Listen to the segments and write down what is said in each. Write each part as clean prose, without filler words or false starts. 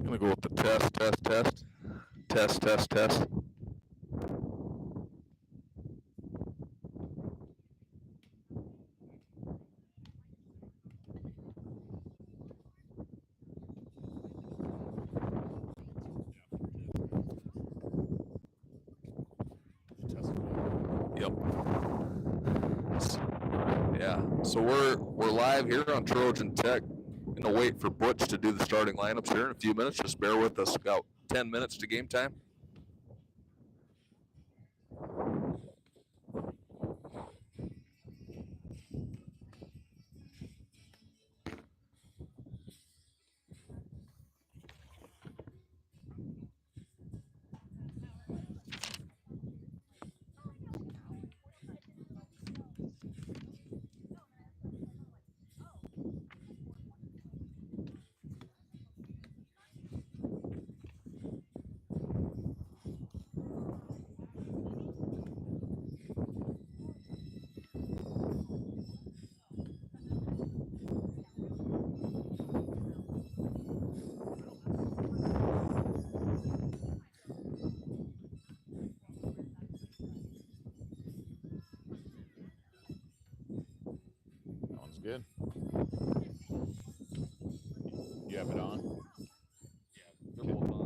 Gonna go with the test. Yep. Yeah. So we're live here on Trojan Tech. Gonna wait for Butch to do the starting lineups here in a few minutes. Just bear with us. About 10 minutes to game time. Sounds good. You have it on? Yeah, they're both on.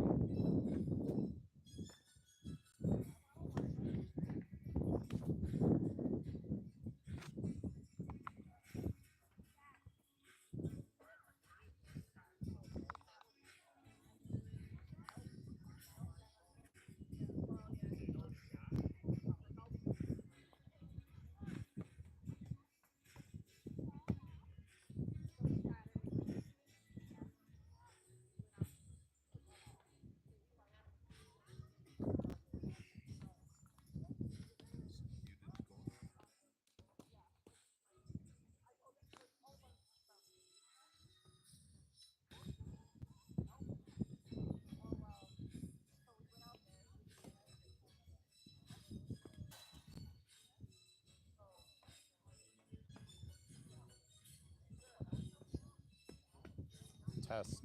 Test.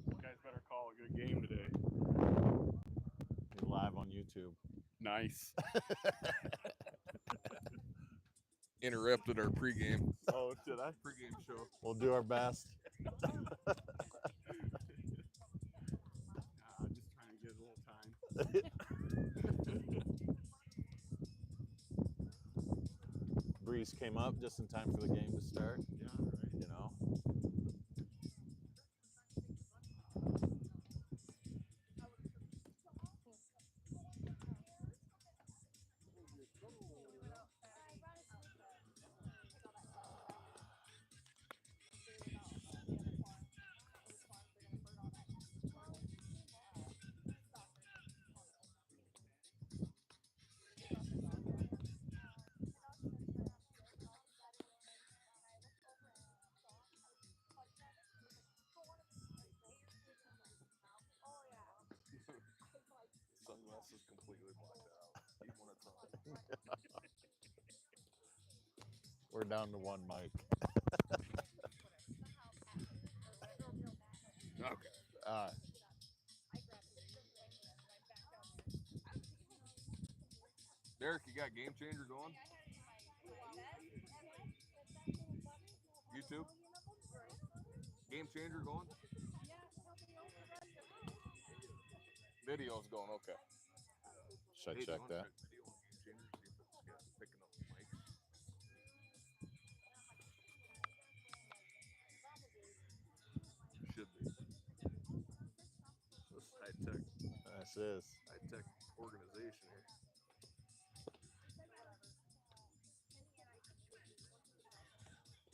You guys better call a good game today. You're live on YouTube. Nice. Interrupted our pregame. Oh, did I? Pregame show. We'll do our best. I'm just trying to get a little time. Breeze came up just in time for the game to start. Yeah, right. You know. Sunglasses completely blocked out, even when it's on. We're down to one mic. Okay. Derek, you got Game Changer going? YouTube? Game Changer going? Video's going, okay. Should I check that? Video on Game Changer, see if it's picking up mics. Should be. This high-tech This is. organization here.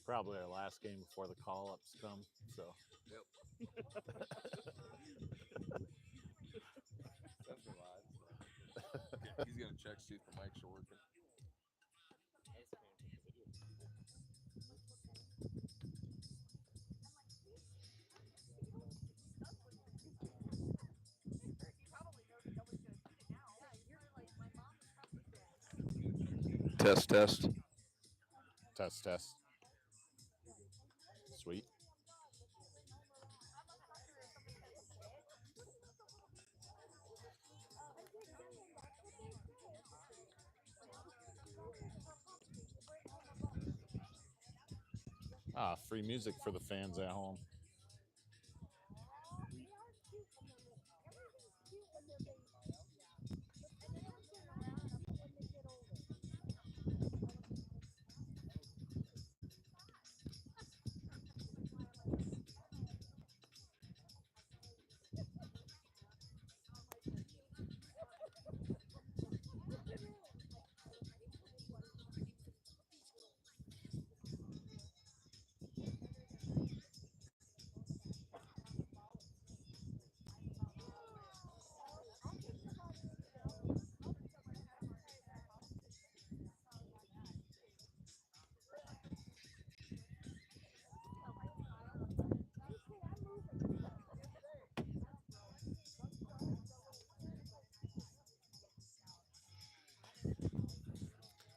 Probably our last game before the call-ups come, so. Yep. That's a lot. Yeah, he's gonna check, see if the mics are working. Test, test. Test, test. Sweet. Free music for the fans at home.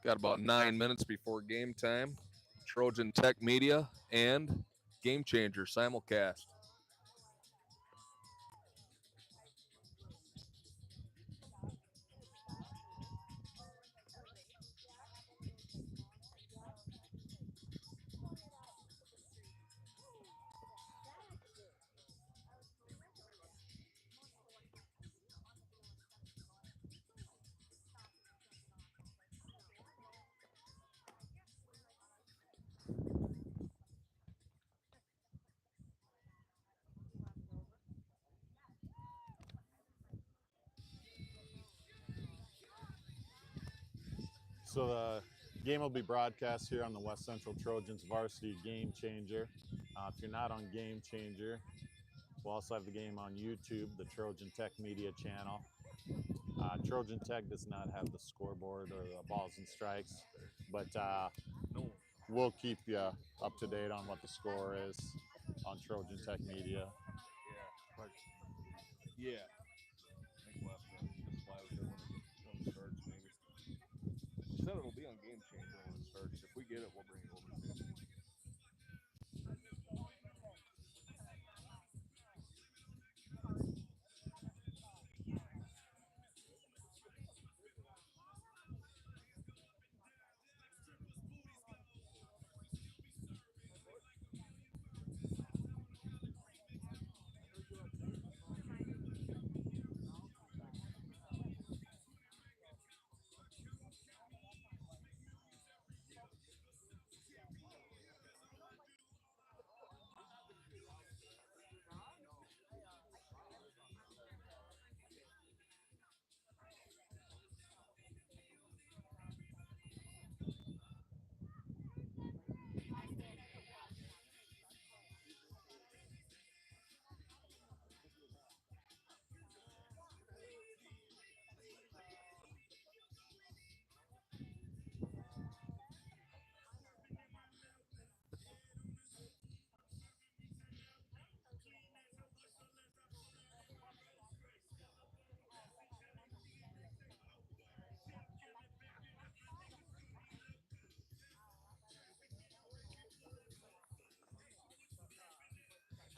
Got about 9 minutes before game time. Trojan Tech Media and Game Changer simulcast. So the game will be broadcast here on the West Central Trojans Varsity Game Changer. If you're not on Game Changer, we'll also have the game on YouTube, the Trojan Tech Media channel. Trojan Tech does not have the scoreboard or the balls and strikes, but we'll keep you up to date on what the score is on Trojan Tech Media. Yeah. I think we'll have to just fly with it when it starts, maybe. She said it'll be on Game Changer when it starts. If we get it, we'll bring it over too.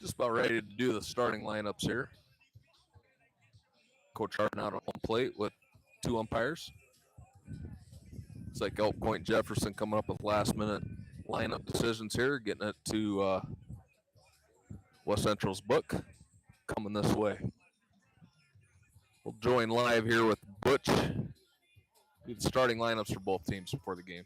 Just about ready to do the starting lineups here. Coach Harden out on home plate with 2 umpires. It's like Elk Point Jefferson coming up with last minute lineup decisions here, getting it to West Central's book. Coming this way. We'll join live here with Butch. Do the starting lineups for both teams before the game.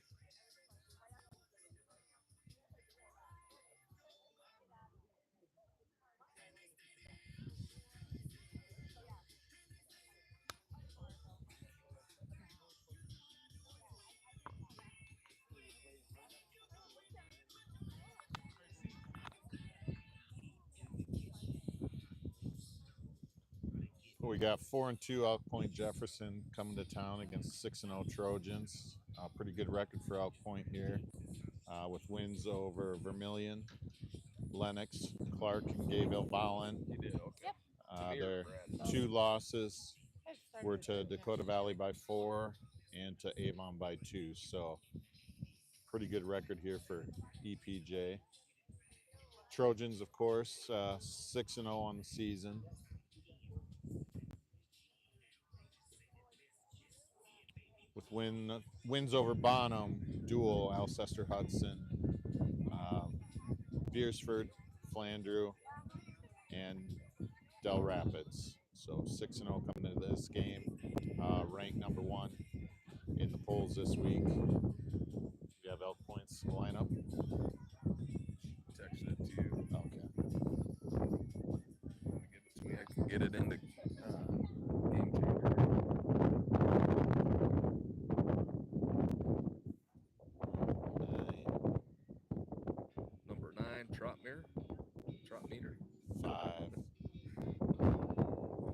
We got 4-2 Elk Point Jefferson coming to town against 6-0 Trojans. Pretty good record for Elk Point here, with wins over Vermilion, Lennox, Clark, and Gayville Vollen. You did, okay. Their 2 losses were to Dakota Valley by 4 and to Avon by 2. So pretty good record here for EPJ. Trojans, of course, 6-0 on the season. With wins over Bonham, Dual, Alcester Hudson, Beersford, Flandreau, and Del Rapids. So 6-0 coming into this game, ranked number 1 in the polls this week. We have Elk Points lineup. Texted it to you. Okay. Give it to me. I can get it into game changer. Number 9, Trot meter. 5.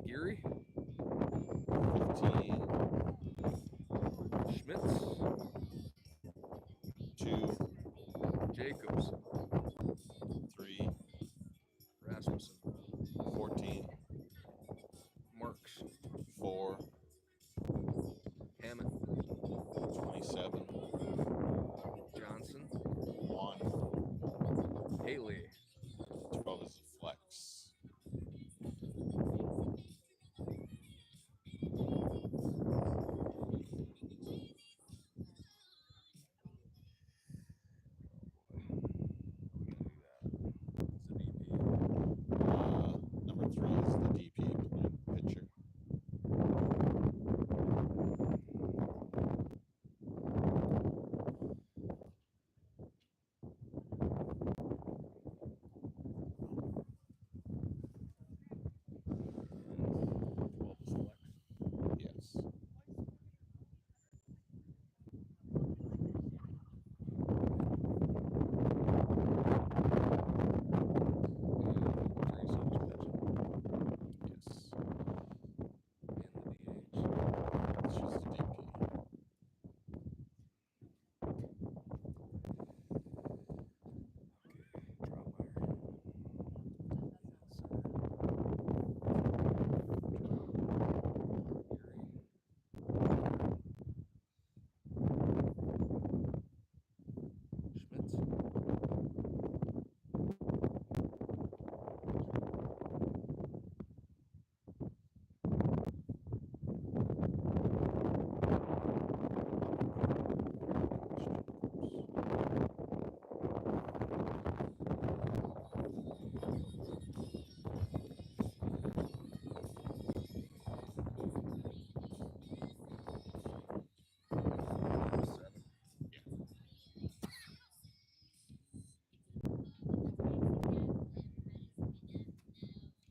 Geary. 15. Schmitz. 2. Jacobs. 3. Rasmussen. 14. Marks. 4. Hammond. 27. Johnson. 1. Haley. 12 is a flex. Number 3 is the DP pitcher. Yes. Yes. It's just the DP. Schmitz.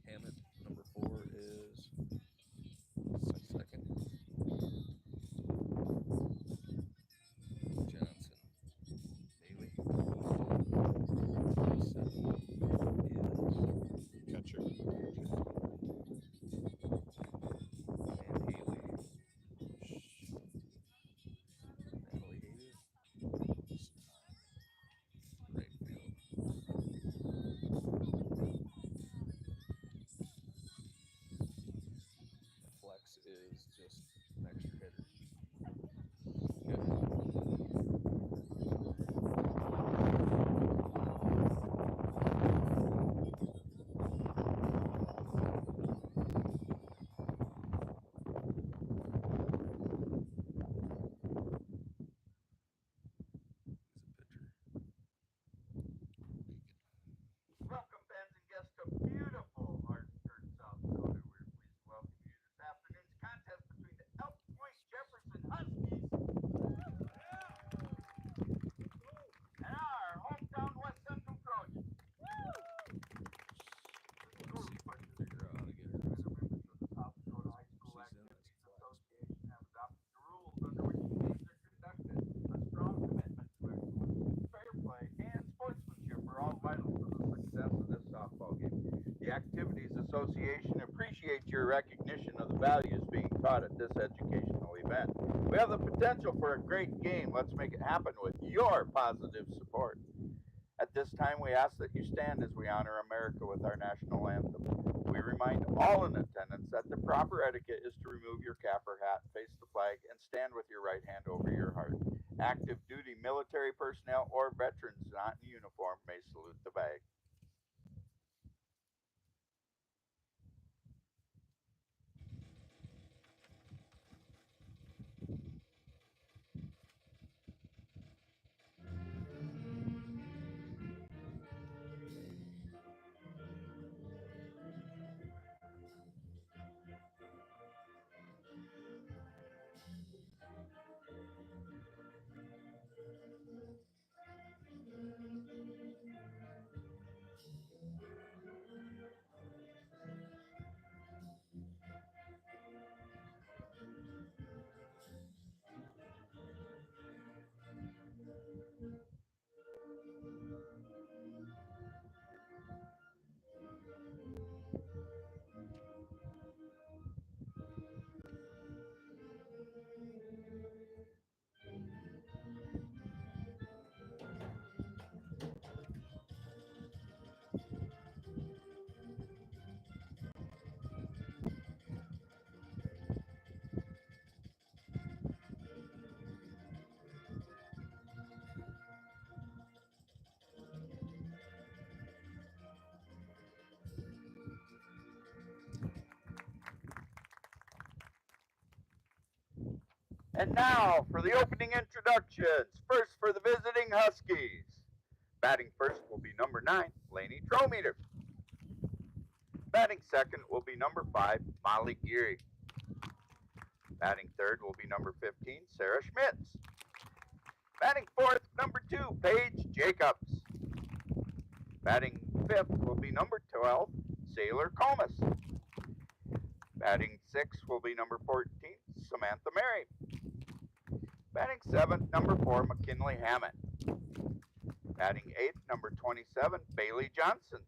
Hammett, number 4 is second. Johnson. Haley. 7 is Catcher. and Haley. Natalie Haley. Right field. Flex is just an extra hitter. Welcome, fans and guests, to beautiful Hartford, South Dakota. We're pleased to welcome you to this afternoon's contest between the Elk Point Jefferson Huskies and our hometown West Central Trojans. Let's see if I can figure out how to get her. Members of the South Dakota High School She's in Activities this class. Association have adopted the rules under which the games are conducted. A strong commitment to excellence, fair play, and sportsmanship are all vital to the success of this softball game. The Activities Association appreciates your recognition of the values being taught at this educational event. We have the potential for a great game. Let's make it happen with your positive support. At this time, we ask that you stand as we honor America with our national anthem. We remind all in attendance that the proper etiquette is to remove your cap or hat, face the flag, and stand with your right hand over your heart. Active duty military personnel or veterans not in uniform may salute the flag. And now for the opening introductions. First for the visiting Huskies. Batting first will be number 9, Laney Trometer. Batting second will be number 5, Molly Geary. Batting third will be number 15, Sarah Schmitz. Batting fourth, number 2, Paige Jacobs. Batting fifth will be number 12, Sailor Comas. Batting sixth will be number 14, Samantha Mary. Batting seventh, number 4, McKinley Hammett. Batting eighth, number 27, Bailey Johnson.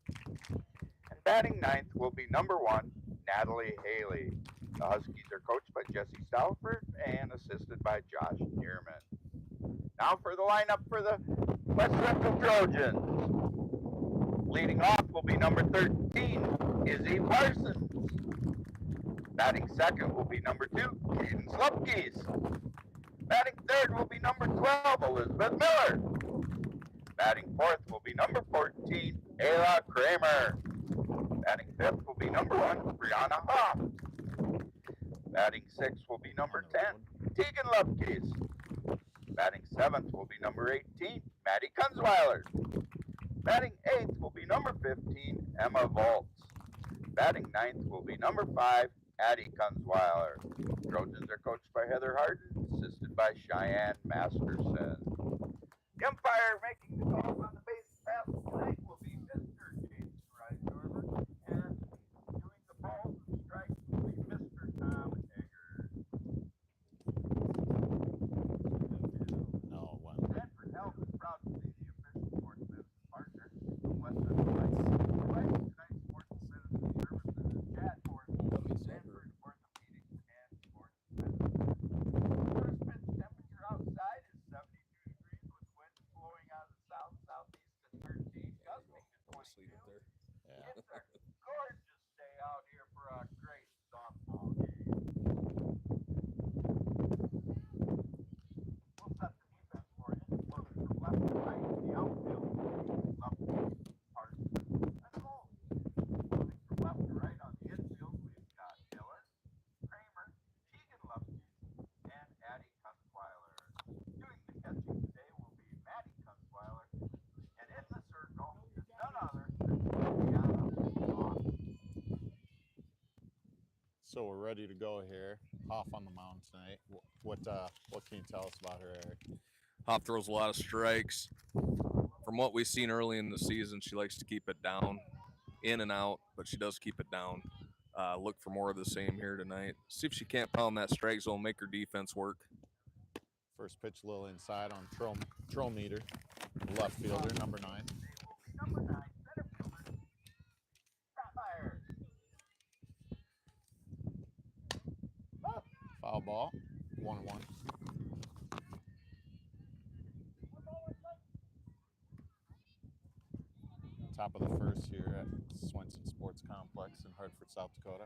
And batting ninth will be number 1, Natalie Haley. The Huskies are coached by Jesse Stalford and assisted by Josh Neerman. Now for the lineup for the West Central Trojans. Leading off will be number 13, Izzy Parsons. Batting second will be number 2, Caden Slupkes. Batting third will be number 12, Elizabeth Miller. Batting fourth will be number 14, Ayla Kramer. Batting fifth will be number 1, Brianna Hoff. Batting sixth will be number 10, Tegan Lupkes. Batting seventh will be number 18, Maddie Kunzweiler. Batting eighth will be number 15, Emma Volz. Batting ninth will be number 5, Addie Kunzweiler. Trojans are coached by Heather Harden, assisted by Cheyenne Masterson. The umpire making the calls on the base pass tonight will be Mr. James Reisdorfer, and doing the balls and strikes will be Mr. Tom Eggers. No, one. Sanford Health is proud to be the official sports medicine partner of West Central Life. Providing tonight's sports medicine services is Chad Morton, Sanford Orthopedics and Sports Medicine. First pitch temperature outside is 72 degrees with winds blowing out of the south-southeast at 13, gusting to 22. Yeah. It's a gorgeous day out here for a great softball game. We'll set the defense for you. Moving from left to right in the outfield, Lupke, Parsons, and Holmes. Moving from left to right on the infield, we've got Miller, Kramer, Tegan Lupke, and Addie Kunzweiler. Doing the catching today will be Maddie Kunzweiler, and in the circle is none other than Brianna Hoff. So we're ready to go here. Hoff on the mound tonight. What can you tell us about her, Eric? Hoff throws a lot of strikes. From what we've seen early in the season, she likes to keep it down, in and out, but she does keep it down. Look for more of the same here tonight. See if she can't pound that strike zone, make her defense work. First pitch a little inside on Trometer, left fielder, number 9. Number 9, center fielder, Scott Myers. Foul ball, 1-1. Top of the first here at Swenson Sports Complex in Hartford, South Dakota.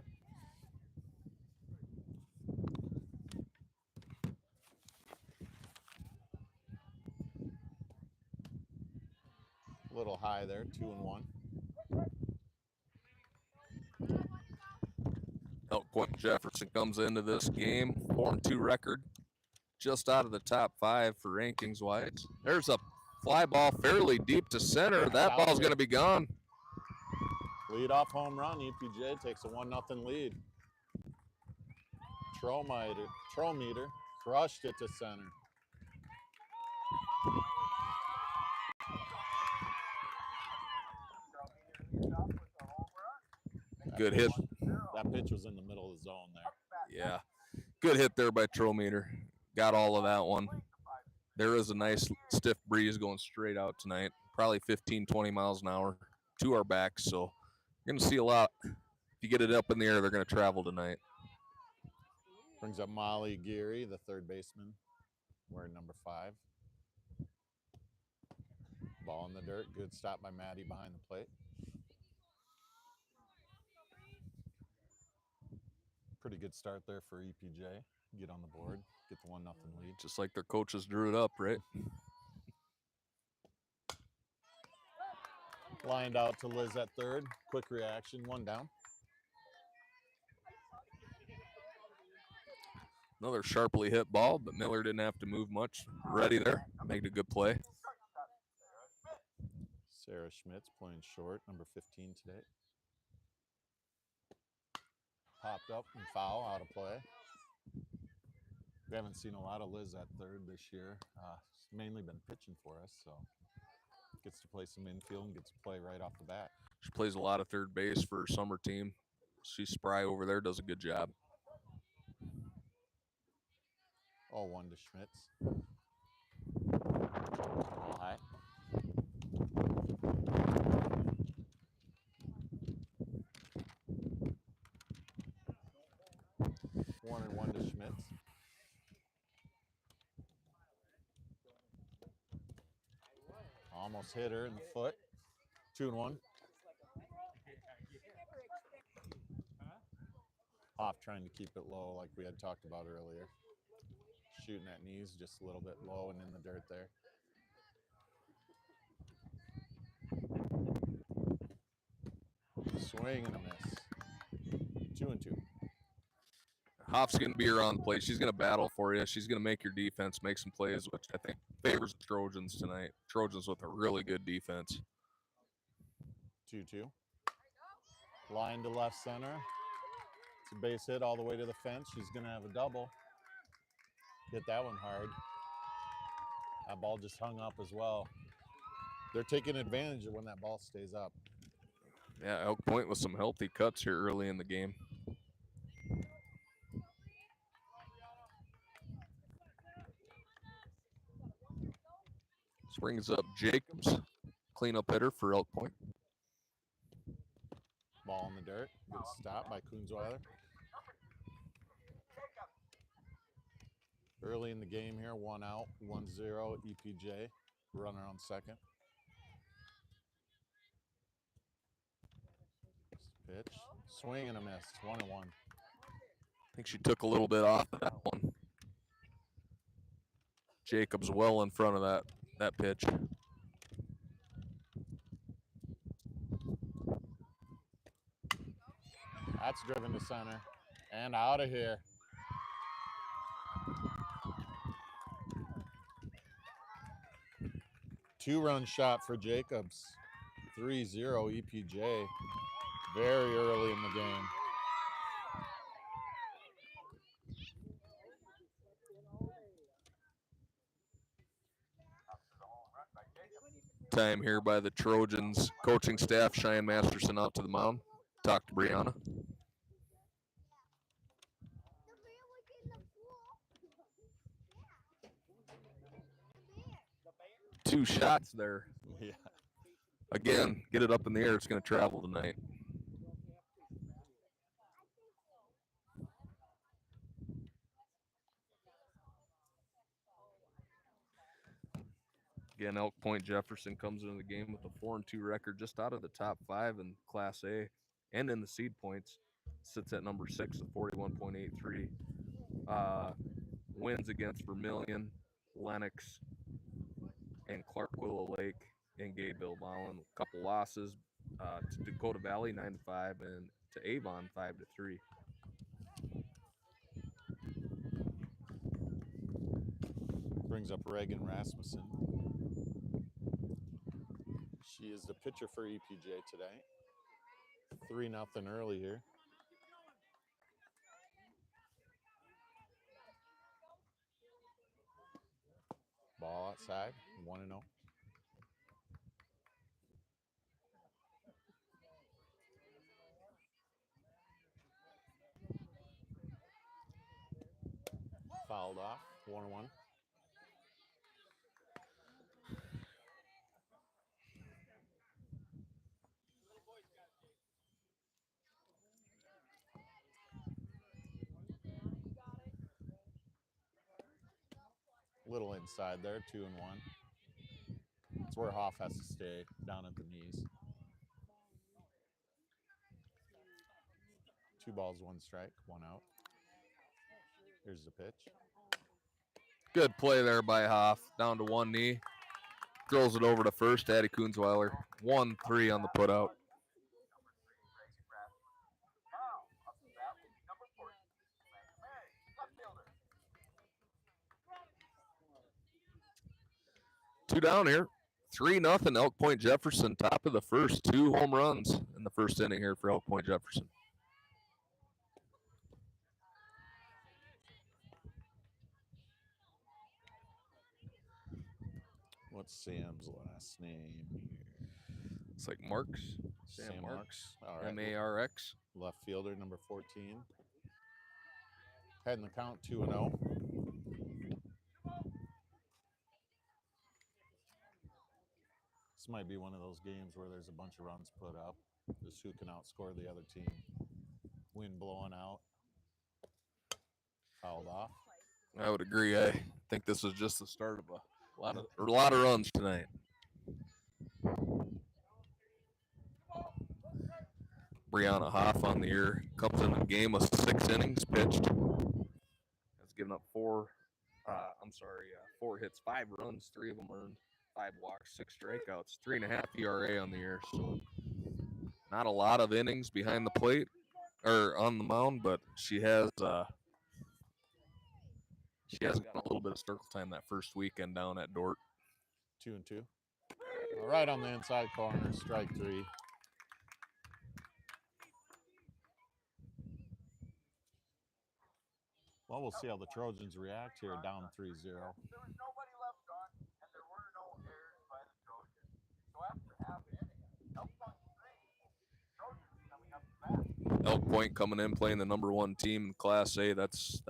A little high there, 2-1. Elk Point Jefferson comes into this game, 4-2 record, just out of the top 5 for rankings wise. There's a fly ball fairly deep to center. That ball's going to be gone. Lead-off home run. EPJ takes a 1-0 lead. Trometer crushed it to center. Good hit. That pitch was in the middle of the zone there. Yeah, good hit there by Trometer. Got all of that one. There is a nice stiff breeze going straight out tonight, probably 15, 20 miles an hour to our backs. So you're going to see a lot. If you get it up in the air, they're going to travel tonight. Brings up Molly Geary, the third baseman, wearing number 5. Ball in the dirt. Good stop by Maddie behind the plate. Pretty good start there for EPJ. Get on the board, get the 1-0 lead. Just like their coaches drew it up, right? Lined out to Liz at third. Quick reaction, 1 down. Another sharply hit ball, but Miller didn't have to move much. Ready there, made a good play. Sarah Schmitz playing short, number 15 today. Popped up and foul, out of play. We haven't seen a lot of Liz at third this year. She's mainly been pitching for us, so gets to play some infield and gets to play right off the bat. She plays a lot of third base for her summer team. She's spry over there, does a good job. 0-1 to Schmitz. Ball high. One and 1 to Schmitz. Almost hit her in the foot. 2-1. Hoff trying to keep it low like we had talked about earlier. Shooting at knees just a little bit low and in the dirt there. Swing and a miss. 2-2. Hoff's going to be around the plate. She's going to battle for you. She's going to make your defense make some plays, which I think favors the Trojans tonight. Trojans with a really good defense. 2-2. Line to left center. It's a base hit all the way to the fence. She's going to have a double. Hit that one hard. That ball just hung up as well. They're taking advantage of when that ball stays up. Yeah, Elk Point with some healthy cuts here early in the game. This brings up Jacobs, cleanup hitter for Elk Point. Ball in the dirt. Good stop by Kunzweiler. Early in the game here, 1 out, 1-0, EPJ. Runner on second. Pitch. Swing and a miss. 1-1. I think she took a little bit off of that one. Jacobs well in front of that pitch. That's driven to center and out of here. Two-run shot for Jacobs. 3-0 EPJ. Very early in the game. Time here by the Trojans coaching staff. Cheyenne Masterson out to the mound. Talk to Brianna. Two shots there. Yeah. Again, get it up in the air. It's going to travel tonight. Again, Elk Point Jefferson comes into the game with a 4-2 record, just out of the top 5 in Class A, and in the seed points, sits at number 6 at 41.83. Wins against Vermilion, Lennox, and Clark Willow Lake, and Gayville Mountain. A couple losses to Dakota Valley 9-5, and to Avon 5-3. Brings up Reagan Rasmussen. She is the pitcher for EPJ today. 3-0 early here. Ball outside, 1-0. Fouled off, 1-1. Little inside there, 2-1. That's where Hoff has to stay, down at the knees. 2 balls, 1 strike, 1 out. Here's the pitch. Good play there by Hoff, down to one knee. Throws it over to first, Addie Kunzweiler. 1-3 on the putout. Two down here. 3-0 Elk Point Jefferson, top of the first. 2 home runs in the first inning here for Elk Point Jefferson. What's Sam's last name here? It's like Marks. Sam Marks. All right. M-A-R-X. Left fielder, number 14. Heading the count, 2-0. This might be one of those games where there's a bunch of runs put up. Just who can outscore the other team. Wind blowing out. Fouled off. I would agree. I think this is just the start of a lot of runs tonight. Brianna Hoff on the year comes in the game with 6 innings pitched. Has given up 4 hits, 5 runs, 3 of them earned, 5 walks, 6 strikeouts, 3.5 ERA on the year. So not a lot of innings behind the plate or on the mound, but she has gotten a little bit of circle time that first weekend down at Dort. 2-2. All right, on the inside corner, strike 3. Well, we'll see how the Trojans react here, down 3-0. There was nobody left on, and there were no errors by the Trojans. So after half inning, Elk Point 3, Trojans coming up to bat. Elk Point coming in playing the number 1 team in Class A. That's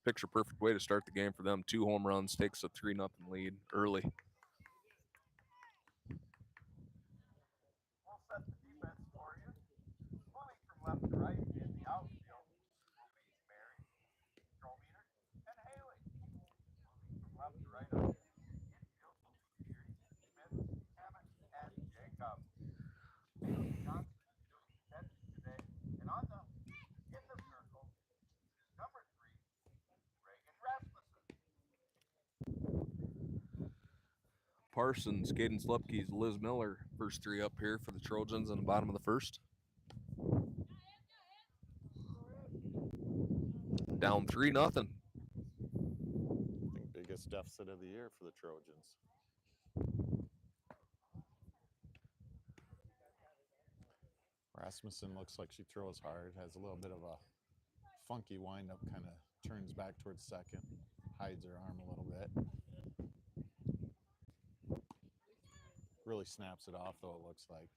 picture perfect way to start the game for them. 2 home runs, takes a 3-0 lead early. We'll set the defense for you. Moving from left to right in the outfield will be Mary, Strometer, and Haley. Moving from left to right on the infield will be Geary, Smith, Hammett, and Jacob. Haley Johnson is doing the catching today. And in the circle, number 3, Reagan Rasmussen. Parsons, Caden Slepke's, Liz Miller, first 3 up here for the Trojans in the bottom of the first. Down 3-0. I think biggest deficit of the year for the Trojans. Rasmussen looks like she throws hard, has a little bit of a funky windup, kind of turns back towards second, hides her arm a little bit. Really snaps it off, though, it looks like.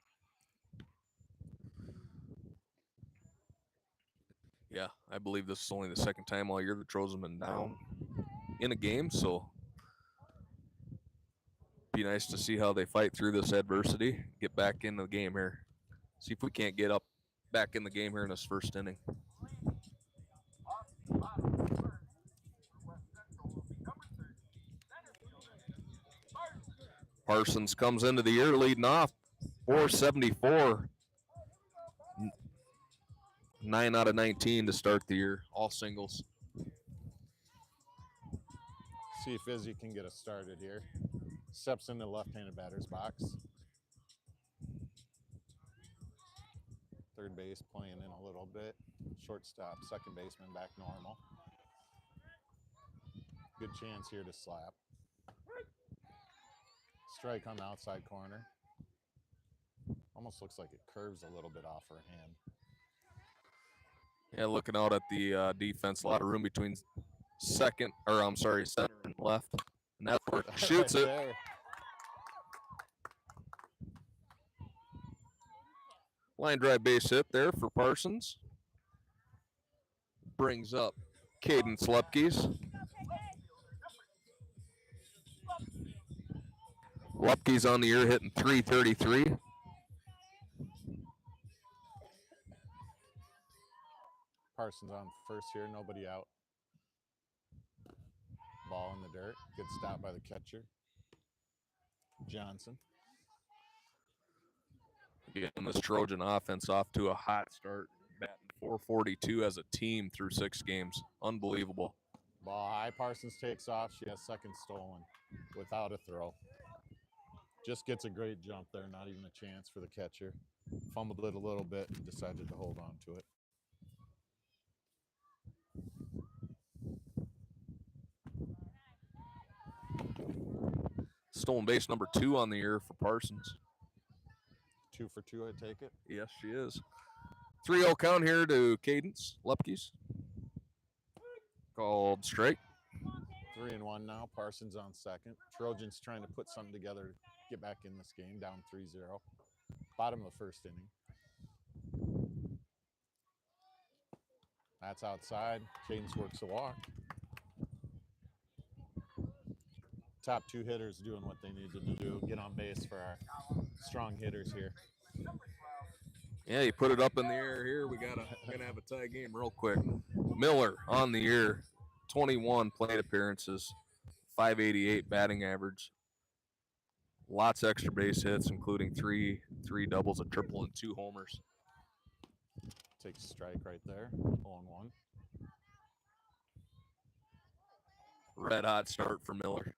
Yeah, I believe this is only the second time all year the Trojans have been down in a game, so be nice to see how they fight through this adversity, get back into the game here. See if we can't get up back in the game here in this first inning. Off the bottom of the third, for West Central will be number 13, center fielder, Parsons. Parsons comes into the year leading off 474. 9 out of 19 to start the year, all singles. See if Izzy can get us started here. Steps into the left-handed batter's box. Third base playing in a little bit. Shortstop, second baseman back normal. Good chance here to slap. Strike on the outside corner. Almost looks like it curves a little bit off her hand. Yeah, looking out at the defense, a lot of room between center and left. And that's where it shoots it. There. Line drive base hit there for Parsons. Brings up Cadence Lepke's. Lepke's on the year hitting 333. Parsons on first here, nobody out. Ball in the dirt. Good stop by the catcher. Johnson. Getting this Trojan offense off to a hot start. Batting 442 as a team through 6 games. Unbelievable. Ball high. Parsons takes off. She has second stolen without a throw. Just gets a great jump there. Not even a chance for the catcher. Fumbled it a little bit and decided to hold on to it. Stolen base number 2 on the year for Parsons. 2 for 2, I take it. Yes, she is. 3-0 count here to Cadence Lepke's. Called strike. 3-1 now. Parsons on second. Trojans trying to put something together to get back in this game. Down 3-0. Bottom of the first inning. That's outside. Cadence works a walk. Top 2 hitters doing what they needed to do. Get on base for our strong hitters here. Yeah, you put it up in the air here. We're gonna have a tie game real quick. Miller on the year, 21 plate appearances, 588 batting average. Lots of extra base hits, including three doubles, a triple, and 2 homers. Takes a strike right there. 0-1. Red hot start for Miller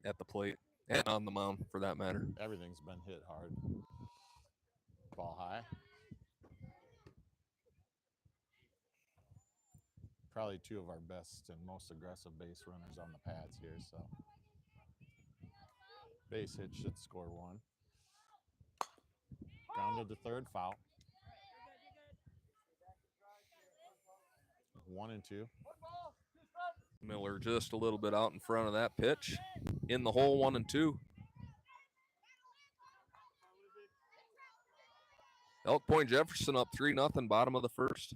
at the plate and on the mound for that matter. Everything's been hit hard. Ball high. Probably 2 of our best and most aggressive base runners on the pads here, so. Base hit should score 1. Grounded to third, foul. 1-2. Miller just a little bit out in front of that pitch. In the hole, 1-2. Elk Point Jefferson up 3-0, bottom of the first.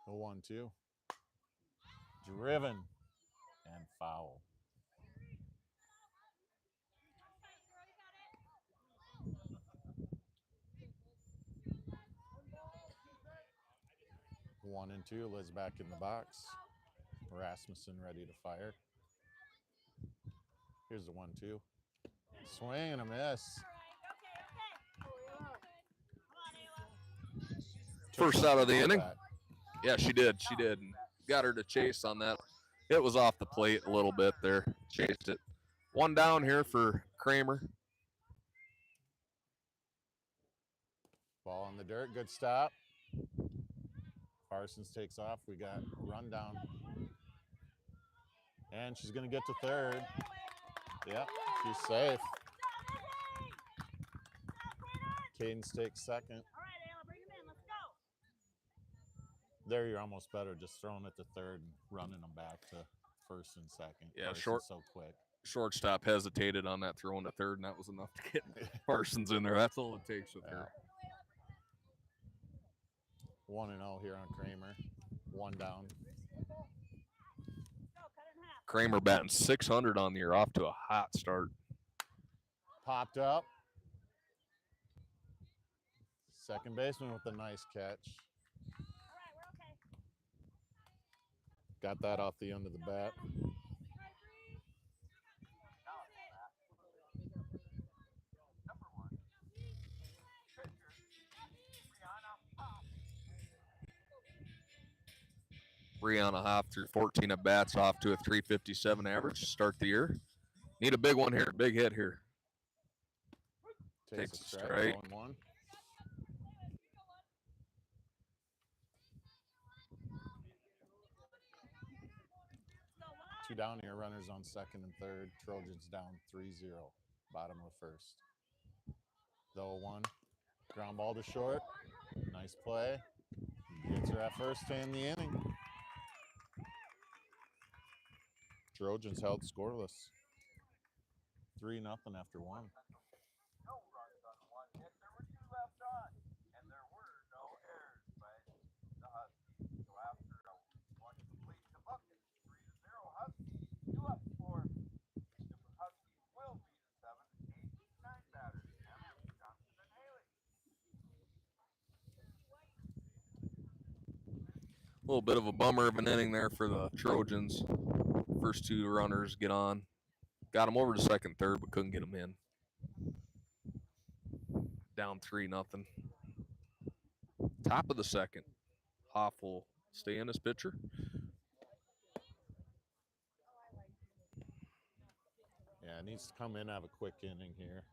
The 1-2. Driven and foul. One and 2. Liz back in the box. Rasmussen ready to fire. Here's the 1-2. Swing and a miss. First out of the inning. Yeah, she did. She did. Got her to chase on that. It was off the plate a little bit there. Chased it. 1 down here for Kramer. Ball in the dirt. Good stop. Parsons takes off. We got run down. And she's going to get to third. Yep, she's safe. Cadence takes second. There you're almost better just throwing it to third and running them back to first and second. Yeah, Parsons short. So quick. Shortstop hesitated on that throw into third, and that was enough to get Parsons in there. That's all it takes with her. 1-0 here on Kramer. 1 down. Kramer batting 600 on the year, off to a hot start. Popped up. Second baseman with a nice catch. Got that off the end of the bat. 3.5 through 14 at bats, off to a 357 average to start the year. Need a big one here, big hit here. Takes a a strike. strike. 0-1. Two down here, runners on second and third. Trojans down 3-0, bottom of the first. The 0-1, ground ball to short. Nice play. Gets her at first to end the inning. Trojans held scoreless. 3-0 after one. No runs on one hit. There were two left on, and there were no errors by the Huskies. So after one complete, the Buckets 3-0 Huskies. Two up for the Huskies will be the 7, 8, 9 batters. Hammond, Johnson, and Haley. A little bit of a bummer of an inning there for the Trojans. First two runners get on. Got them over to second, third, but couldn't get them in. Down 3-0. Top of the second. Hoff will stay in as pitcher. Yeah, it needs to come in, have a quick inning here.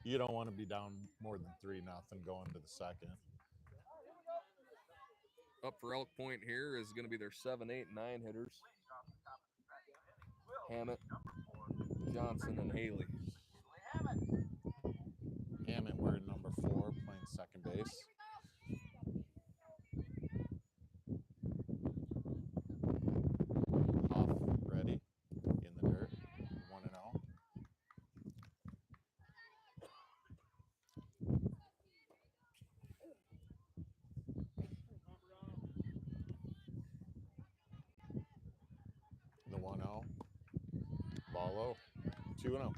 You don't want to be down more than 3-0 going to the second. Up for Elk Point here is going to be their 7, 8, 9 hitters. Hammett, Johnson, and Haley. Hammett wearing number 4, playing second base. Hoff ready in the dirt, 1-0. The 1-0. Ball low. 2-0.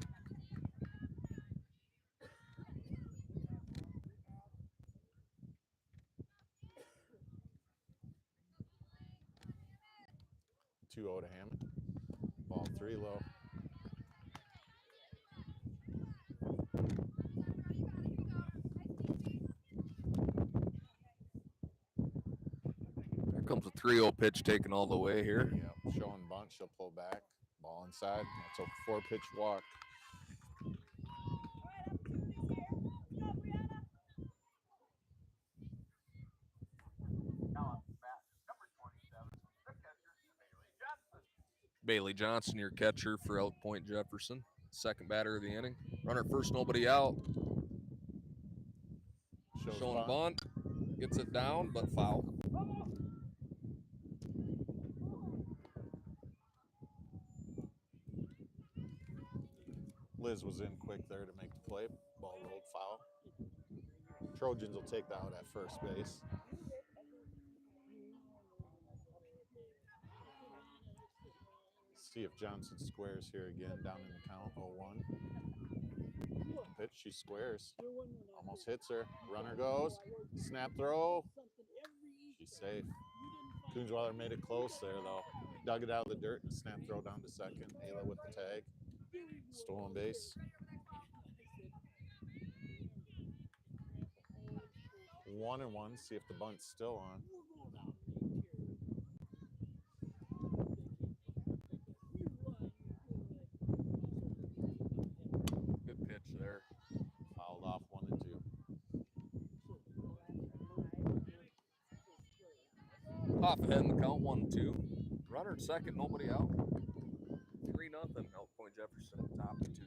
To Hammond. Ball 3 low. There comes a 3-0 pitch taken all the way here. Yep, showing bunt. She'll pull back. Ball inside. That's a 4-pitch walk. Now on the bat, number 27, the catcher, Bailey Johnson. Bailey Johnson, your catcher for Elk Point Jefferson. Second batter of the inning. Runner first, nobody out. Showing bunt. Gets it down, but foul. Liz was in quick there to make the play. Ball rolled foul. Trojans will take that out at first base. See if Johnson squares here again, down in the count, 0-1. Pitch, she squares. Almost hits her. Runner goes. Snap throw. She's safe. Coonsweiler made it close there, though. Dug it out of the dirt and snap throw down to second. Ayla with the tag. Stolen base. 1-1. See if the bunt's still on. Good pitch there. Fouled off 1-2. Off ahead in the count, 1-2. Runner at second, nobody out. 3-0. Elk Point Jefferson, top of 2.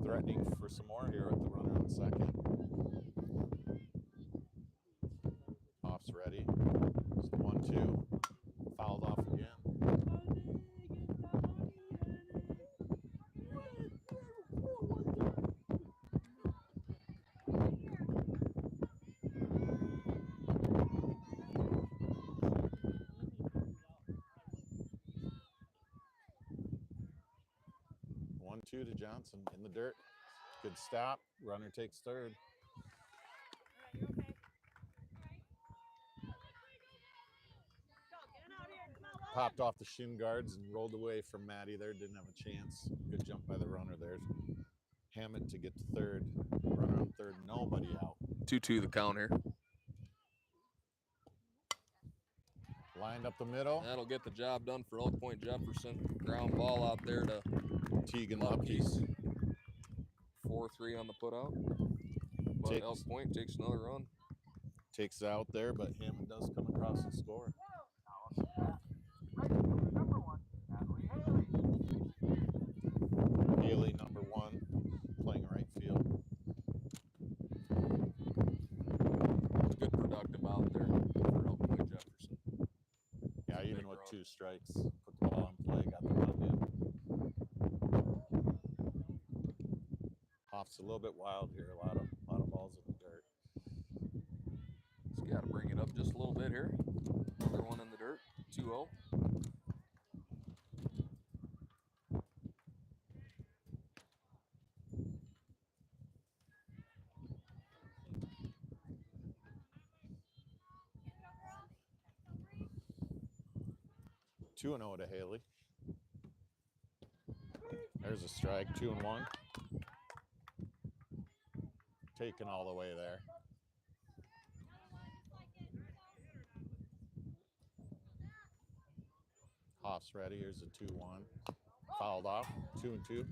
Threatening for some more here with the runner on second. Off's ready. 1-2. Fouled off again. 1-2 to Johnson in the dirt. Good stop. Runner takes third. Popped off the shin guards and rolled away from Maddie there. Didn't have a chance. Good jump by the runner there. Hammett to get to third. Runner on third. Nobody out. 2-2 the count here. Lined up the middle. That'll get the job done for Elk Point Jefferson. Ground ball out there to Tegan Lupke's. Lupke's. 4-3 on the putout. But Takes- Elk Point takes another run. Takes it out there, but Hammond does come across and score. Haley, number 1, playing right field. Good productive out there for Elk Point Jefferson. Yeah, even Big with run. 2 strikes, put the ball in play, got the run in. Hoff's a little bit wild here. A lot of balls in the dirt. Just got to bring it up just a little bit here. Another one in the dirt. 2-0. Two and 0 to Haley. There's a strike. 2-1. Taken all the way there. Hoff's ready. Here's a 2-1. Fouled off. 2-2.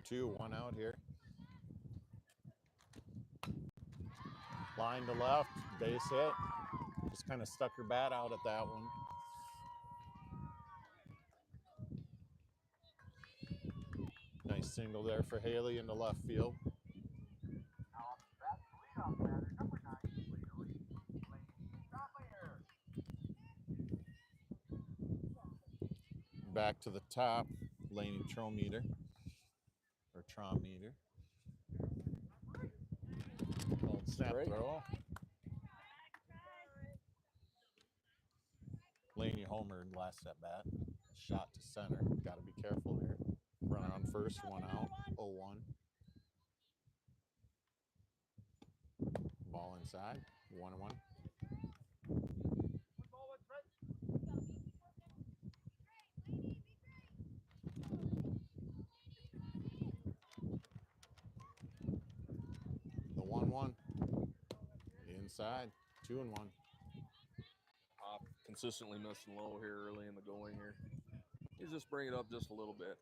Two, 1 out here. Line to left, base hit. Just kind of stuck her bat out at that one. Nice single there for Haley into left field. Back to the top, Laney Trometer, or Trometer. Old snap Right. throw. Laney homered last at bat. Shot to center. Got to be careful here. Runner on first, 1 out. 0-1. Ball inside. 1-1. The 1-1. Inside. 2-1. Consistently missing low here early in the going here. He's just bring it up just a little bit.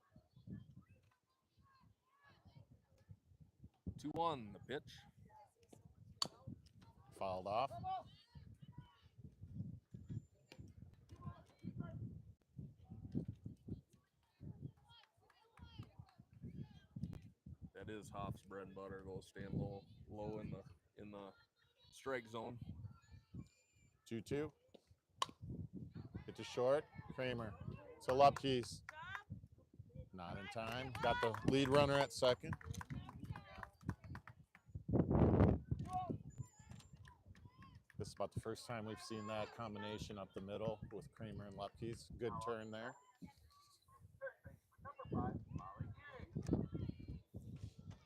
2-1, the pitch. Fouled off. That is Hoff's bread and butter. Go stand low in the strike zone. 2-2. Hit to short. Kramer. To Lupke's. Not in time. Got the lead runner at second. This is about the first time we've seen that combination up the middle with Kramer and Lupke's. Good turn there.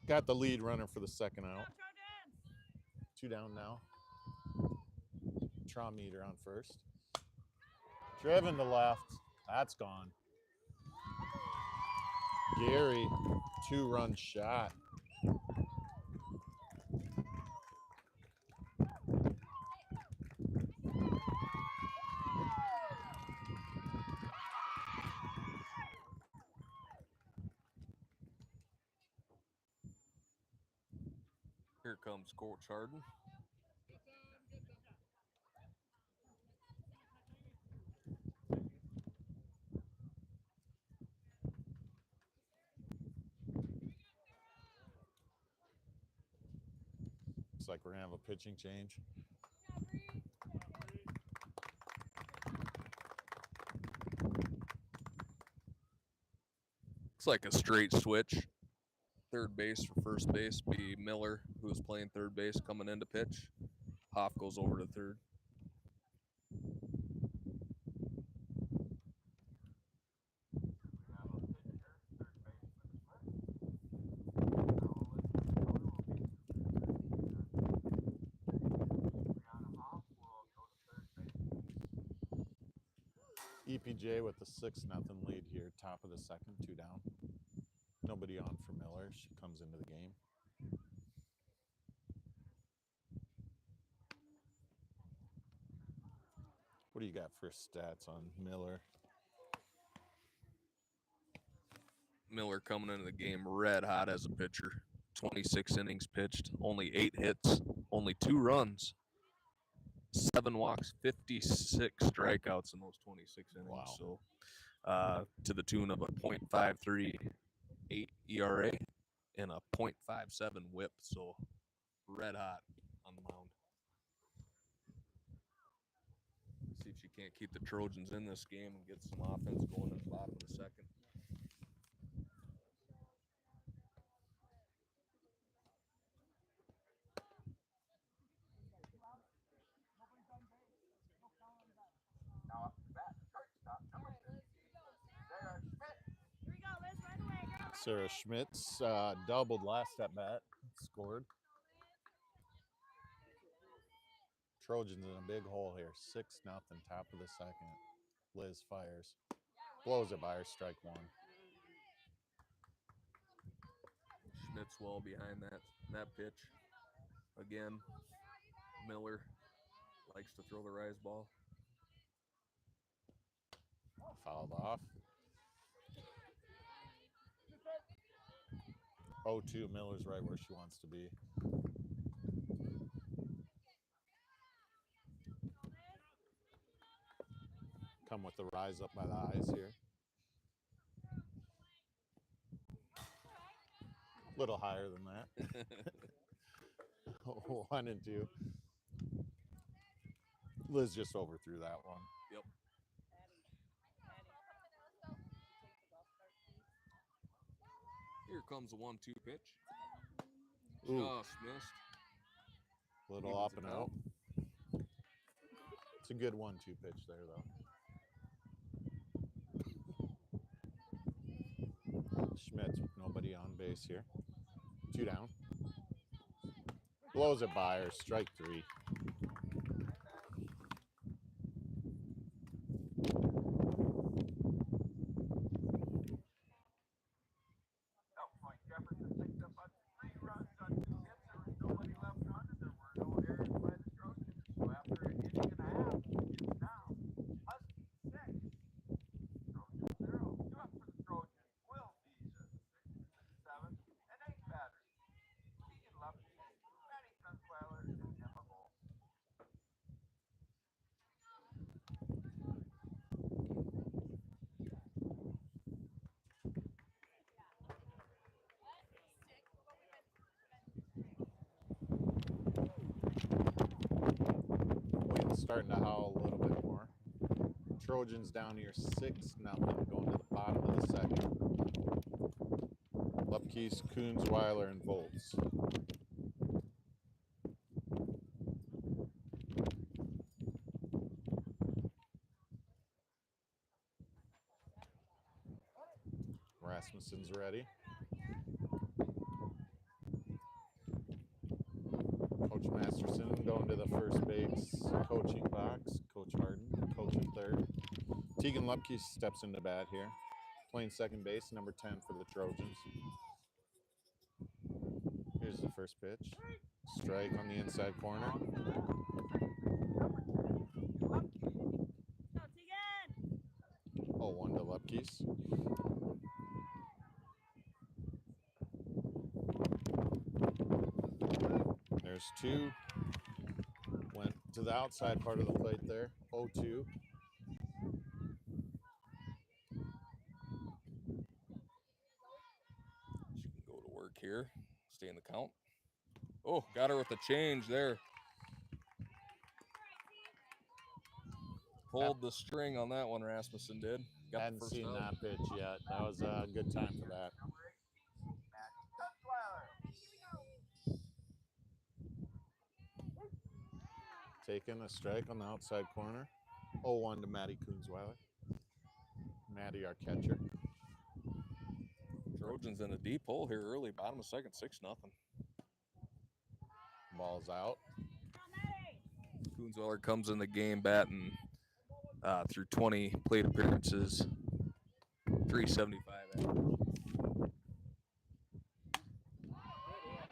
Got the lead runner for the second out. 2 down now. Trometer on first. Driven to left. That's gone. Gary, 2-run shot. Here comes Coach Harden. Looks like we're going to have a pitching change. Looks like a straight switch. Third base for first base be Miller, who was playing third base coming into pitch. Hoff goes over to third. EPJ with the 6-0 lead here, top of the second, 2 down. Nobody on for Miller. She comes into the game. What do you got for stats on Miller? Miller coming into the game red hot as a pitcher. 26 innings pitched, only 8 hits, only 2 runs, 7 walks, 56 strikeouts in those 26 innings. Wow. So to the tune of a .538 ERA and a .57 WHIP. So red hot on the mound. See if she can't keep the Trojans in this game and get some offense going in the bottom of the second. Now up to bat, shortstop, number 2, Sarah Schmidt. Here we go, Liz, right away, girl. Sarah Schmitz doubled last at bat, scored. Trojans in a big hole here, 6-0, top of the second. Liz fires, blows it by her, strike 1. Schmidt's well behind that pitch. Again, Miller likes to throw the rise ball. Fouled off. 0-2, Miller's right where she wants to be. Come with the rise up by the eyes here. Little higher than that. 1 and 2. Liz just overthrew that one. Yep. Here comes the 1-2 pitch. Ooh. Just missed. Little Evens up it and out. out. It's a good 1-2 pitch there, though. Schmitz with nobody on base here. 2 down. Blows it by her, strike 3. Out point, Jefferson picked up on 3 runs on 2 hits. There was nobody left on, and there were no errors by the Trojans. So after an inning and a half, it's now Husky 6, Trojans 0. 2 up for the Trojans. Will Visa, 6, 7, and 8 batters. Keegan Lumpy, Maddie Kunzweiler, and Emma Bull. Wind's starting to howl a little bit more. Trojans down here 6-0, going to the bottom of the second. Lupke's, Kunzweiler, and Volts. Rasmussen's ready. Coach Masterson going to the first base coaching box. Coach Harden, coach at third. Tegan Lupke steps into bat here. Playing second base, number 10 for the Trojans. Here's the first pitch. Strike on the inside corner. Go, Tegan. 0-1 to Lupke's. There's 2. Went to the outside part of the plate there. 0-2. She can go to work here. Stay in the count. Oh, got her with the change there. Pulled the string on that one, Rasmussen did. Got Hadn't the first seen out. that pitch yet. That was a good time for that. Number 18, Maddie Kunzweiler. Taking a strike on the outside corner. 0-1 to Maddie Kunzweiler. Maddie, our catcher. Trojans in a deep hole here early, bottom of second, 6-0. Ball's out. Kunzweiler comes in the game batting through 20 plate appearances, 375 average.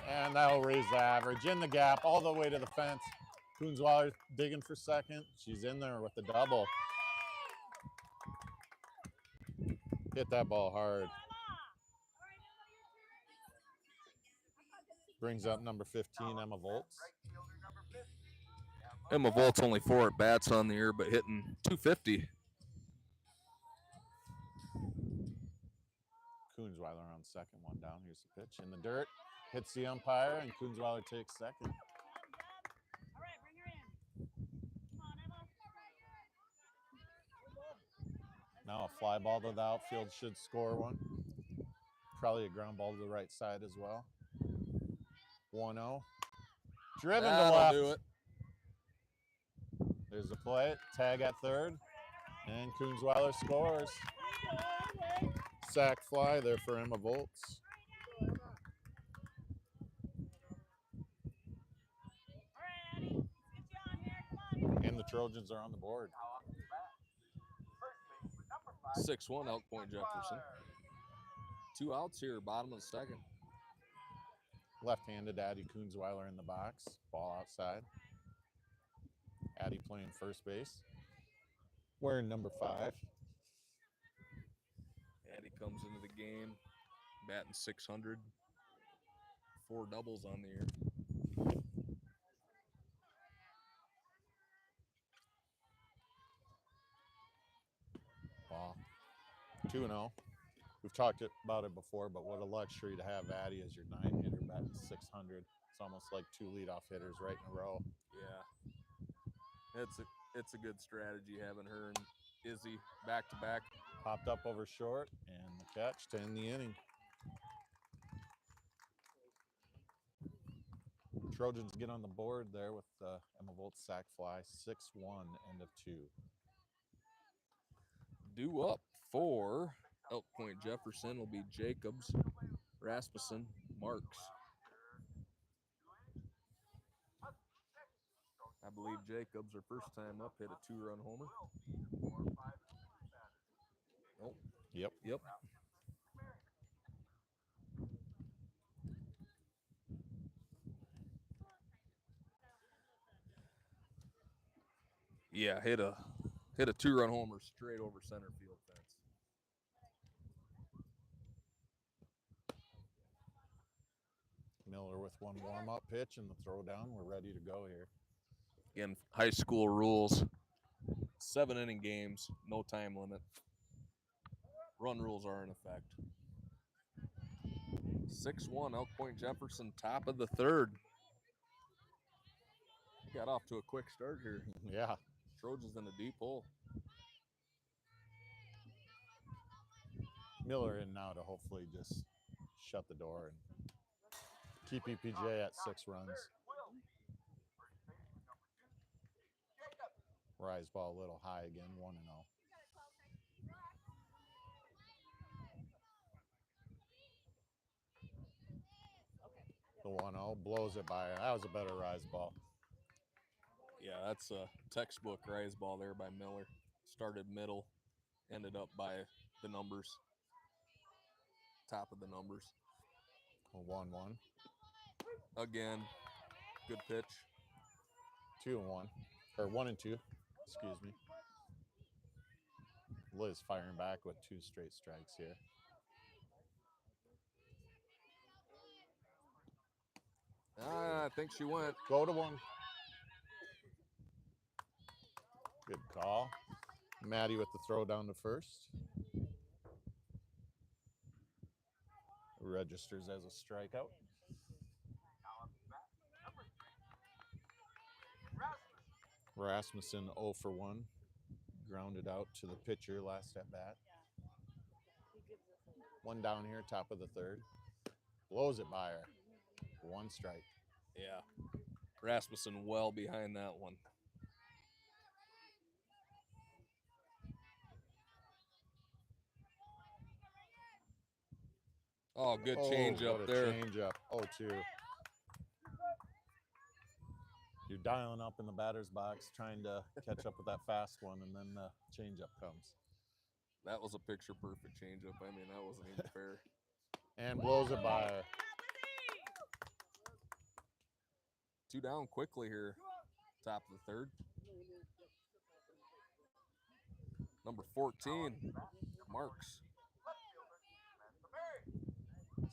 And that'll raise the average. In the gap, all the way to the fence. Coonsweiler digging for second. She's in there with the double. Hit that ball hard. Brings up number 15, Emma Volts. Emma Volt's only 4 at bats on the year, but hitting 250. Coonsweiler on second, one down. Here's the pitch in the dirt. Hits the umpire, and Coonsweiler takes second. All right, bring her in. Come on, Emma. Now a fly ball to the outfield should score one. Probably a ground ball to the right side as well. 1-0. Driven to That'll left. do it. There's the play. Tag at third. And Coonsweiler scores. Sack fly there for Emma Volts. All right, Addie. Let's get you on here. Come on. And the Trojans are on the board. 6-1 Elk Point Jefferson. 2 outs here, bottom of the second. Left-handed Addie Coonsweiler in the box. Ball outside. Addie playing first base. Wearing number 5. Addie comes into the game, batting 600. 4 doubles on the year. Ball. 2-0. We've talked about it before, but what a luxury to have Addie as your 9-hitter batting 600. It's almost like 2 leadoff hitters right in a row. Yeah. It's a good strategy having her and Izzy back to back. Popped up over short, and the catch to end the inning. Trojans get on the board there with Emma Volt's sack fly. 6-1, end of 2. Due up for Elk Point Jefferson will be Jacobs, Rasmussen, Marks. I believe Jacobs, her first time up, hit a 2-run homer. Oh, Yep. yep. Yeah, hit a 2-run homer straight over center field fence. Miller with one warm-up pitch and the throw down. We're ready to go here. Again, high school rules, 7-inning games, no time limit. Run rules are in effect. 6-1, Elk Point Jefferson, top of the third. Got off to a quick start here. Yeah. Trojans in a deep hole. Miller in now to hopefully just shut the door and keep EPJ at 6 runs. Rise ball a little high again, 1-0. The 1-0 blows it by her. That was a better rise ball. Yeah, that's a textbook rise ball there by Miller. Started middle, ended up by the numbers. Top of the numbers. A 1-1. Again, good pitch. 2-1. Or 1-2. Excuse me. Liz firing back with 2 straight strikes here. I think she went. Go to 1. Good call. Maddie with the throw down to first. Registers as a strikeout. Rasmussen 0 for 1. Grounded out to the pitcher last at bat. 1 down here, top of the third. Blows it by her. 1 strike. Yeah. Rasmussen well behind that one. Oh, good change up there. Change up. 0-2. You're dialing up in the batter's box, trying to catch up with that fast one, and then the changeup comes. That was a picture perfect changeup. I mean, that wasn't even fair. And blows it by. 2 down quickly here. Top of the third. Number 14, Marks.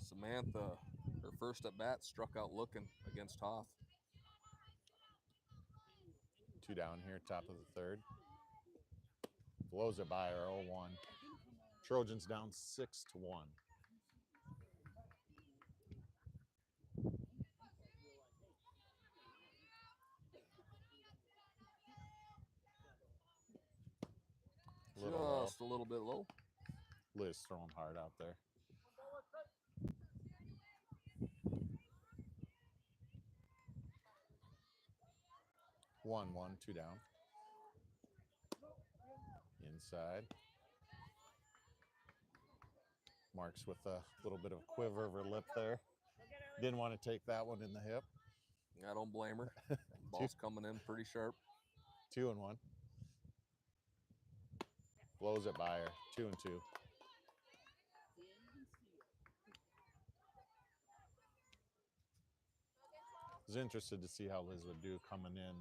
Samantha, her first at bat, struck out looking against Hoff. 2 down here, top of the third. Blows it by her, 0-1. Trojans down 6-1. Just a little bit low. Liz throwing hard out there. One, 2 down. Inside. Marks with a little bit of a quiver of her lip there. Didn't want to take that one in the hip. I don't blame her. Ball's coming in pretty sharp. 2-1. Blows it by her. 2-2. I was interested to see how Liz would do coming in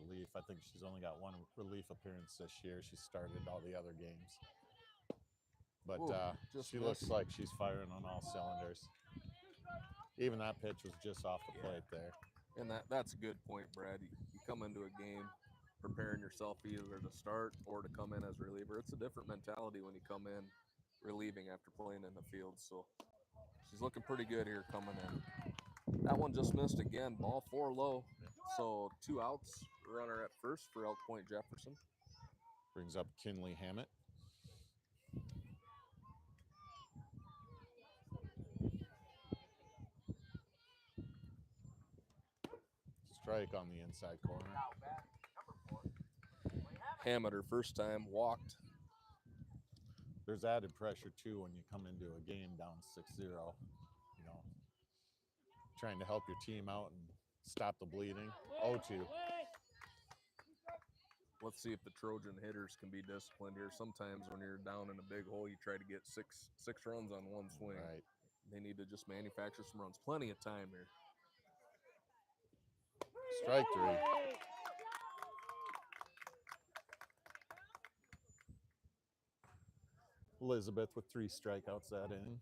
relief. I think she's only got one relief appearance this year. She started all the other games. But she looks like she's firing on all cylinders. Even that pitch was just off the plate there. And that's a good point, Brad. You come into a game preparing yourself either to start or to come in as a reliever. It's a different mentality when you come in relieving after playing in the field. So she's looking pretty good here coming in. That one just missed again. Ball 4 low. So 2 outs. Runner at first for Elk Point Jefferson. Brings up Kinley Hammett. Strike on the inside corner. Hammett, her first time, walked. There's added pressure, too, when you come into a game down 6-0. You know, trying to help your team out and stop the bleeding. 0-2. Let's see if the Trojan hitters can be disciplined here. Sometimes when you're down in a big hole, you try to get six runs on one swing. Right. They need to just manufacture some runs. Plenty of time here. Strike 3. Elizabeth with 3 strikeouts that inning.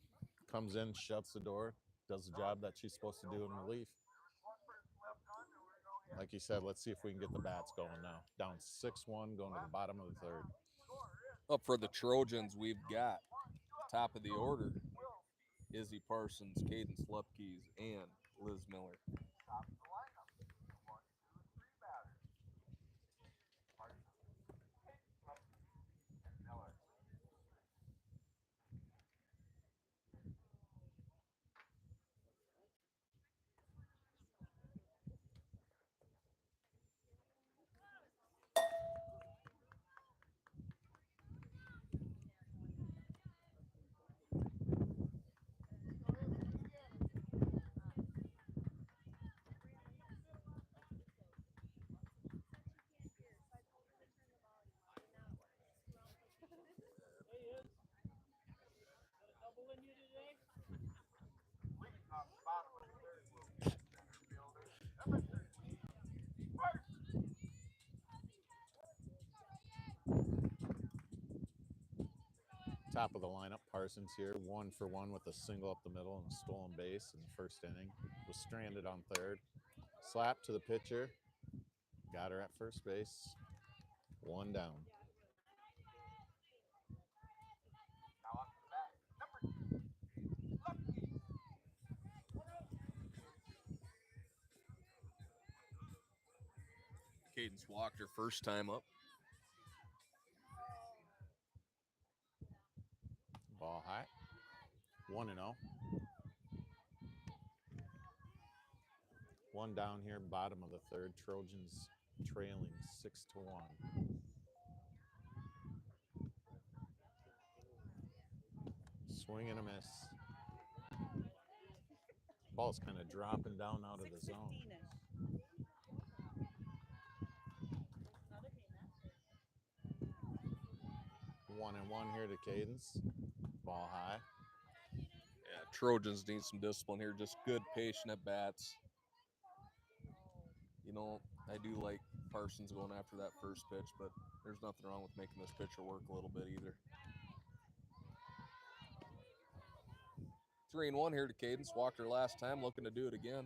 Comes in, shuts the door, does the job that she's supposed to do in relief. Like you said, let's see if we can get the bats going now. Down 6-1, going to the bottom of the third. Up for the Trojans, we've got top of the order, Izzy Parsons, Cadence Lupkeys, and Liz Miller. Top of the lineup, Parsons here, 1 for 1 with a single up the middle and a stolen base in the first inning. Was stranded on third. Slap to the pitcher. Got her at first base. 1 down. Cadence walked her first time up. Ball high. 1-0. 1 down here, bottom of the third. Trojans trailing 6-1. Swing and a miss. Ball's kind of dropping down out of the zone. 1-1 here to Cadence. Ball high. Yeah, Trojans need some discipline here. Just good, patient at bats. You know, I do like Parsons going after that first pitch, but there's nothing wrong with making this pitcher work a little bit either. 3-1 here to Cadence. Walked her last time, looking to do it again.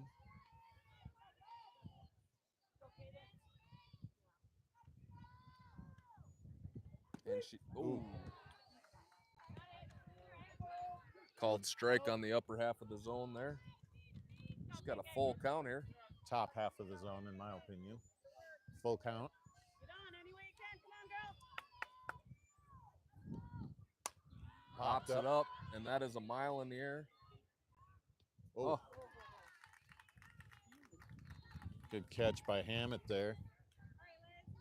And she, ooh. Called strike on the upper half of the zone there. She's got a full count here. Top half of the zone, in my opinion. Full count. Get on any way you can. Come on, girl. Pops it up, and that is a mile in the air. Oh. Good catch by Hammett there.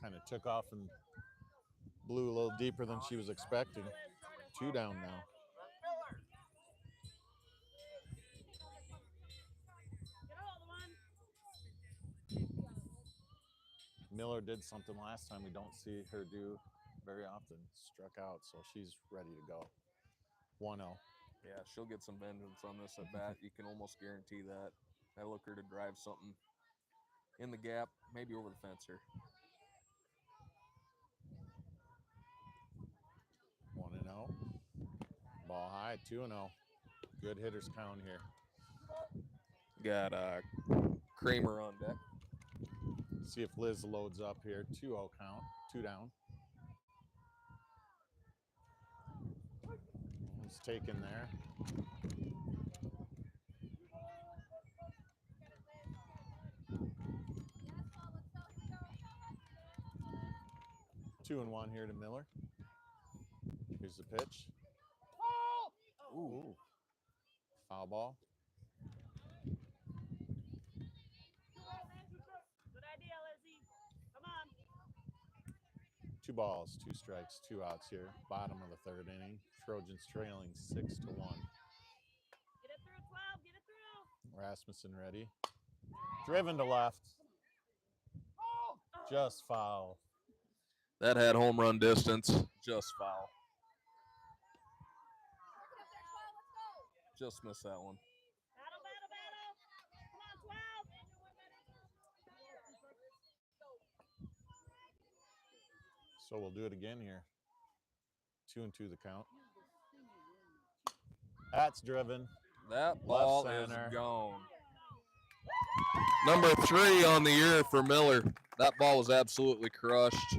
Kind of took off and blew a little deeper than she was expecting. 2 down now. Get hold of one. Miller did something last time we don't see her do very often. Struck out, so she's ready to go. 1-0. Yeah, she'll get some vengeance on this at bat. You can almost guarantee that. I look her to drive something in the gap, maybe over the fence here. 1-0. Ball high, 2-0. Good hitters count here. Got Kramer on deck. See if Liz loads up here. 2-0 count, 2 down. It's taken there. Two and one here to Miller. Here's the pitch. Ooh. Foul ball. Good idea, Lizzie. Come on. 2 balls, 2 strikes, 2 outs here. Bottom of the 3rd inning. Trojans trailing 6-1. Get it through, 12. Get it through. Rasmussen ready. Driven to left. Just foul. That had home run distance. Just foul. Just missed that one. Battle, battle, battle. Come on, 12. So we'll do it again here. 2-2 the count. That's driven. That ball Left is center. gone. Number 3 on the year for Miller. That ball was absolutely crushed.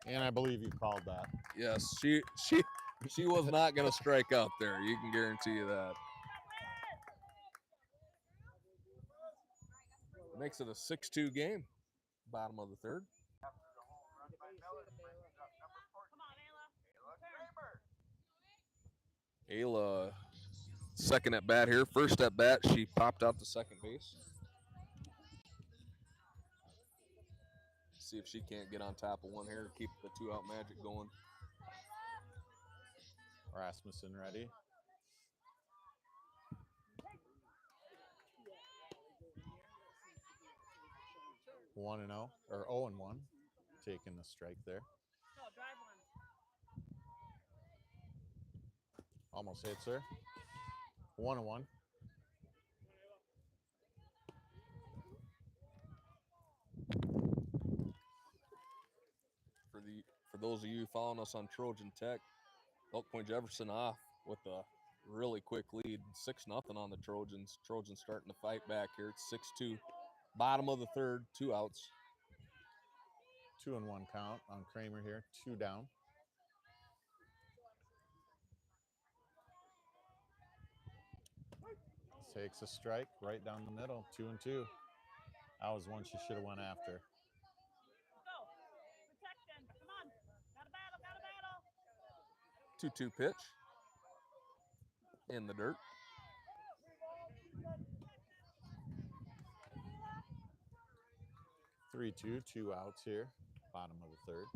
And I believe you called that. Yes, she was not going to strike out there. You can guarantee you that. Makes it a 6-2 game. Bottom of the 3rd. Come on, Ayla. Ayla, second at bat here. First at bat, she popped out to second base. See if she can't get on top of one here to keep the 2-out magic going. Rasmussen ready. One and 0 or 0-1. Taking the strike there. No, drive one. Almost hits her. 1-1. For those of you following us on Trojan Tech, Elk Point Jefferson off with a really quick lead, 6-0 on the Trojans. Trojans starting to fight back here. It's 6-2. Bottom of the 3rd, 2 outs. 2-1 count on Kramer here. 2 down. Takes a strike right down the middle. 2-2. That was one she should have went after. Go. Protection. Come on. Got a battle. Got a battle. 2-2 pitch. In the dirt. Three, 2 outs here. Bottom of the 3rd.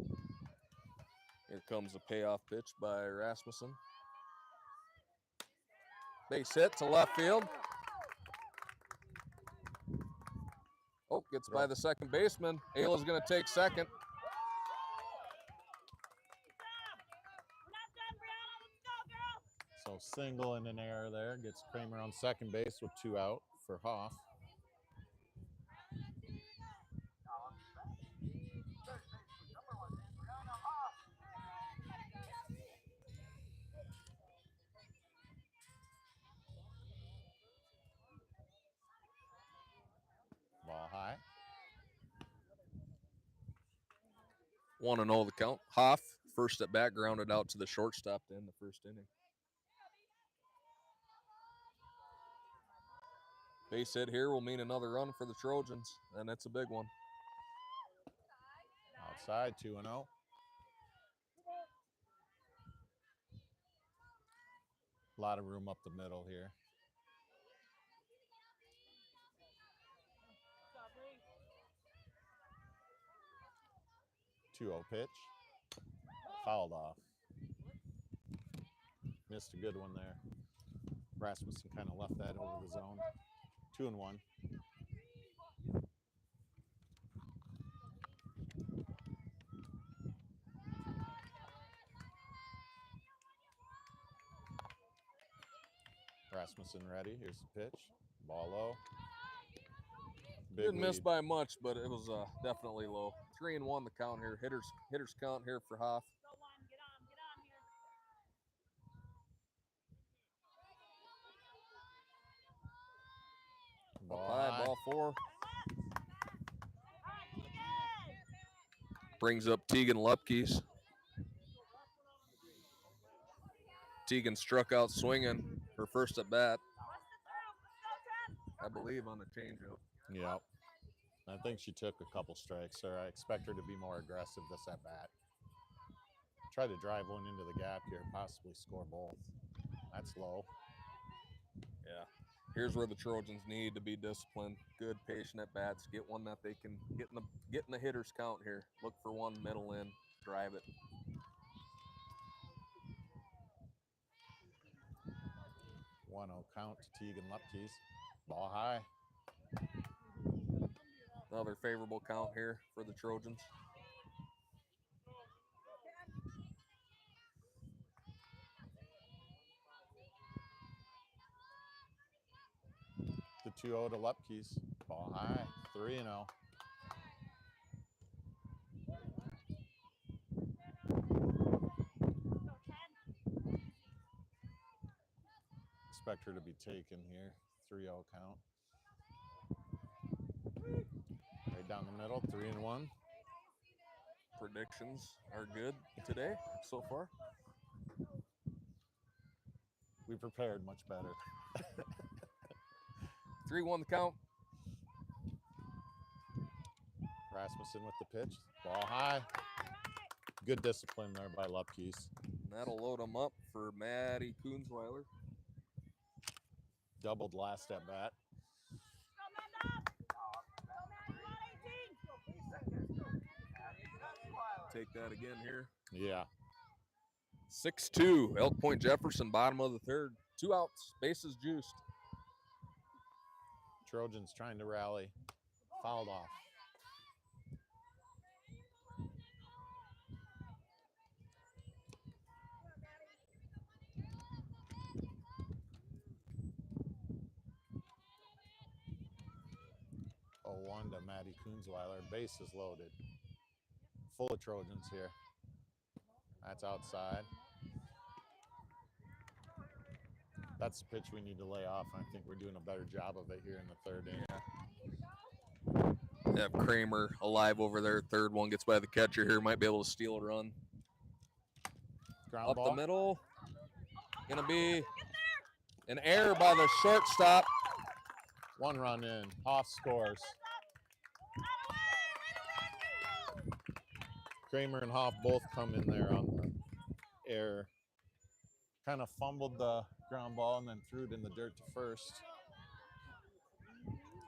Here comes a payoff pitch by Rasmussen. Base hit to left field. Oh, gets by the second baseman. Ayla's going to take second. So single and an error there. Gets Kramer on second base with 2 out for Hoff. Ball high. 1-0 the count. Hoff, first at bat, grounded out to the shortstop to end the first inning. Base hit here will mean another run for the Trojans, and it's a big one. Outside, 2-0. A lot of room up the middle here. Two 2-0 pitch. Fouled off. Missed a good one there. Rasmussen kind of left that over the zone. 2-1. Rasmussen ready. Here's the pitch. Ball low. Big Didn't miss lead. by much, but it was definitely low. 3-1 the count here. Hitters count here for Hoff. Ball Up high, high. ball 4. Brings up Tegan Lupkes. Tegan struck out swinging her first at bat, I believe, on the changeup. Yep. I think she took a couple strikes, or I expect her to be more aggressive this at bat. Try to drive one into the gap here, possibly score both. That's low. Yeah. Here's where the Trojans need to be disciplined. Good, patient at bats. Get one that they can get in the hitter's count here. Look for one middle in, drive it. 1-0 count to Tegan Lupkes. Ball high. Another favorable count here for the Trojans. The 2-0 to Lupkes. Ball high. 3-0. Expect her to be taken here. 3-0 count. Right down the middle. 3-1. Predictions are good today so far. We prepared much better. 3-1 the count. Rasmussen with the pitch. Ball high. Good discipline there by Lupkes. And that'll load them up for Maddie Koonsweiler. Doubled last at bat. Take that again here. Yeah. 6-2. Elk Point Jefferson, bottom of the third. 2 outs. Bases juiced. Trojans trying to rally. Fouled off. One to Maddie Koonsweiler. Base is loaded. Full of Trojans here. That's outside. That's the pitch we need to lay off. I think we're doing a better job of it here in the third inning. Have Kramer alive over there. Third one gets by the catcher here. Might be able to steal a run. Ground Up ball. the middle. Gonna be an error by the shortstop. 1 run in. Hoff scores. Kramer and Hoff both come in there on the error. Kind of fumbled the ground ball and then threw it in the dirt to first.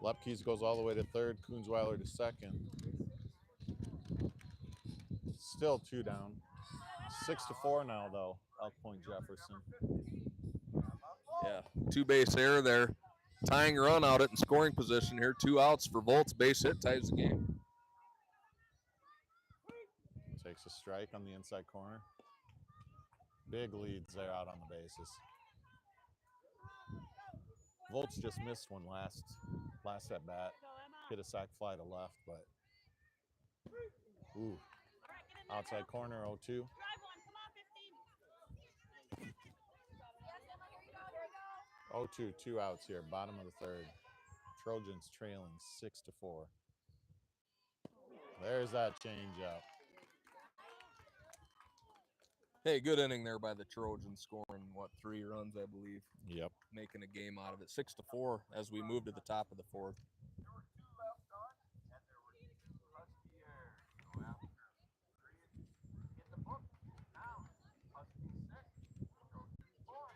Lupkes goes all the way to third. Koonsweiler to second. Still 2 down. 6-4 now, though. Elk Point Jefferson. Yeah, 2 base error there. Tying run out at in scoring position here. 2 outs for Volts. Base hit ties the game. Takes a strike on the inside corner. Big leads there out on the bases. Volts just missed one last at bat. Hit a sac fly to left, but ooh, outside corner 0-2. Drive one. Come on, 15. 0-2, 2 outs here, bottom of the third. Trojans trailing 6-4. There's that changeup. Hey, good inning there by the Trojans, scoring, 3 runs, I believe. Yep. Making a game out of it. 6-4 as we move to the top of the fourth. There were 2 left on, and there were 2 Husky errors. So after 3 in the book, now Husky 6, Trojans 4.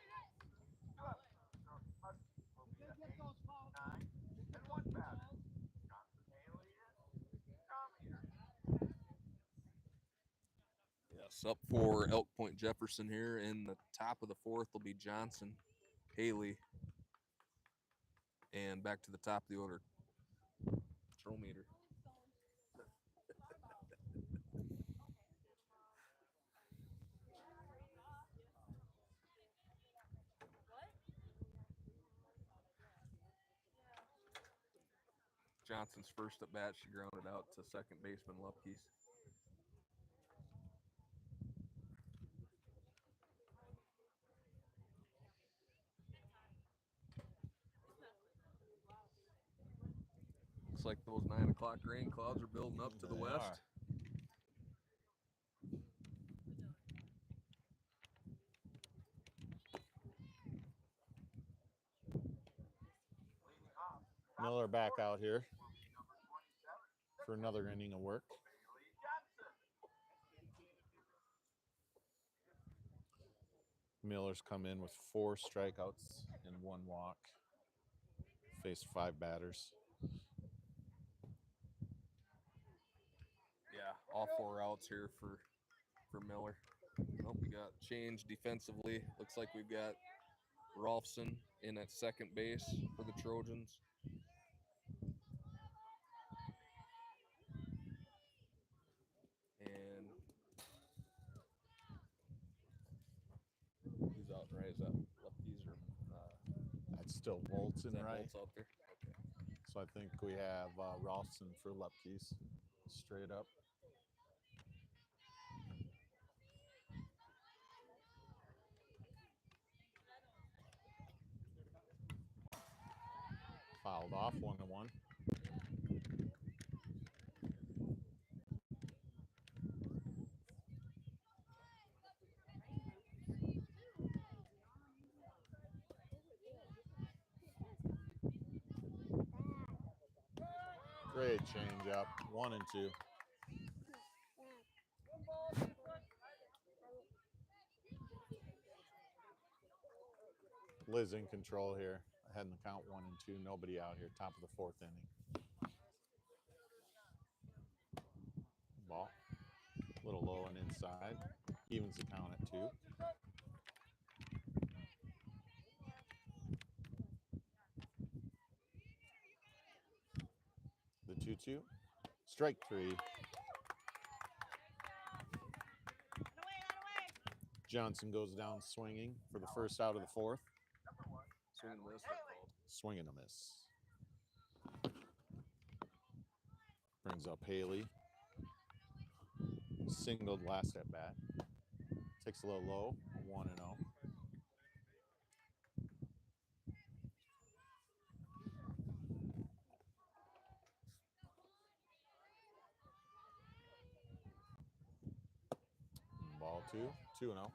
2 up. So Husky will be at 8, 9, and 1 batter. Johnson Haley is Tommy. Yes, up for Elk Point Jefferson here. In the top of the fourth will be Johnson, Haley, and back to the top of the order. Control meter. Johnson's first at bat, she grounded out to second baseman Lupke's. Looks like those 9 o'clock rain clouds are building up to the They west. are. Miller back out here for another inning of work. Miller's come in with 4 strikeouts and 1 walk. Faced 5 batters. Yeah, all 4 outs here for Miller. Nope, we got change defensively. Looks like we've got Rolfson in at second base for the Trojans. And who's out right? Is that Lefties or That's still Volts is in that right. Bolts out there? Okay. So I think we have Rolfson for Lupke's straight up. Fouled off 1-1. Great change up, 1 and 2. Liz in control here. Ahead in the count 1 and 2. Nobody out here. Top of the fourth inning. Ball. A little low and inside. Evens the count at 2. The 2-2. Strike 3. Johnson goes down swinging for the first out of the fourth. Swing and miss. they're called. Swing and a miss. Brings up Haley. Singled last at bat. Takes a little low. 1-0. Ball 2. 2-0.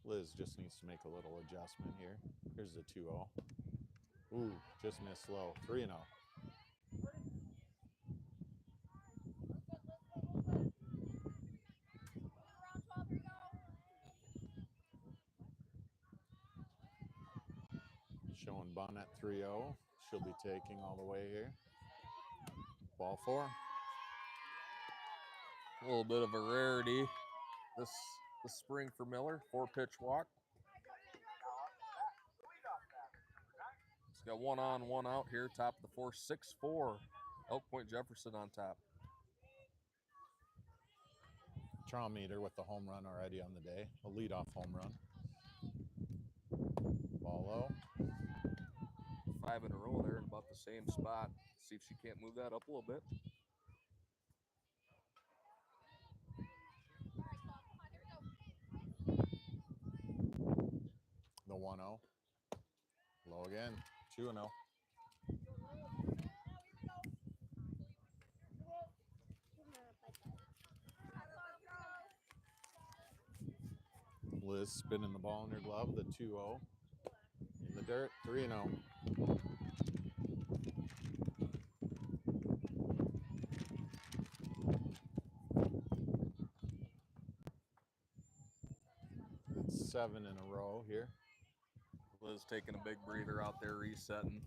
Liz just needs to make a little adjustment here. Here's the 2-0. Ooh, just missed low. 3-0. Showing Bun at 3-0. She'll be taking all the way here. Ball 4. A little bit of a rarity this spring for Miller. 4-pitch walk. He's got 1 on, 1 out here. Top of the fourth. 6-4. Elk Point Jefferson on top. Meter with the home run already on the day, a leadoff home run. Ball low. 5 in a row there in about the same spot. See if she can't move that up a little bit. The 1-0. Low again. 2-0. Liz spinning the ball in her glove, the 2-0. In the dirt, 3-0. It's 7 in a row here. Liz taking a big breather out there, resetting.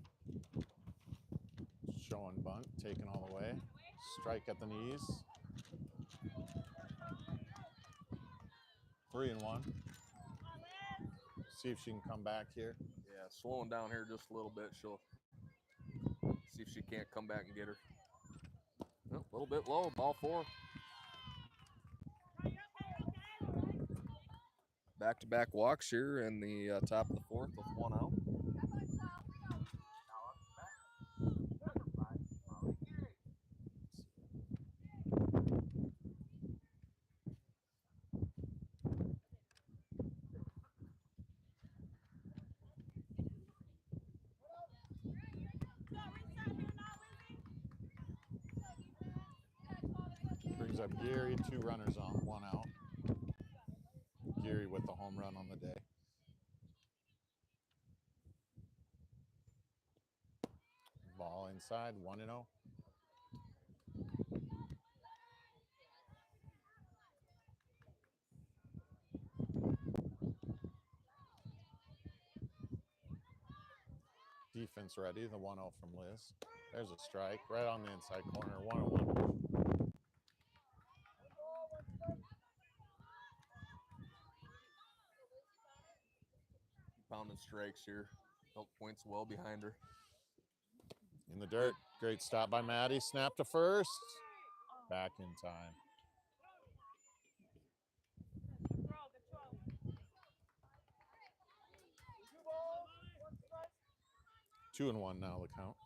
Showing bunt, taken all the way. Strike at the knees. 3-1. See if she can come back here. Yeah, slowing down here just a little bit. She'll see if she can't come back and get her. Oh, a little bit low, ball 4. Back-to-back walks here in the top of the 4th with 1 out. Brings up Gary, 2 runners on, 1 out. Gary with the home run on the day. Ball inside, 1-0. Defense ready, the 1-0 from Liz. There's a strike right on the inside corner, 1-1. Pounding strikes here. Help points well behind her. In the dirt, great stop by Maddie. Snap to first. Back in time. Two and one now, the count.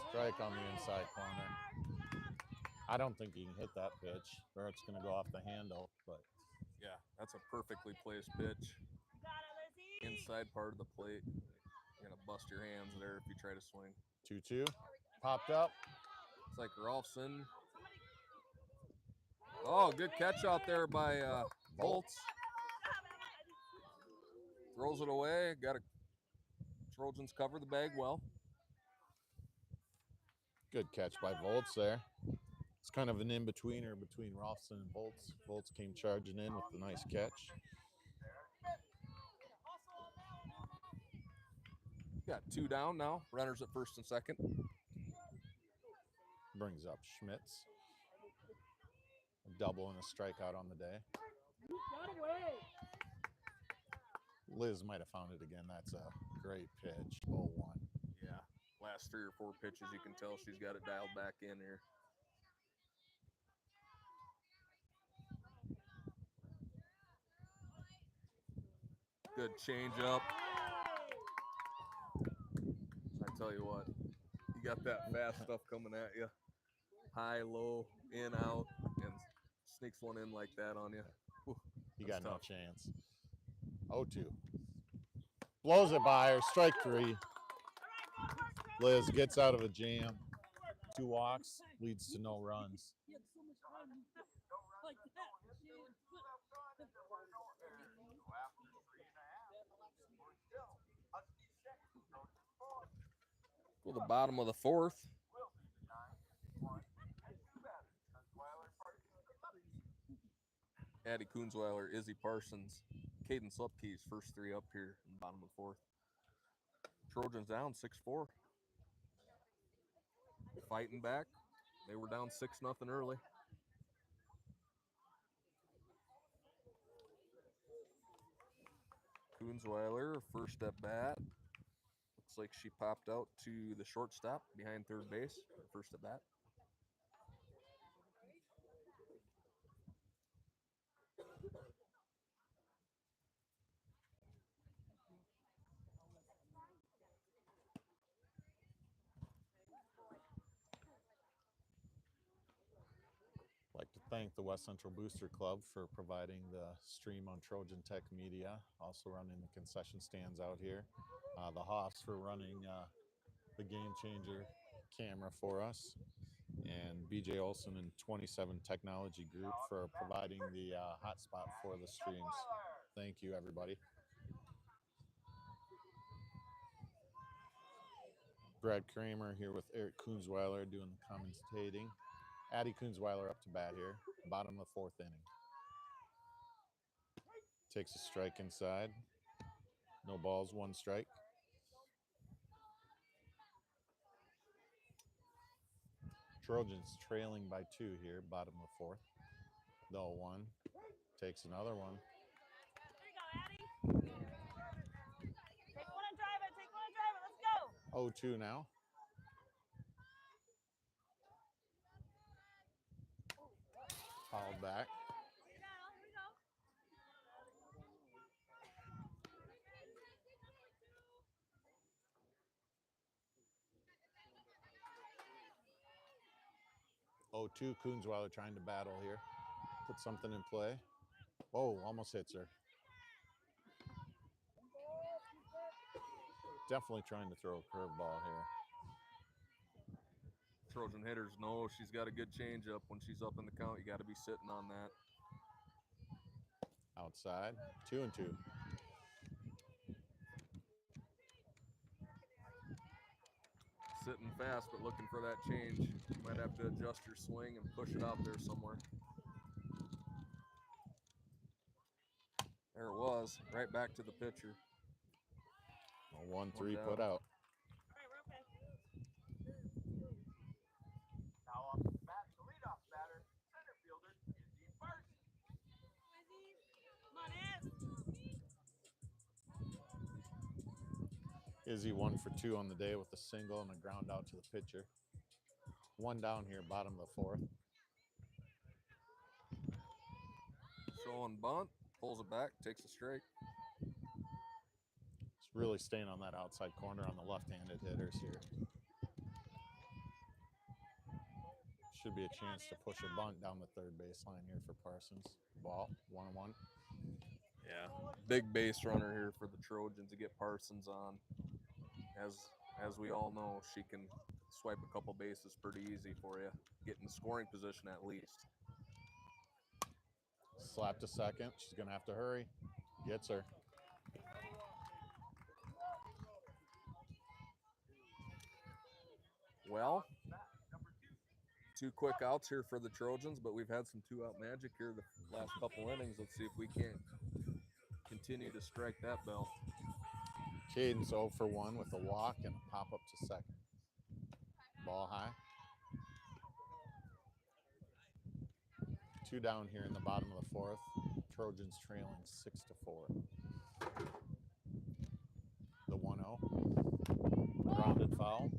Strike on the inside corner. I don't think he can hit that pitch, or it's going to go off the handle. But yeah, that's a perfectly placed pitch. Inside part of the plate. You're going to bust your hands there if you try to swing. 2-2. Popped up. It's like Rolfson. Oh, good catch out there by Bolts. Throws it away. Got a Trojans cover the bag well. Good catch by Volts there. It's kind of an in-betweener between Rolfson and Volts. Volts came charging in with the nice catch. Got 2 down now. Runners at first and second. Brings up Schmitz. A double and a strikeout on the day. Liz might have found it again. That's a great pitch. 0-1. Yeah. Last 3 or 4 pitches, you can tell she's got it dialed back in here. Good changeup. I tell you what, you got that fast stuff coming at you. High, low, in, out, and sneaks one in like that on you. Whew, You got no tough. chance. 0-2. Blows it by her. Strike 3. Liz gets out of a jam. 2 walks leads to no runs. Well, the bottom of the 4th. Addie Kunzweiler, Izzy Parsons, Caden Slupke's first 3 up here in the bottom of the 4th. Trojans down 6-4. Fighting back. They were down 6-0 early. Kunzweiler, first at bat. Looks like she popped out to the shortstop behind third base, first at bat. I'd like to thank the West Central Booster Club for providing the stream on Trojan Tech Media, also running the concession stands out here. The Hoffs for running the Game Changer camera for us, and BJ Olson and 27 Technology Group for providing the hotspot for the streams. Thank you, everybody. Brad Kramer here with Eric Kunzweiler doing the commentating. Addie Kunzweiler up to bat here, bottom of the fourth inning. Takes a strike inside. No balls, one strike. Trojans trailing by 2 here, bottom of the fourth. The 0-1. Takes another one. There you go, Addie. Take one and drive it. Take one and drive it. Let's go. 0-2 now. Fouled back. Here we go. 0-2. Kunzweiler trying to battle here. Put something in play. Oh, almost hits her. Definitely trying to throw a curveball here. Trojan hitters know she's got a good changeup. When she's up in the count, you got to be sitting on that. Outside. 2-2. Sitting fast, but looking for that change. You might have to adjust your swing and push it out there somewhere. There it was, right back to the pitcher. A 1-3 put out. All right, we're okay. Now off the bat, the leadoff batter, center fielder, Izzy Varsity. Come on, Ez. Izzy 1 for 2 on the day with a single and a ground out to the pitcher. One down here, bottom of the fourth. Showing bunt, pulls it back, takes a strike. It's really staying on that outside corner on the left-handed hitters here. Should be a chance to push a bunt down the third baseline here for Parsons. Ball, 1-1. Yeah, big base runner here for the Trojans to get Parsons on. As we all know, she can swipe a couple bases pretty easy for you. Get in the scoring position at least. Slap to second. She's going to have to hurry. Gets her. Well, 2 quick outs here for the Trojans, but we've had some 2-out magic here the last couple innings. Let's see if we can't continue to strike that bell. Caden's 0 for 1 with a walk and a pop up to second. Ball high. 2 down here in the bottom of the fourth. Trojans trailing 6-4. The 1-0. Grounded foul.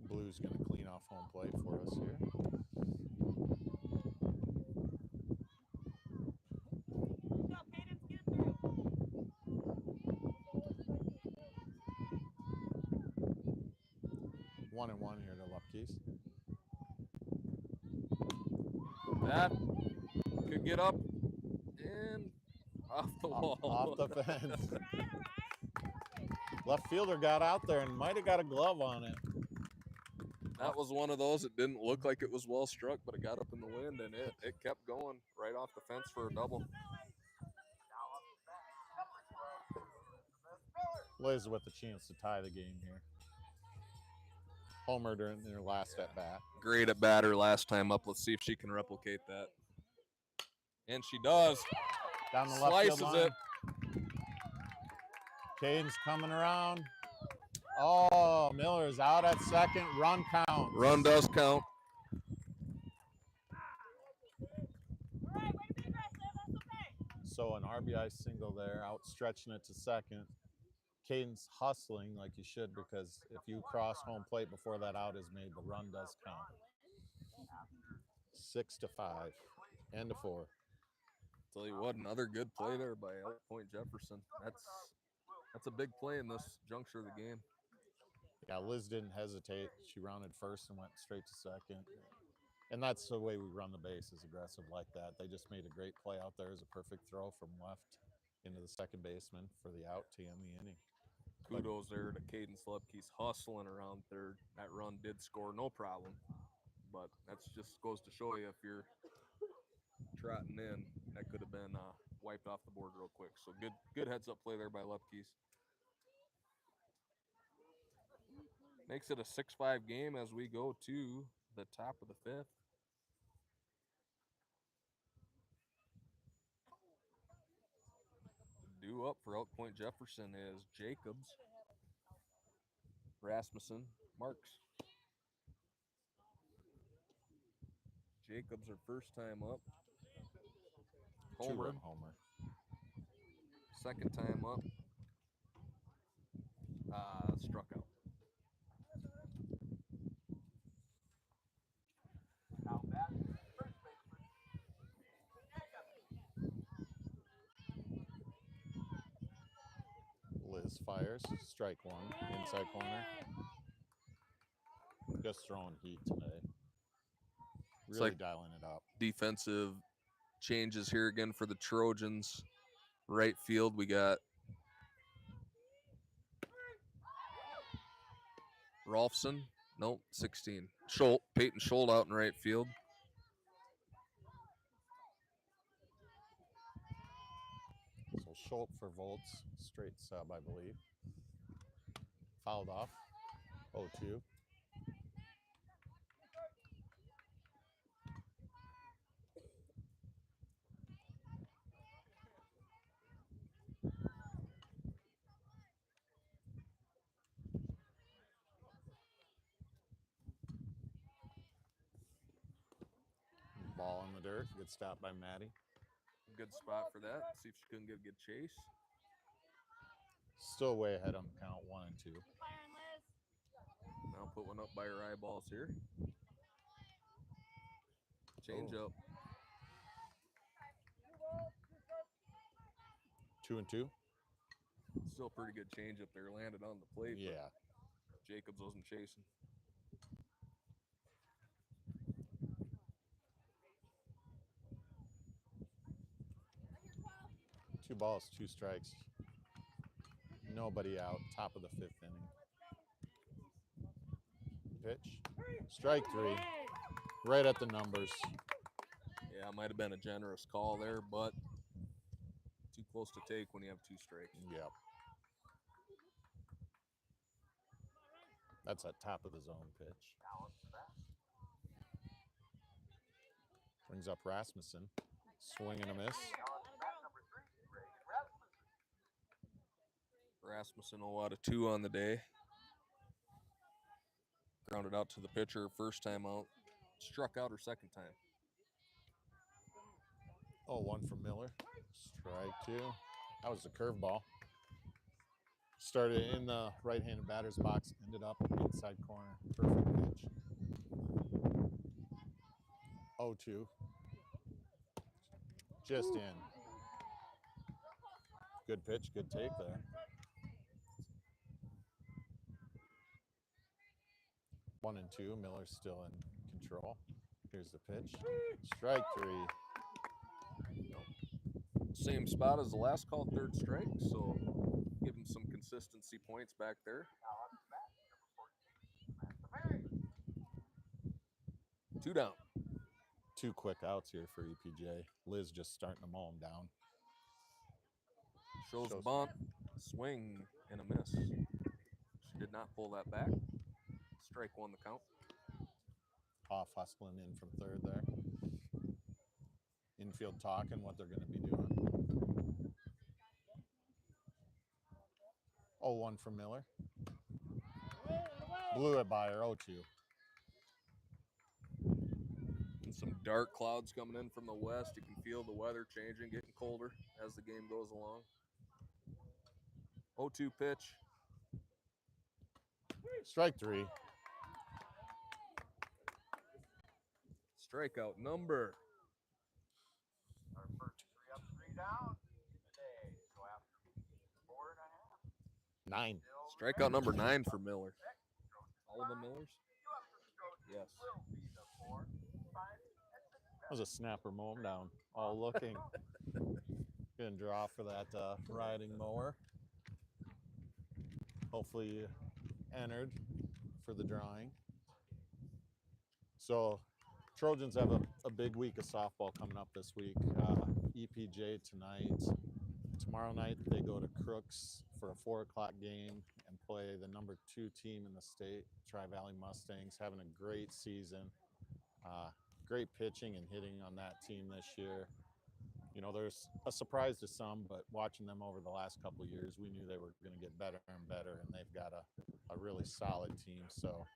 Blue's going to clean off home plate for us here. Go, Cadence, get it through. 1-1 here to Lupke's. That could get up and off the wall. Off the fence. All right. Left fielder got out there and might have got a glove on it. That was one of those. It didn't look like it was well struck, but it got up in the wind and it kept going right off the fence for a double. Liz with a chance to tie the game here. Homer during their last at bat. Great at batter last time up. Let's see if she can replicate that. And she does. Down the left Slices field line. it. Caden's coming around. Oh, Miller's out at second. Run count. Run does count. All right. So an RBI single there, outstretching it to second. Caden's hustling like he should, because if you cross home plate before that out is made, the run does count. 6-5, and a 4. Tell you what, another good play there by Elk Point Jefferson. That's a big play in this juncture of the game. Yeah, Liz didn't hesitate. She rounded first and went straight to second. And that's the way we run the bases, aggressive like that. They just made a great play out there as a perfect throw from left into the second baseman for the out to end the inning. Kudos there to Caden Slepke's hustling around third. That run did score, no problem. But that just goes to show you, if you're trotting in, that could have been wiped off the board real quick. So good heads-up play there by Lepke's. Makes it a 6-5 game as we go to the top of the fifth. Due up for Elk Point Jefferson is Jacobs, Rasmussen, Marks. Jacobs, her first time up. Homer. Homer. Second time up. Struck out. Now back, first baseman. Liz fires, strike one, inside corner. Just throwing heat today. Really like dialing it up. Defensive changes here again for the Trojans. Right field, we got Rolfson. Nope, 16. Peyton Scholt out in right field. So Schultz for Volts, straight sub, I believe. Fouled off. 0-2. Ball in the dirt. Good stop by Maddie. Good spot for that. See if she couldn't get a good chase. Still way ahead on the count, 1 and 2. Now put one up by her eyeballs here. Change up. 2 and 2. Still pretty good change up there. Landed on the plate. Yeah. Jacobs wasn't chasing. Two balls, 2 strikes. Nobody out. Top of the 5th inning. Pitch. Strike 3. Right at the numbers. Yeah, it might have been a generous call there, but too close to take when you have 2 strikes. Yep. That's a top of the zone pitch. Brings up Rasmussen. Swing and a miss. Rasmussen will out of 2 on the day. Grounded out to the pitcher first time out. Struck out her second time. 0-1 from Miller. Strike 2. That was a curveball. Started in the right-handed batter's box. Ended up inside corner. Perfect pitch. 0-2. Just in. Good pitch. Good take there. 1 and 2. Miller's still in control. Here's the pitch. Strike 3. Same spot as the last call, 3rd strike, so give him some consistency points back there. 2 down. 2 quick outs here for EPJ. Liz just starting to mow him down. Shows bunt, swing, and a miss. She did not pull that back. Strike 1 the count. Off hustling in from 3rd there. Infield talking what they're going to be doing. 0-1 from Miller. Blew it by her. 0-2. some dark clouds coming in from the west. You can feel the weather changing, getting colder as the game goes along. 0-2 pitch. Strike three. Strikeout number. Our first 3 up, 3 down today. So after 4.5. 9. Strikeout number 9 for Miller. All of the Millers? Yes. That was a snapper mow him down. All looking. Gonna draw for that riding mower. Hopefully you entered for the drawing. So Trojans have a big week of softball coming up this week. EPJ tonight. Tomorrow night they go to Crooks for a 4 o'clock game and play the number 2 team in the state, Tri-Valley Mustangs, having a great season. Great pitching and hitting on that team this year. You know, there's a surprise to some, but watching them over the last couple of years, we knew they were going to get better and better, and they've got a really solid team. So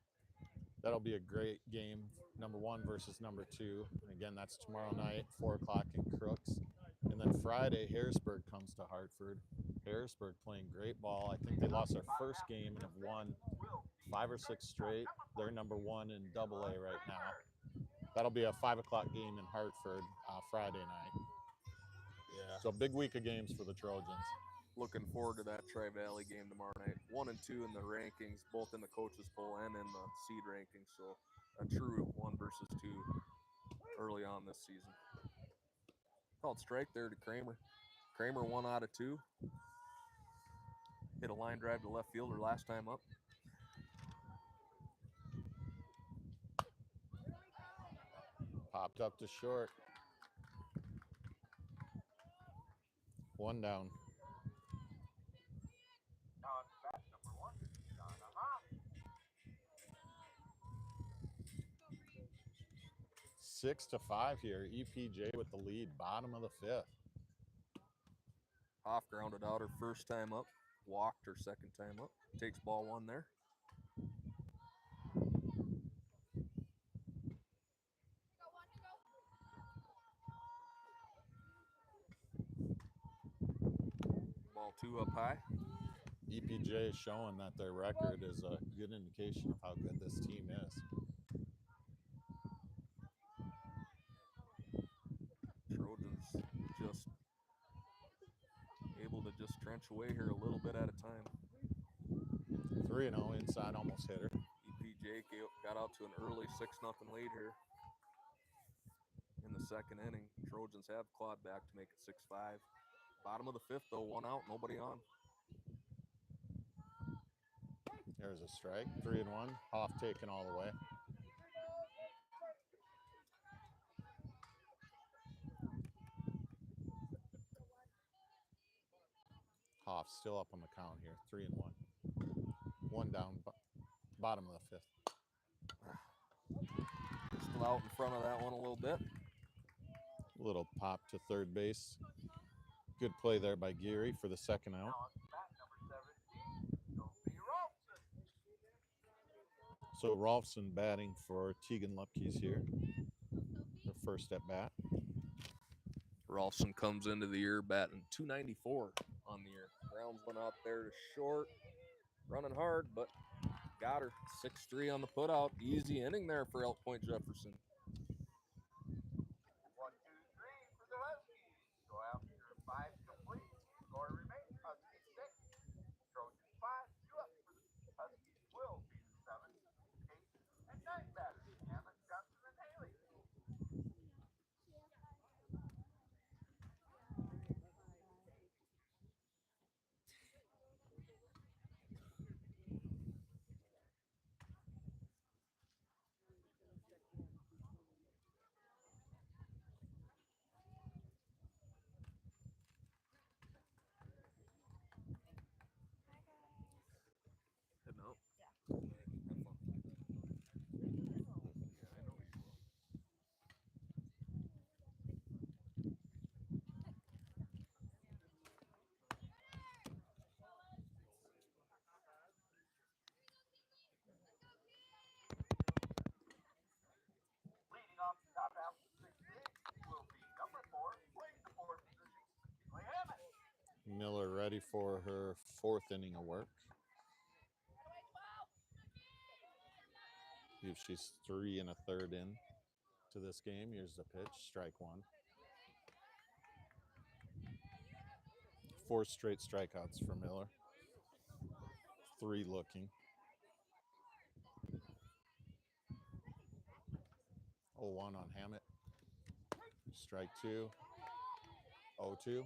that'll be a great game, number 1 versus number 2. And again, that's tomorrow night, 4 o'clock in Crooks. And then Friday, Harrisburg comes to Hartford. Harrisburg playing great ball. I think they lost their first game and have won 5 or 6 straight. They're number 1 in AA right now. That'll be a 5 o'clock game in Hartford Friday night. Yeah. So big week of games for the Trojans. Looking forward to that Tri-Valley game tomorrow night. 1 and 2 in the rankings, both in the coaches poll and in the seed rankings. So a true 1 versus 2 early on this season. Called strike there to Kramer. Kramer 1 out of 2. Hit a line drive to left fielder last time up. Popped up to short. 1 down. Now on bat number 1, John Aha. 6-5 here. EPJ with the lead, bottom of the 5th. Hoff grounded out her first time up. Walked her second time up. Takes ball 1 there. Ball 2 up high. EPJ is showing that their record is a good indication of how good this team is. Trojans just able to just trench away here a little bit at a time. 3-0 inside, almost hit her. EPJ got out to an early 6-0 lead here in the second inning. Trojans have clawed back to make it 6-5. Bottom of the 5th, though, 1 out, nobody on. There's a strike. 3-1. Hoff taken all the way. Hoff still up on the count here. 3-1. 1 down. Bottom of the 5th. Still out in front of that one a little bit. Little pop to third base. Good play there by Geary for the second out. Now on bat number 17, Sophie Rolfson. So Rolfson batting for Tegan Lupke's here. Her first at bat. Rolfson comes into the year batting .294 on the year. Grounds one out there to short. Running hard, but got her. 6-3 on the putout. Easy inning there for Elk Point Jefferson. 1, 2, 3 for the Huskies. So after 5 complete, score remains Huskies 6. Trojans 5, 2 up for the Huskies will be the 7, 8, and 9 batters. Hammond, Johnson, and Haley. Miller ready for her 4th inning of work. If she's 3 1/3 in to this game, here's the pitch, strike 1. 4 straight strikeouts for Miller. 3 looking. 0-1 on Hammett. Strike 2. 0-2.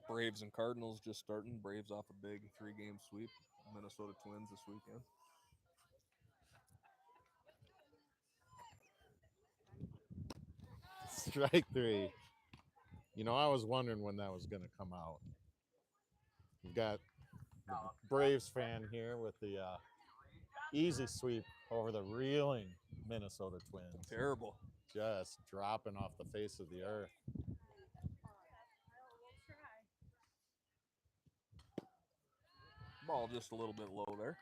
Braves and Cardinals just starting. Braves off a big 3-game sweep. Minnesota Twins this weekend. Strike 3. You know, I was wondering when that was going to come out. We've got the Braves fan here with the easy sweep over the reeling Minnesota Twins. Terrible. Just dropping off the face of the earth. Ball just a little bit low there.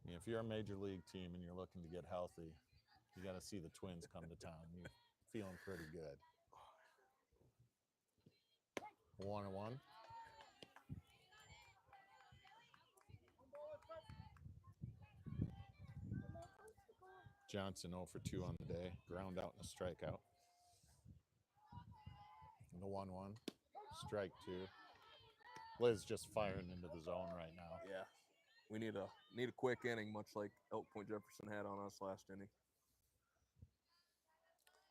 If you're a major league team and you're looking to get healthy, you got to see the Twins come to town. You're feeling pretty good. 1-1. Johnson 0 for 2 on the day. Ground out and a strikeout. And the 1-1. Strike 2. Liz just firing into the zone right now. Yeah. We need a quick inning, much like Elk Point Jefferson had on us last inning.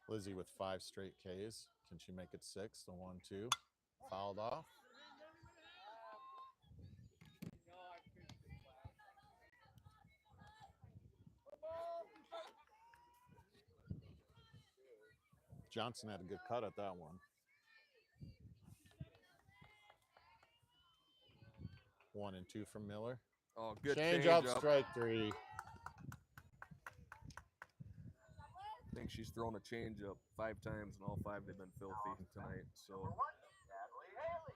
Lizzie with 5 straight Ks. Can she make it 6? The 1-2. Fouled off. Johnson had a good cut at that one. 1-2 from Miller. Oh, good Change change up, up. strike 3. I think she's thrown a change up 5 times, and all 5 they've been filthy tonight. So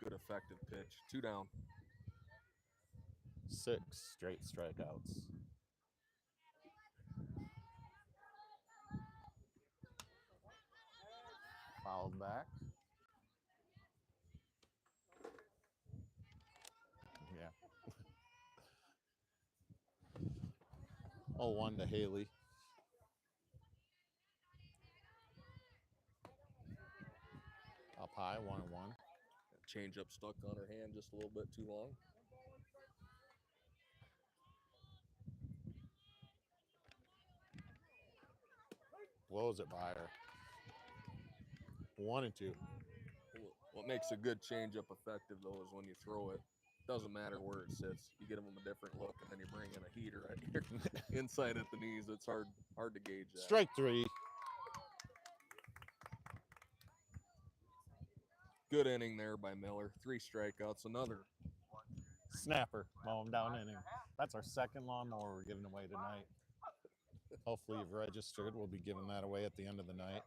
good effective pitch. 2 down. 6 straight strikeouts. Fouled back. Yeah. 0-1 to Haley. Up high, 1-1. Change up stuck on her hand just a little bit too long. Blows it by her. 1-2. What makes a good change up effective, though, is when you throw it. Doesn't matter where it sits. You get them a different look, and then you bring in a heater right here inside at the knees. It's hard to gauge that. Strike 3. Good inning there by Miller. 3 strikeouts. Another Snapper. Mow him down inning. That's our second lawnmower we're giving away tonight. Hopefully you've registered. We'll be giving that away at the end of the night.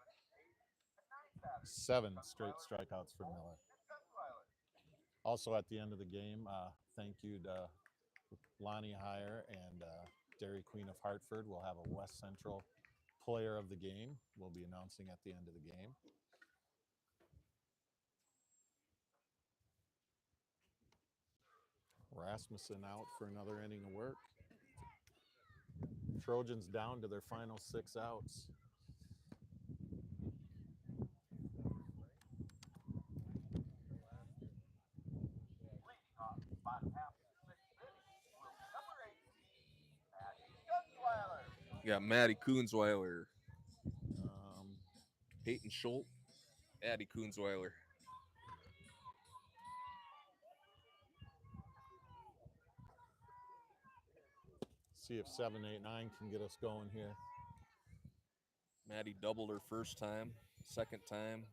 7 straight strikeouts for Miller. Also at the end of the game, thank you to Lonnie Heyer and Dairy Queen of Hartford. We'll have a West Central player of the game. We'll be announcing at the end of the game. Rasmussen out for another inning of work. Trojans down to their final 6 outs. You got Maddie Koonsweiler, Peyton Schultz, Addie Koonsweiler. See if 7-8-9 can get us going here. Maddie doubled her first time, second time.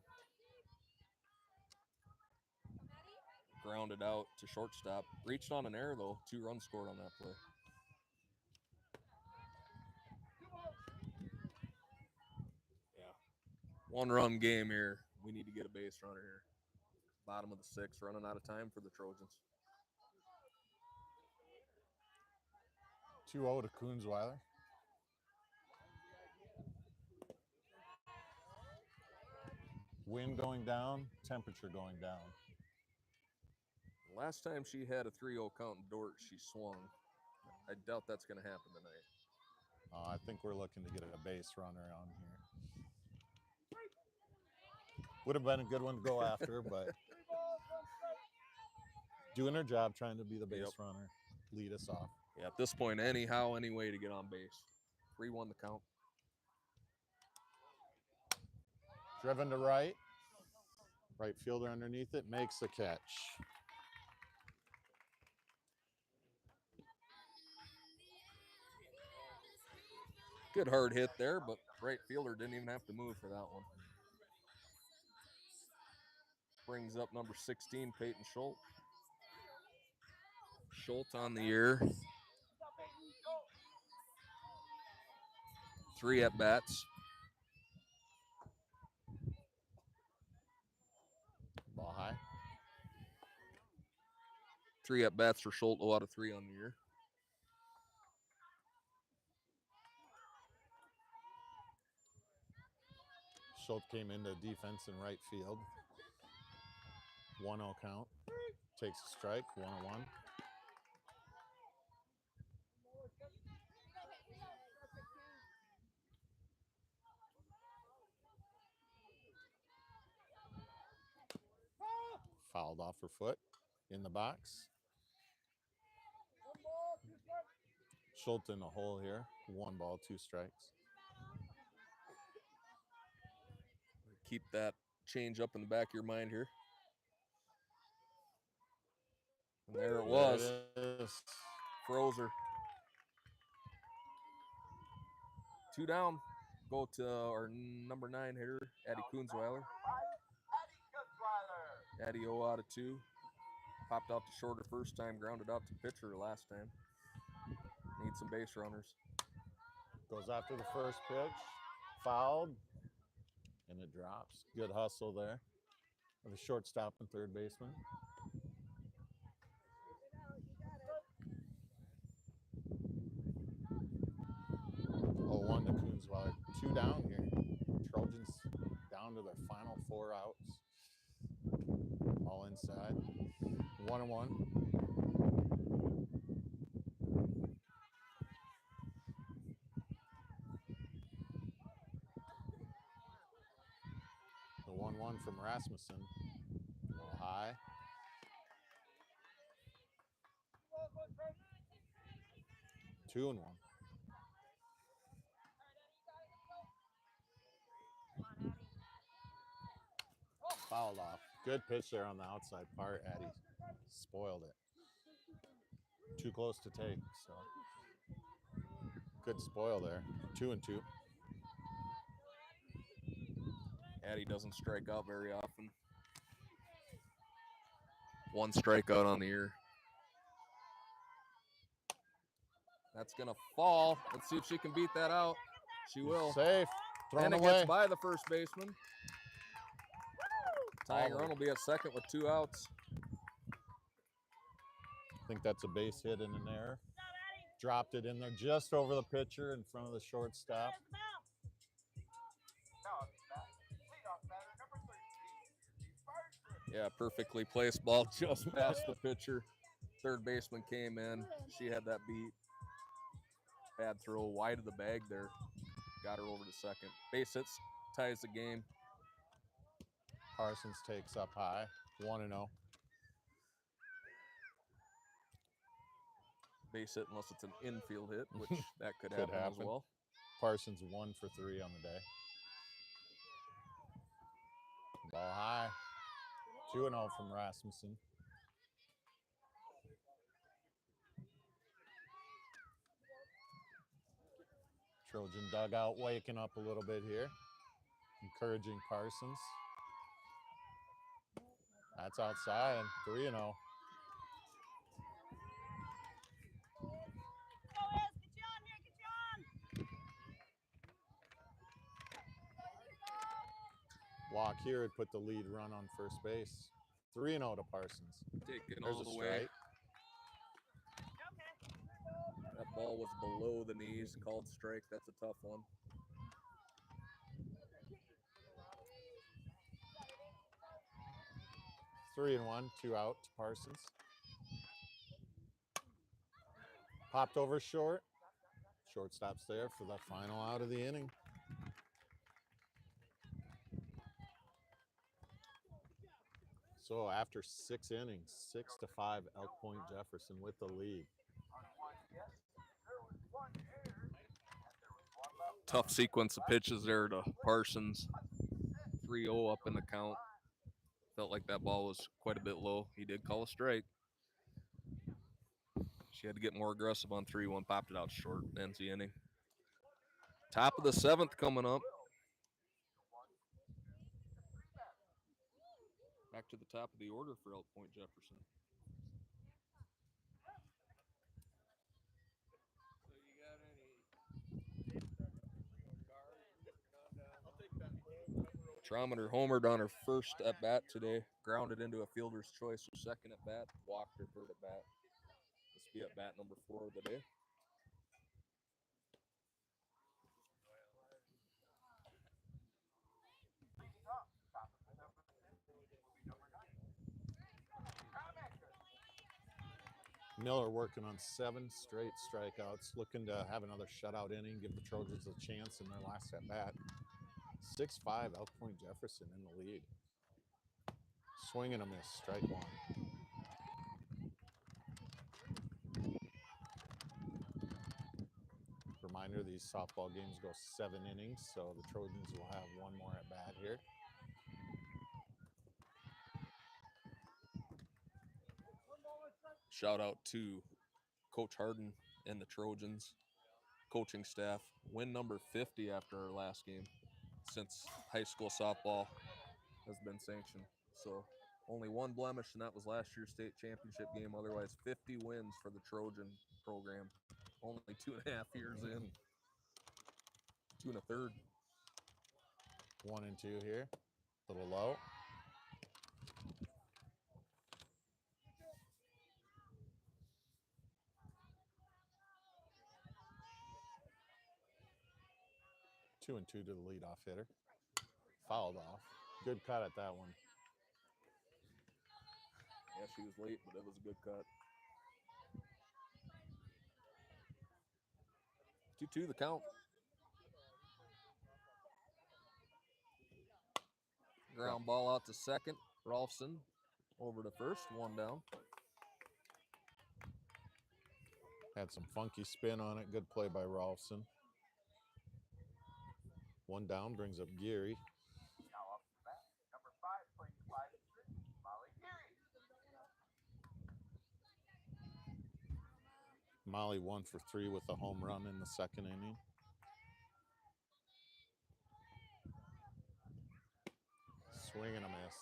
Grounded out to shortstop. Reached on an error, though. 2 runs scored on that play. Yeah. 1-run game here. We need to get a base runner here. Bottom of the 6th, running out of time for the Trojans. 2-0 to Koonsweiler. Wind going down, temperature going down. Last time she had a 3-0 count in Dort, she swung. I doubt that's going to happen tonight. I think we're looking to get a base runner on here. Would have been a good one to go after, but doing her job, trying to be the base runner, lead us off. Yeah, at this point, anyhow, any way to get on base. 3-1 the count. Driven to right. Right fielder underneath it makes the catch. Good hard hit there, but right fielder didn't even have to move for that one. Brings up number 16, Peyton Schultz. Schultz on the year. 3 at-bats. Ball high. 3 at-bats for Schultz, 0 out of 3 on the year. Schultz came into defense in right field. 1-0 count. Takes a strike, 1-1. Fouled off her foot in the box. Schultz in the hole here. 1 ball, 2 strikes. Keep that change up in the back of your mind here. And there it was. There it is. Froze her. 2 down. Go to our number 9 hitter, Addie Kunzweiler. Addie 0 out of 2. Popped out to shorter first time, grounded out to pitcher last time. Need some base runners. Goes after the first pitch. Fouled. And it drops. Good hustle there. With a shortstop and third baseman. 0-1 to Kunzweiler. 2 down here. Trojans down to their final 4 outs. All inside. 1-1. The 1-1 from Rasmussen. A little high. Two and 1. Fouled off. Good pitch there on the outside part. Addie spoiled it. Too close to take, so good spoil there. 2-2. Addie doesn't strike out very often. 1 strikeout on the year. That's going to fall. Let's see if she can beat that out. She will. Safe. Thrown And it away. gets by the first baseman. Tying run will be at second with 2 outs. I think that's a base hit and an error. Dropped it in there just over the pitcher in front of the shortstop. Yeah, perfectly placed ball just past the pitcher. Third baseman came in. She had that beat. Bad throw wide of the bag there. Got her over to second. Base hits, ties the game. Parsons takes up high. 1-0. Base hit unless it's an infield hit, which that could happen as well. Parsons 1 for 3 on the day. Ball high. 2-0 from Rasmussen. Trojan dugout waking up a little bit here. Encouraging Parsons. That's outside. 3-0. Walk here would put the lead run on first base. 3-0 to Parsons. Taken There's all a the strike. way. That ball was below the knees. Called strike. That's a tough one. 3-1, 2 out to Parsons. Popped over short. Shortstop's there for the final out of the inning. So after 6 innings, 6-5, Elk Point Jefferson with the lead. Tough sequence of pitches there to Parsons. 3-0 up in the count. Felt like that ball was quite a bit low. He did call a strike. She had to get more aggressive on 3-1, popped it out short, ends the inning. Top of the 7th coming up. Back to the top of the order for Elk Point Jefferson. Trometer homered on her first at bat today, grounded into a fielder's choice. Her second at bat, walked her third at bat. This will be at bat number 4 of the day. Miller working on 7 straight strikeouts, looking to have another shutout inning, give the Trojans a chance in their last at bat. 6-5, Elk Point Jefferson in the lead. Swing and a miss, strike 1. Reminder, these softball games go 7 innings, so the Trojans will have one more at bat here. Shout out to Coach Harden and the Trojans coaching staff. Win number 50 after our last game since high school softball has been sanctioned. So only one blemish, and that was last year's state championship game. Otherwise, 50 wins for the Trojan program. Only 2.5 years in. 2 1/3. 1-2 here. A little low. Two and 2 to the leadoff hitter. Fouled off. Good cut at that one. Yeah, she was late, but it was a good cut. 2-2 the count. Ground ball out to second. Rolfson over to first. 1 down. Had some funky spin on it. Good play by Rolfson. 1 down brings up Geary. Now off the bat, number 5 playing 5 and 6, Molly Geary. Molly 1 for 3 with a home run in the second inning. Swing and a miss.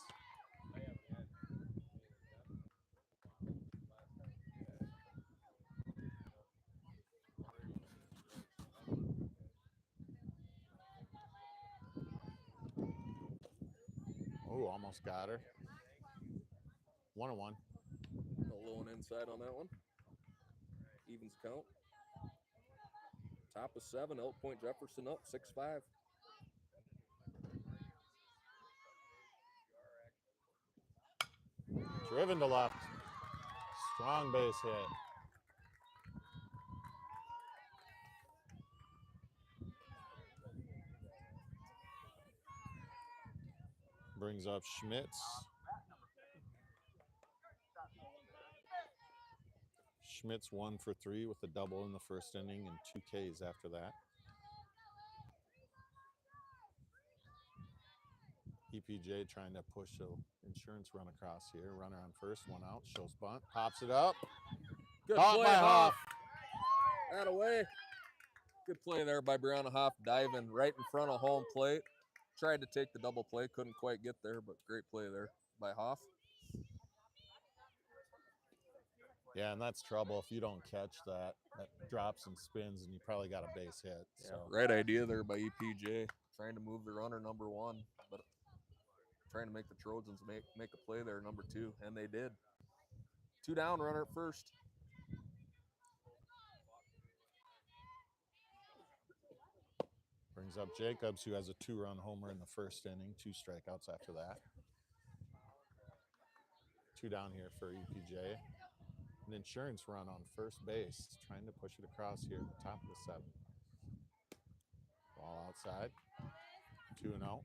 Oh, almost got her. 1-1. A low and inside on that one. Evens count. Top of 7. Elk Point Jefferson up 6-5. Driven to left. Strong base hit. Brings up Schmitz. Schmitz 1 for 3 with a double in the first inning and 2 Ks after that. EPJ trying to push an insurance run across here. Runner on first, 1 out. Shows bunt. Pops it up. Good Caught play, by Hoff. Hoff. That away. Good play there by Brianna Hoff, diving right in front of home plate. Tried to take the double play, couldn't quite get there, but great play there by Hoff. Yeah, and that's trouble if you don't catch that. That drops and spins, and you probably got a base hit. Yeah, So right idea there by EPJ, trying to move the runner number 1, but trying to make the Trojans make a play there, number 2, and they did. 2 down, runner at first. brings up Jacobs, who has a 2-run homer in the first inning, 2 strikeouts after that. 2 down here for EPJ. An insurance run on first base, trying to push it across here at the top of the 7th. Ball outside. 2-0.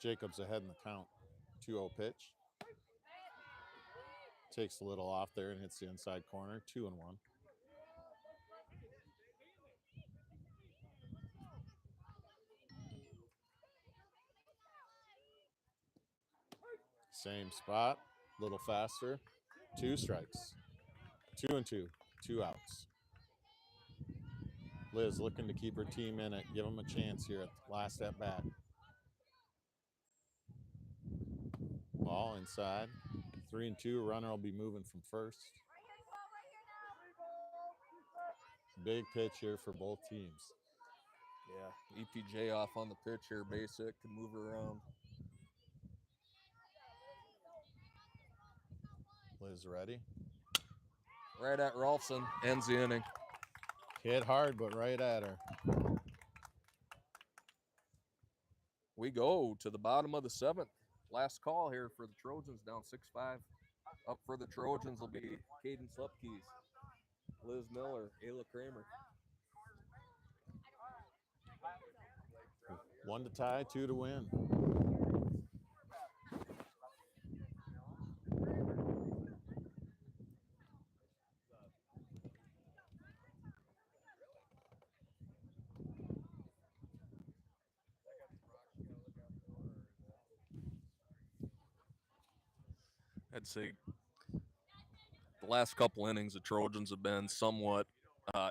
Jacobs ahead in the count. 2-0 pitch. Takes a little off there and hits the inside corner. 2-1. Same spot, a little faster. 2 strikes. 2-2. 2 outs. Liz looking to keep her team in it. Give them a chance here at the last at bat. Ball inside. 3-2. Runner will be moving from first. Big pitch here for both teams. Yeah, EPJ off on the pitch here, basic, can move around. Liz ready. Right at Rolfson, ends the inning. Hit hard, but right at her. We go to the bottom of the 7th. Last call here for the Trojans, down 6-5. Up for the Trojans will be Caden Slepkeys, Liz Miller, Ayla Kramer. 1 to tie, 2 to win. I'd say the last couple innings, the Trojans have been somewhat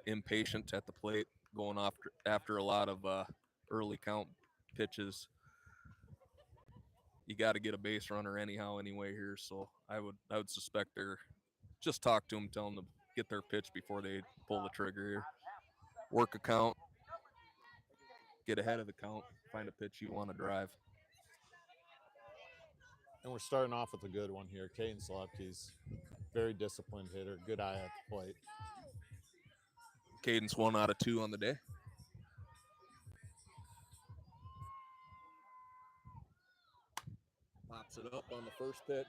impatient at the plate, going after a lot of early count pitches. You got to get a base runner anyhow, anyway here. So I would suspect they're just talk to them, tell them to get their pitch before they pull the trigger here. Work a count, get ahead of the count, find a pitch you want to drive. And we're starting off with a good one here. Caden Slepke's very disciplined hitter, good eye at the plate. Caden's 1 out of 2 on the day. Pops it up on the first pitch.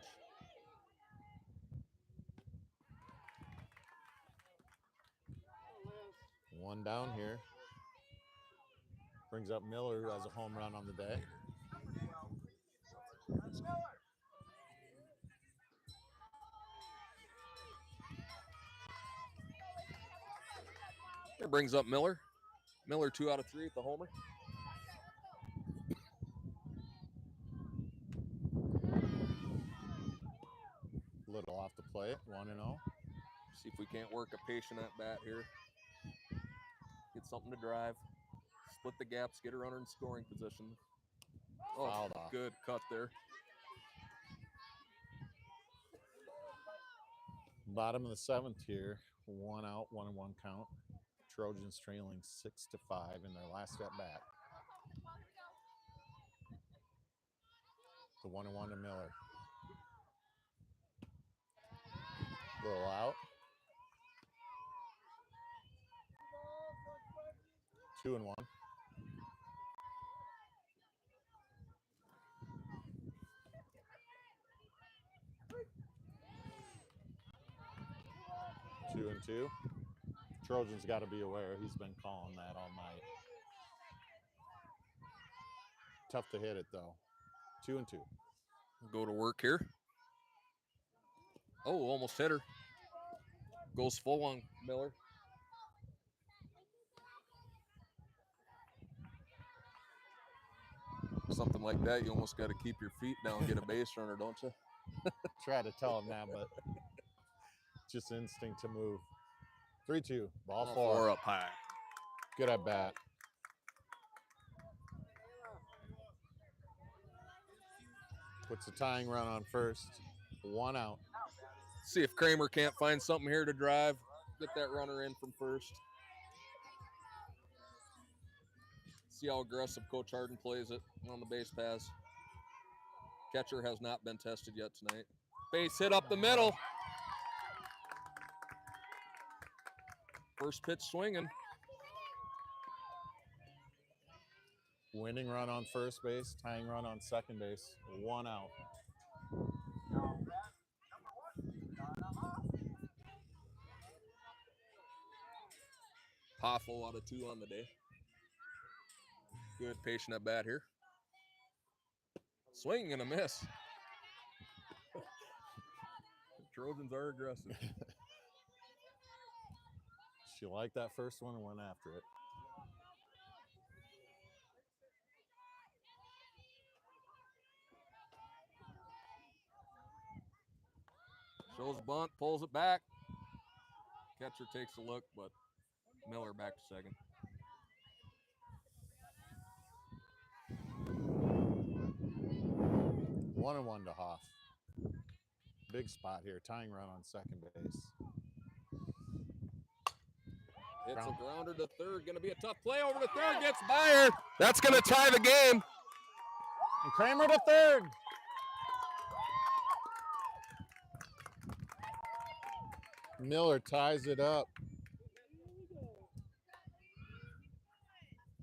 One down here. Brings up Miller, who has a home run on the day. It brings up Miller. Miller 2 out of 3 at the homer. Little off the plate, 1-0. See if we can't work a patient at bat here. Get something to drive. Split the gaps, get a runner in scoring position. Oh, Fouled off. Good cut there. Bottom of the 7th here. 1 out, 1-1 count. Trojans trailing 6-5 in their last at bat. The 1-1 to Miller. Little out. 2-1. Two and two. Trojans got to be aware. He's been calling that all night. Tough to hit it, though. 2-2. Go to work here. Oh, almost hit her. Goes full on Miller. Something like that, you almost got to keep your feet down, get a base runner, don't you? Try to tell him that, but just instinct to move. 3-2. Ball 4 up high. Good at bat. Puts a tying run on first. 1 out. See if Kramer can't find something here to drive. Get that runner in from first. See how aggressive Coach Harden plays it on the base pass. Catcher has not been tested yet tonight. Base hit up the middle. First pitch swinging. Winning run on first base, tying run on second base, 1 out. Poffel out of 2 on the day. Good patient at bat here. Swing and a miss. Trojans are aggressive. She liked that first one and went after it. Shows bunt, pulls it back. Catcher takes a look, but Miller back to second. One and one to Hoff. Big spot here, tying run on second base. Hits a grounder to third. Going to be a tough play over to third. Gets by her. That's going to tie the game. And Kramer to third. Miller ties it up.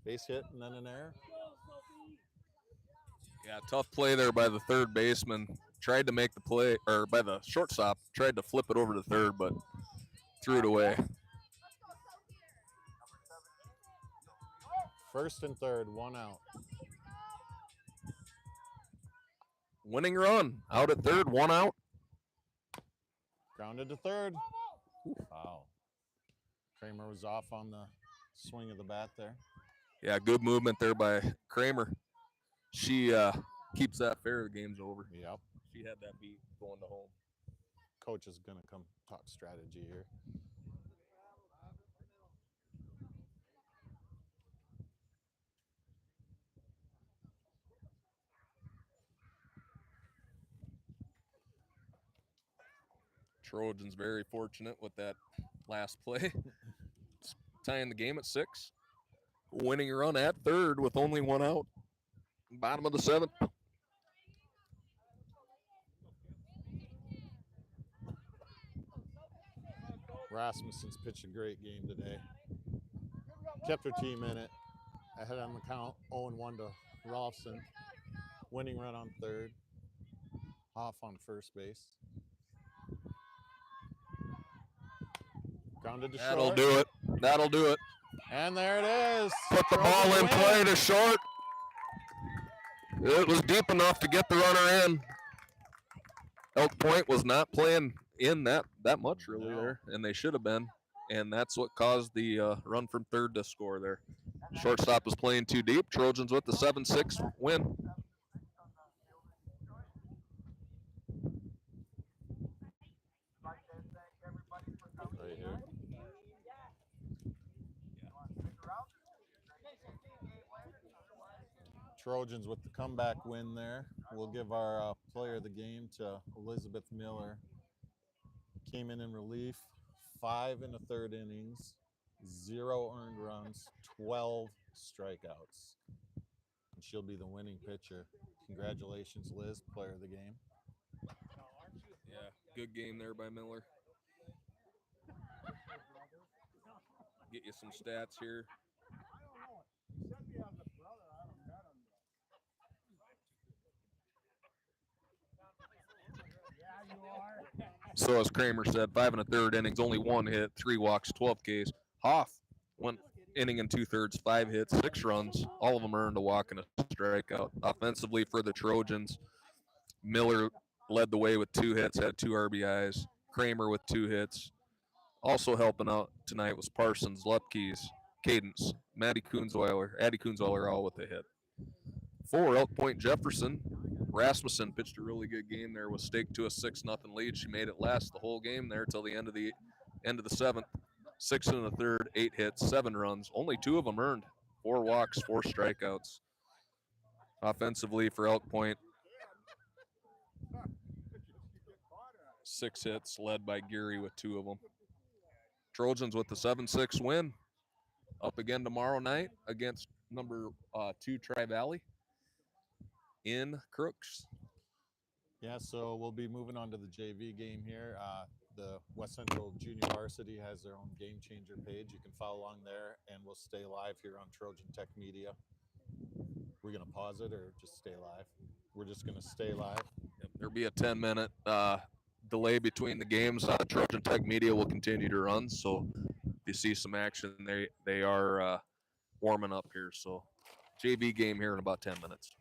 Base hit and then an error. Yeah, tough play there by the third baseman. Tried to make the play, or by the shortstop, tried to flip it over to third, but threw it away. First and third, 1 out. Winning run out at third, 1 out. Grounded to third. Wow. Kramer was off on the swing of the bat there. Yeah, good movement there by Kramer. She keeps that fair. The game's over. Yep. She had that beat going to home. Coach is going to come talk strategy here. Trojans very fortunate with that last play. Tying the game at 6. Winning run at third with only 1 out. Bottom of the 7th. Rasmussen's pitched a great game today. Kept her team in it. Ahead on the count, 0-1 to Rolfson. Winning run on third. Hoff on first base. Grounded to That'll short. do it. That'll do it. And there it is. Put the ball in win. play to short. It was deep enough to get the runner in. Elk Point was not playing in that much really there, and they should have been. And that's what caused the run from third to score there. Shortstop was playing too deep. Trojans with the 7-6 win. Right here. Trojans with the comeback win there. We'll give our player of the game to Elizabeth Miller. Came in relief, 5 in the third innings, 0 earned runs, 12 strikeouts. And she'll be the winning pitcher. Congratulations, Liz, player of the game. Yeah, good game there by Miller. Get you some stats here. So as Kramer said, 5 1/3 innings, only 1 hit, 3 walks, 12 Ks. Hoff went inning and 2/3, 5 hits, 6 runs, all of them earned a walk and a strikeout. Offensively for the Trojans, Miller led the way with 2 hits, had 2 RBIs. Kramer with 2 hits. Also helping out tonight was Parsons, Lupkes, Cadence, Addie Kunzweiler all with a hit. For Elk Point Jefferson, Rasmussen pitched a really good game there, was staked to a 6-0 lead. She made it last the whole game there till the end of the 7th. 6 1/3, 8 hits, 7 runs. Only 2 of them earned. 4 walks, 4 strikeouts. Offensively for Elk Point, 6 hits, led by Geary with 2 of them. Trojans with the 7-6 win. Up again tomorrow night against number 2 Tri-Valley in Crooks. Yeah, so we'll be moving on to the JV game here. The West Central Junior Varsity has their own Game Changer page. You can follow along there, and we'll stay live here on Trojan Tech Media. We're going to pause it or just stay live? We're just going to stay live. Yep, there'll be a 10-minute delay between the games. Trojan Tech Media will continue to run, so if you see some action, they are warming up here. So JV game here in about 10 minutes.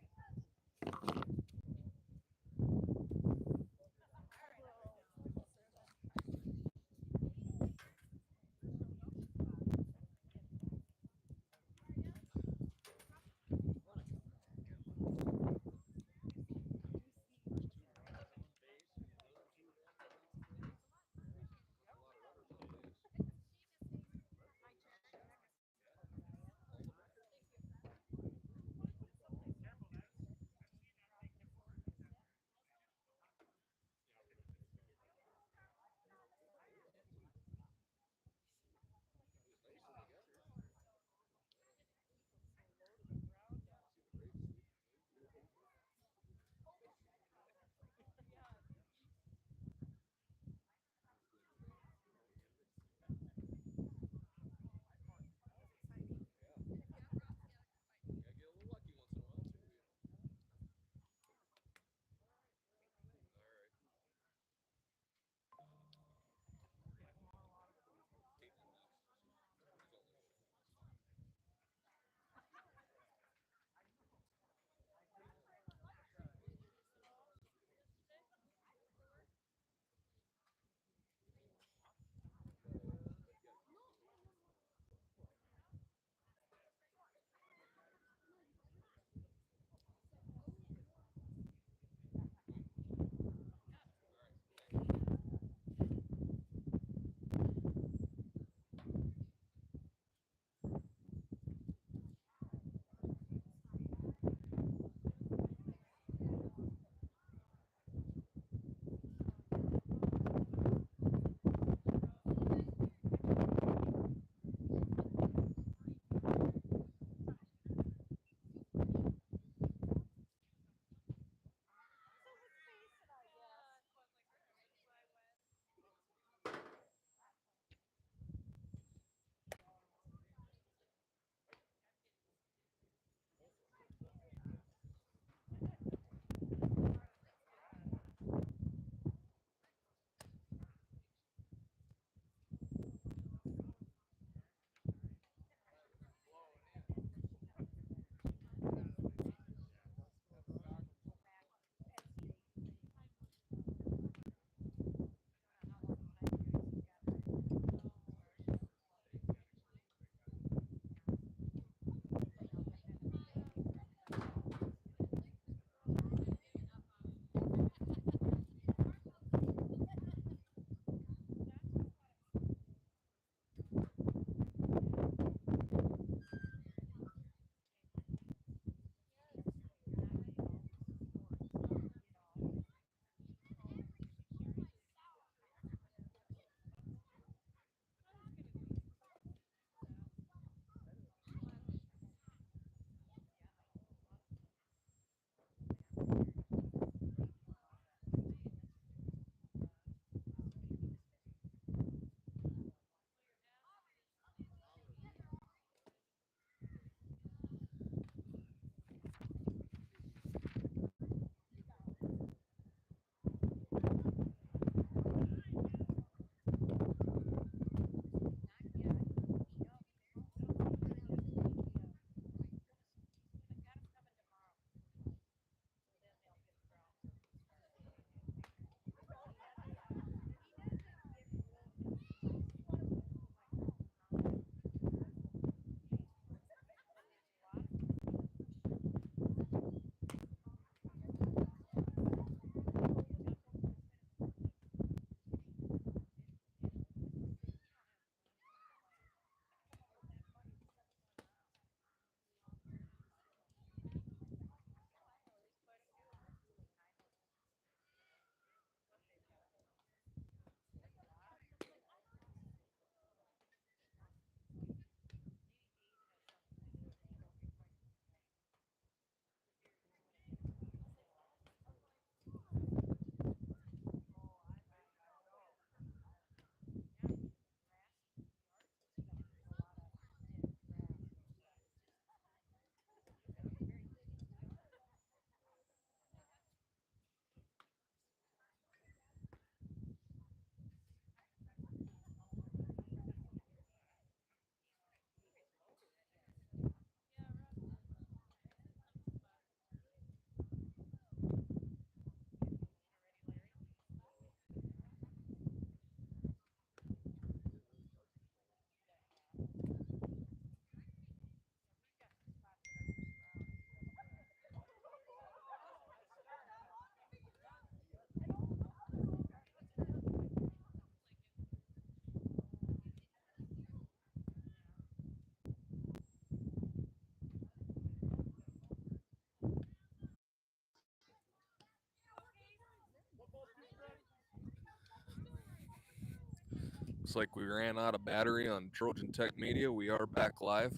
Looks like we ran out of battery on Trojan Tech Media. We are back live.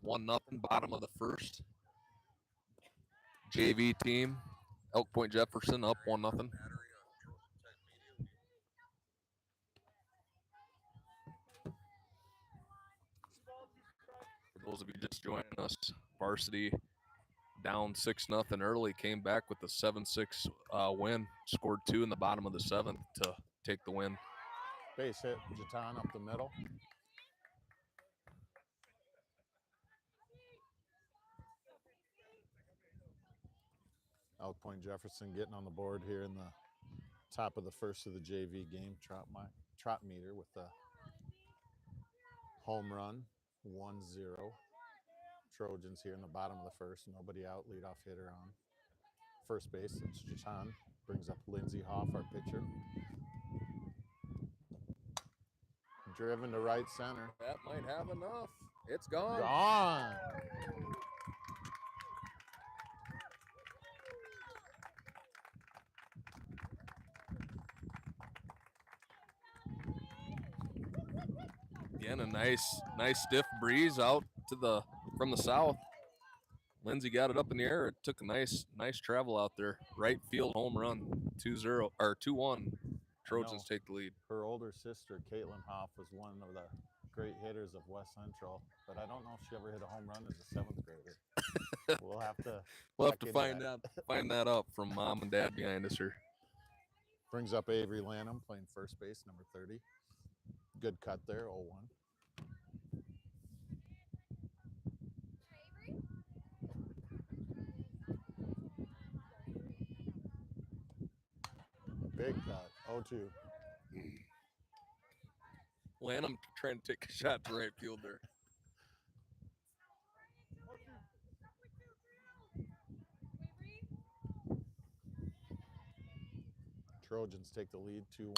1-0, bottom of the first. JV team, Elk Point Jefferson up 1-0. For those of you just joining us, varsity down 6-0 early, came back with a 7-6 win, scored 2 in the bottom of the 7th to take the win. Base hit, Jatan up the middle. Elk Point Jefferson getting on the board here in the top of the first of the JV game. Trot meter with the home run, 1-0. Trojans here in the bottom of the first. Nobody out, leadoff hitter on first base. It's Jatan. Brings up Lindsey Hoff, our pitcher. Driven to right center. That might have enough. It's gone. Gone. Again, a nice stiff breeze out to from the south. Lindsey got it up in the air. It took a nice travel out there. Right field home run. 2-0 or 2-1. Trojans take the lead. Her older sister, Caitlin Hoff, was one of the great hitters of West Central, but I don't know if she ever hit a home run as a 7th grader. We'll have to find that out from mom and dad behind us here. Brings up Avery Lanham playing first base, number 30. Good cut there, 0-1. Big cut, 0-2. Lanham trying to take a shot to right field there. Trojans take the lead 2-1.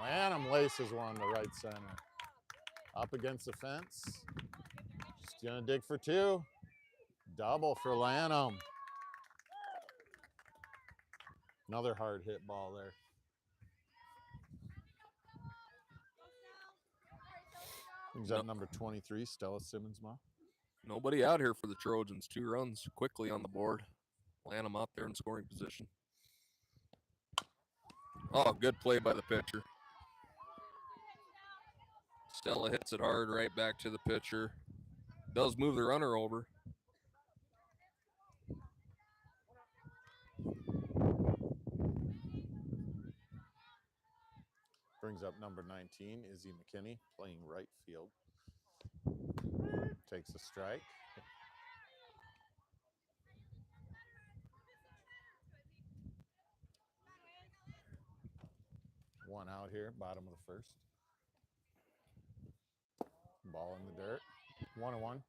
Lanham laces one to right center. Up against the fence. Just gonna dig for 2. Double for Lanham. Another hard hit ball there. Brings up number 23, Stella Simmonsma. Nobody out here for the Trojans. 2 runs quickly on the board. Lanham out there in scoring position. Oh, good play by the pitcher. Stella hits it hard right back to the pitcher. Does move the runner over. Brings up number 19, Izzy McKinney, playing right field. Takes a strike. One out here, bottom of the first. Ball in the dirt. 1-1.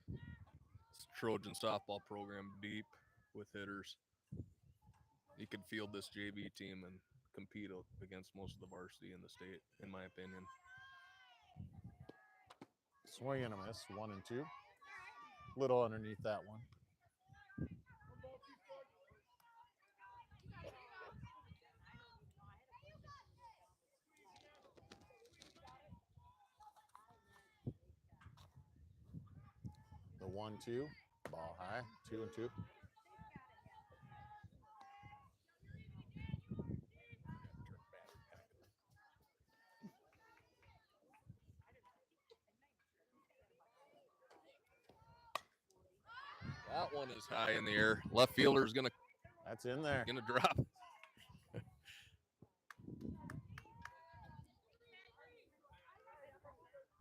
This Trojan softball program deep with hitters. You could field this JV team and compete against most of the varsity in the state, in my opinion. Swing and a miss, 1-2. Little underneath that one. The 1-2, ball high, 2-2. That one is high in the air. Left fielder's gonna. That's in there. Gonna drop.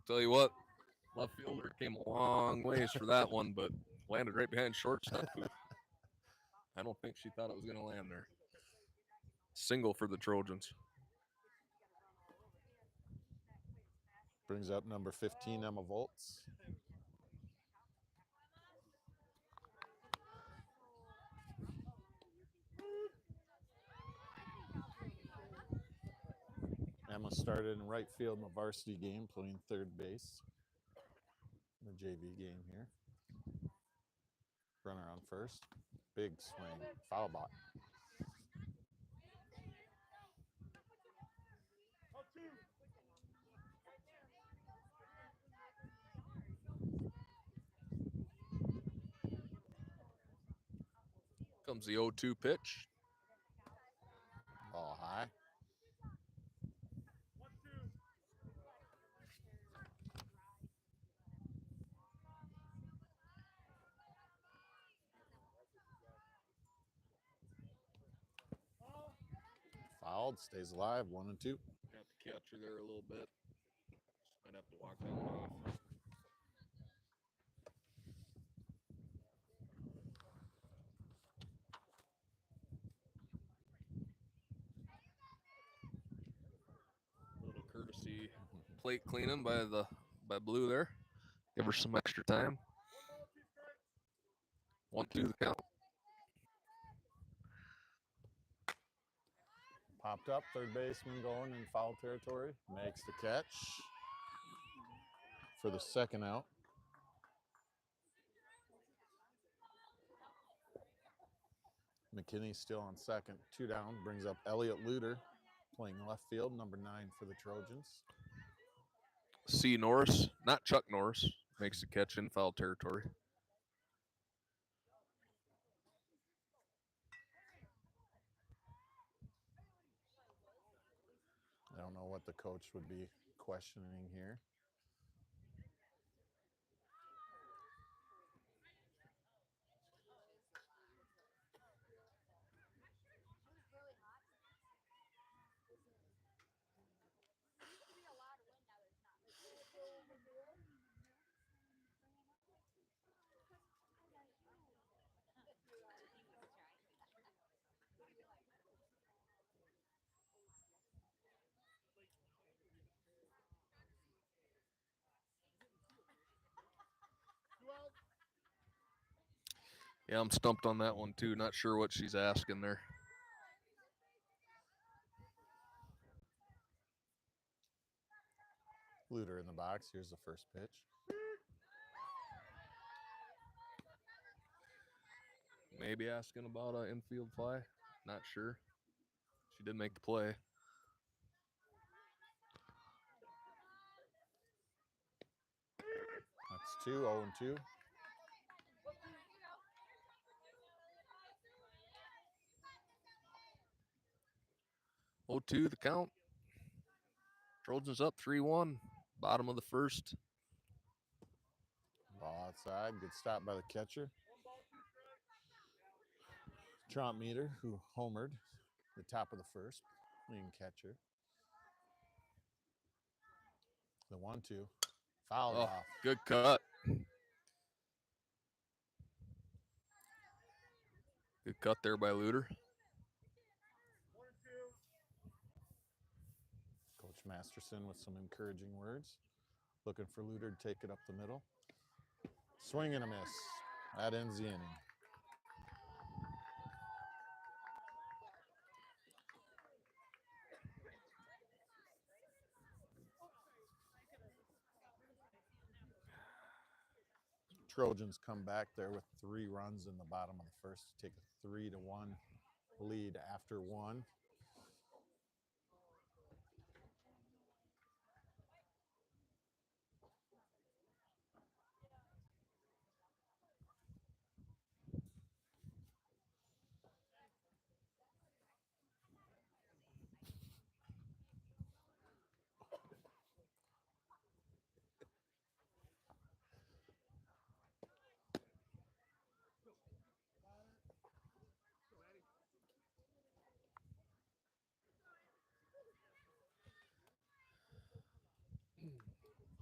Tell you what, left fielder came a long ways for that one, but landed right behind shortstop. I don't think she thought it was gonna land there. Single for the Trojans. Brings up number 15, Emma Volts. Emma started in right field in the varsity game, playing third base. The JV game here. Runner on first. Big swing. Foul ball. Comes the 0-2 pitch. Ball high. Fouled, stays alive, 1-2. Got the catcher there a little bit. Might have to walk that one off. Little courtesy plate cleaning by Blue there. Give her some extra time. 1-2 the count. Popped up, third baseman going in foul territory. Makes the catch for the second out. McKinney still on second. 2 down. Brings up Elliot Luter, playing left field, number 9 for the Trojans. C. Norris, not Chuck Norris, makes the catch in foul territory. I don't know what the coach would be questioning here. Yeah, I'm stumped on that one too. Not sure what she's asking there. Luter in the box. Here's the first pitch. Maybe asking about an infield fly. Not sure. She did make the play. That's 2, 0-2. Oh, 2 the count. Trojans up 3-1. Bottom of the first. Ball outside. Good stop by the catcher. Tromp Meter, who homered the top of the first, leading catcher. The 1-2. Fouled off. Good cut. Good cut there by Luter. Coach Masterson with some encouraging words. Looking for Luter to take it up the middle. Swing and a miss. That ends the inning. Trojans come back there with 3 runs in the bottom of the first to take a 3-1 lead after 1.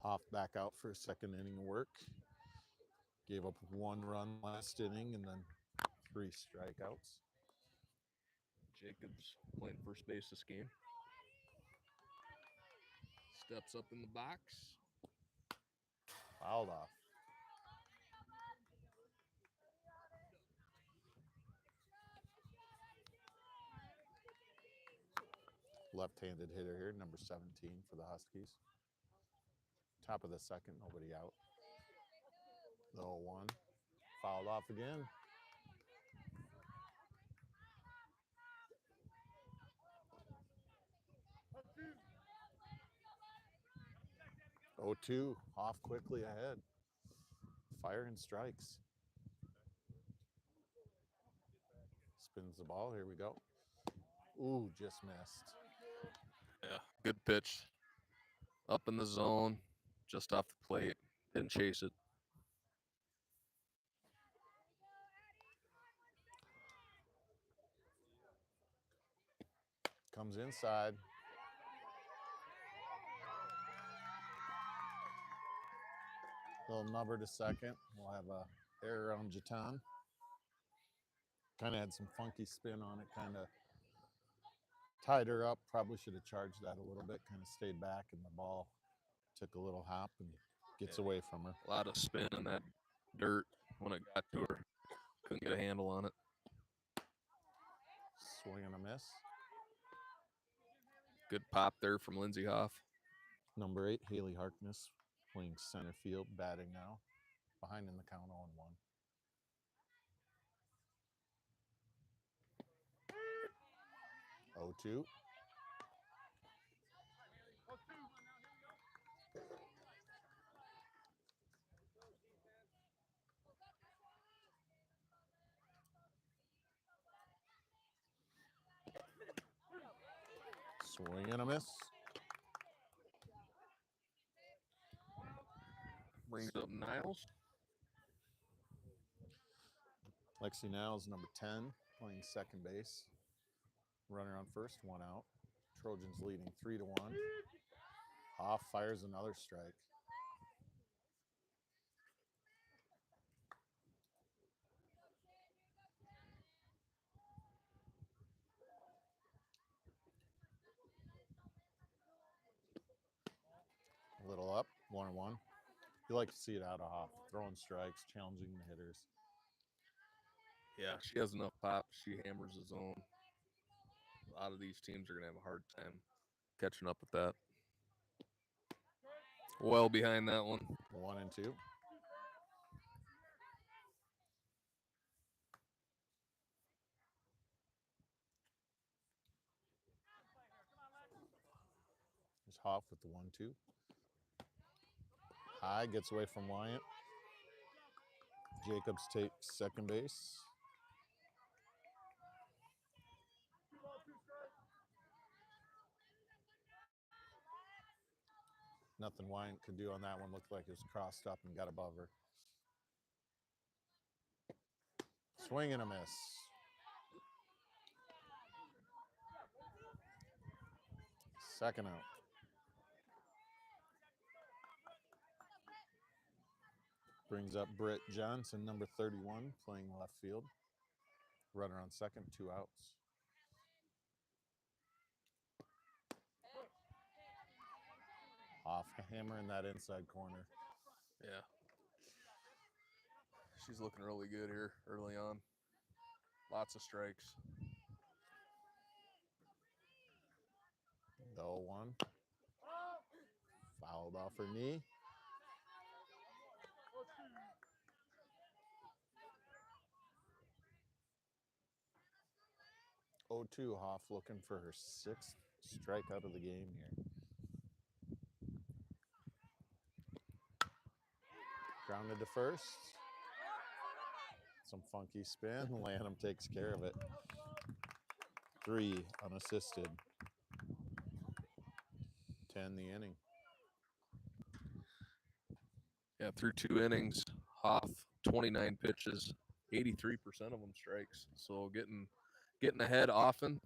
Hoff back out for a second inning of work. Gave up 1 run last inning and then 3 strikeouts. Jacobs playing first base this game. Steps up in the box. Fouled off. Left-handed hitter here, number 17 for the Huskies. Top of the second, nobody out. The 0-1. Fouled off again. 0-2, off quickly ahead. Fire and strikes. Spins the ball. Here we go. Ooh, just missed. Yeah, good pitch. Up in the zone, just off the plate. Didn't chase it. Comes inside. Little number to second. We'll have a error on Jatan. Kind of had some funky spin on it. Kind of tied her up. Probably should have charged that a little bit. Kind of stayed back, and the ball took a little hop and gets away from her. A lot of spin in that dirt when it got to her. Couldn't get a handle on it. Swing and a miss. Good pop there from Lindsay Hoff. Number 8, Haley Harkness, playing center field, batting now. Behind in the count 0-1. Oh, 2. Swing and a miss. Brings up Niles. Lexi Niles, number 10, playing second base. Runner on first, 1 out. Trojans leading 3-1. Hoff fires another strike. A little up, 1-1. You like to see it out of Hoff, throwing strikes, challenging the hitters. Yeah, she has enough pop. She hammers the zone. A lot of these teams are going to have a hard time catching up with that. Well behind that one. 1 and 2. There's Hoff with the 1-2. High, gets away from Wyatt. Jacobs takes second base. Nothing Wyatt could do on that one. Looked like it was crossed up and got above her. Swing and a miss. Second out. Brings up Britt Johnson, number 31, playing left field. Runner on second, 2 outs. Off hammer in that inside corner. Yeah. She's looking really good here early on. Lots of strikes. The 0-1. Fouled off her knee. Oh, 2, Hoff looking for her 6th strikeout of the game here. Grounded to first. Some funky spin. Lanham takes care of it. 3 unassisted. 10 the inning. Yeah, through 2 innings, Hoff 29 pitches, 83% of them strikes. So getting ahead often,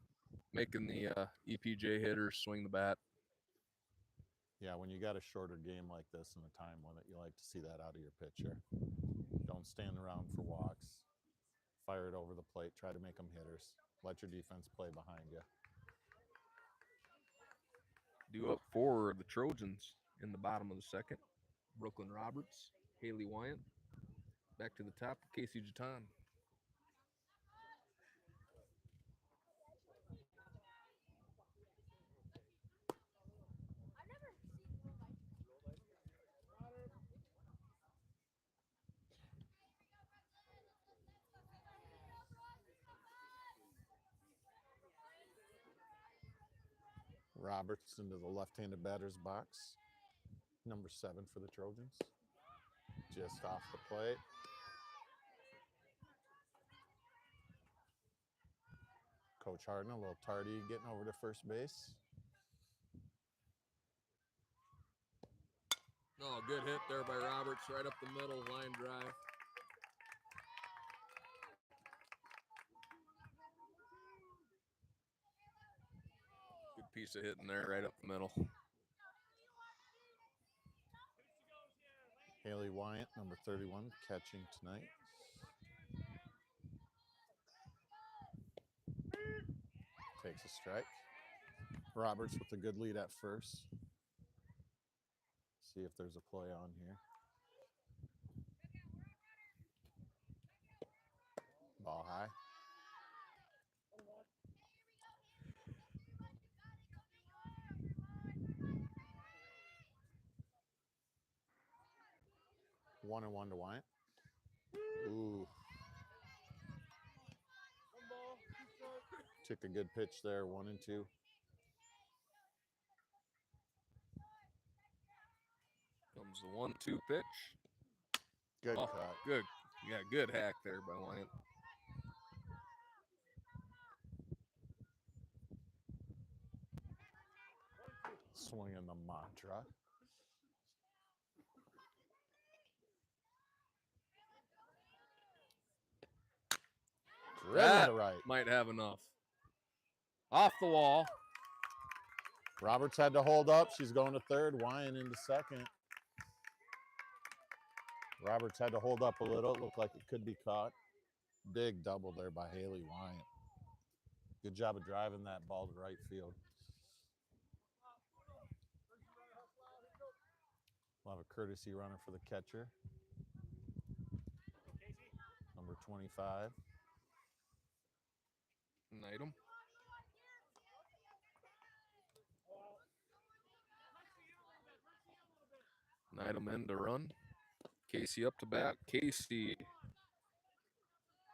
making the EPJ hitters swing the bat. Yeah, when you got a shorter game like this and a time limit, you like to see that out of your pitcher. Don't stand around for walks. Fire it over the plate. Try to make them hitters. Let your defense play behind you. Due up for the Trojans in the bottom of the second. Brooklyn Roberts, Haley Wyant. Back to the top, Casey Jatan. Roberts into the left-handed batter's box. number 7 for the Trojans. Just off the plate. Coach Harden, a little tardy getting over to first base. Oh, good hit there by Roberts, right up the middle, line drive. Good piece of hitting there, right up the middle. Haley Wyatt, number 31, catching tonight. Takes a strike. Roberts with a good lead at first. See if there's a play on here. Ball high. One and one to Wyatt. Ooh. Took a good pitch there, 1-2. Comes the 1-2 pitch. Good cut. Good. Yeah, good hack there by Wyatt. Swinging the mantra. Driven to right. Might have enough. Off the wall. Roberts had to hold up. She's going to third. Wyatt into second. Roberts had to hold up a little. It looked like it could be caught. Big double there by Haley Wyatt. Good job of driving that ball to right field. We'll have a courtesy runner for the catcher. Number 25. Item. Item in to run. Casey up to bat. Casey.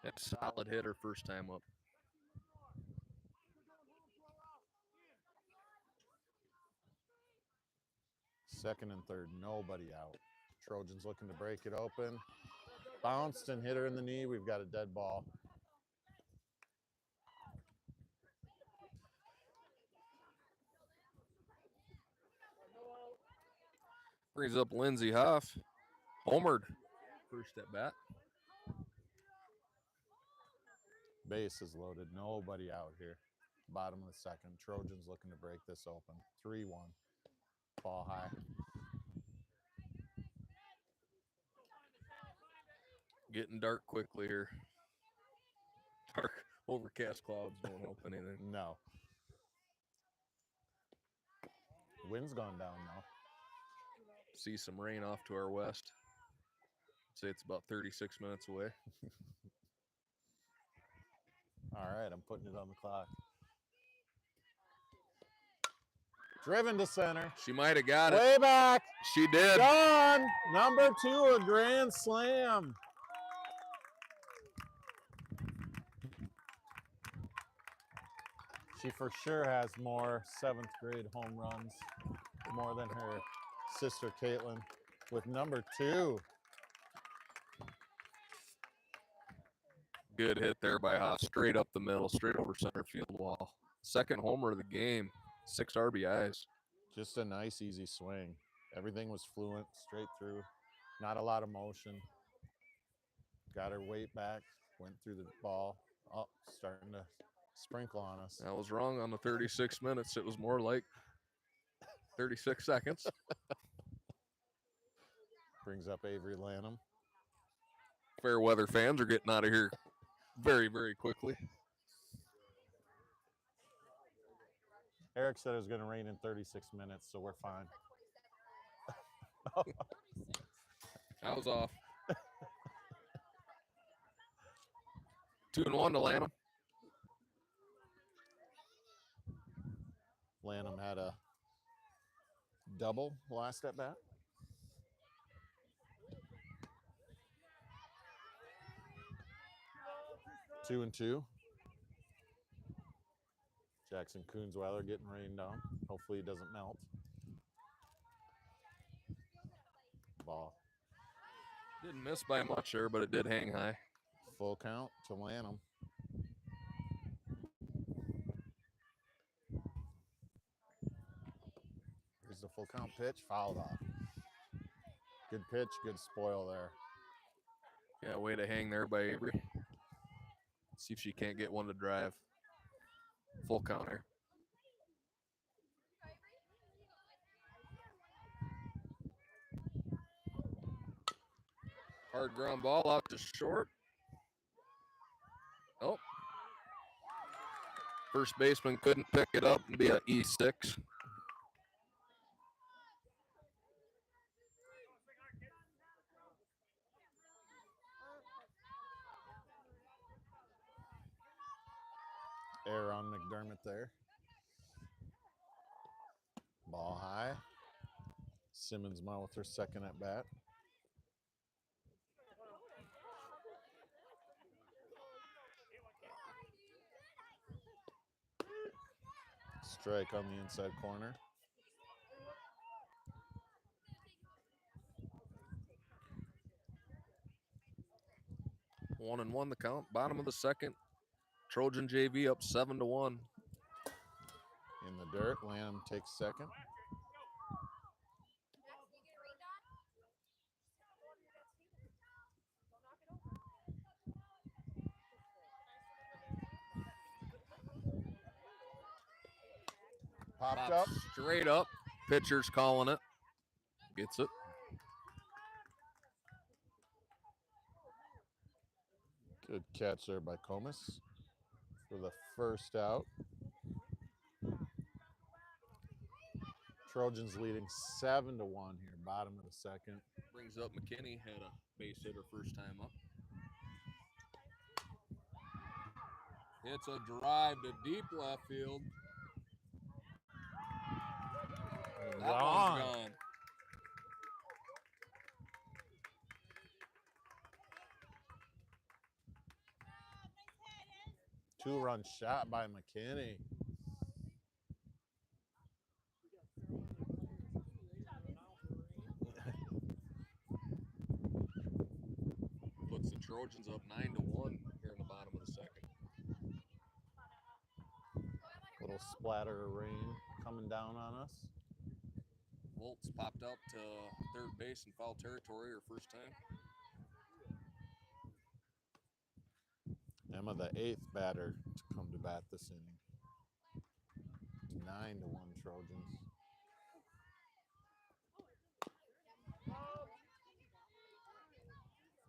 That solid hitter first time up. Second and third, nobody out. Trojans looking to break it open. Bounced and hit her in the knee. We've got a dead ball. Brings up Lindsey Huff. Homered. First at bat. Base is loaded. Nobody out here. Bottom of the second. Trojans looking to break this open. 3-1. Ball high. Getting dark quickly here. Dark, overcast clouds don't help anything. No. Wind's gone down now. See some rain off to our west. Say it's about 36 minutes away. All right, I'm putting it on the clock. Driven to center. She might have got it. Way back. She did. Gone. Number 2, a grand slam. She for sure has more 7th grade home runs, more than her sister Caitlin, with number 2. Good hit there by Haas. Straight up the middle, straight over center field wall. Second homer of the game. 6 RBIs. Just a nice, easy swing. Everything was fluent, straight through. Not a lot of motion. Got her weight back, went through the ball. Oh, starting to sprinkle on us. I was wrong on the 36 minutes. It was more like 36 seconds. Brings up Avery Lanham. Fair weather fans are getting out of here very, very quickly. Eric said it was going to rain in 36 minutes, so we're fine. I was off. 2-1 to Lanham. Lanham had a double last at bat. Two and two. Jackson Coonsweiler getting rained on. Hopefully he doesn't melt. ball. Didn't miss by much there, but it did hang high. Full count to Lanham. Here's the full count pitch, fouled off. Good pitch, good spoil there. Yeah, way to hang there by Avery. See if she can't get one to drive. Full counter. Hard ground ball out to short. Oh. First baseman couldn't pick it up and be an E6. Error on McDermott there. Ball high. Simmons with her second at bat. Strike on the inside corner. One and one the count. Bottom of the second. Trojan JV up 7-1. In the dirt, Lanham takes second. Popped up. Straight up. Pitcher's calling it. Gets it. Good catch there by Comas for the first out. Trojans leading 7-1 here, bottom of the second. Brings up McKinney, had a base hitter first time up. It's a drive to deep left field. That one's gone. Two-run shot by McKinney. Puts the Trojans up 9-1 here in the bottom of the second. Little splatter of rain coming down on us. Volts popped out to third base in foul territory her first time. Emma, the 8th batter to come to bat this inning. 9-1 Trojans.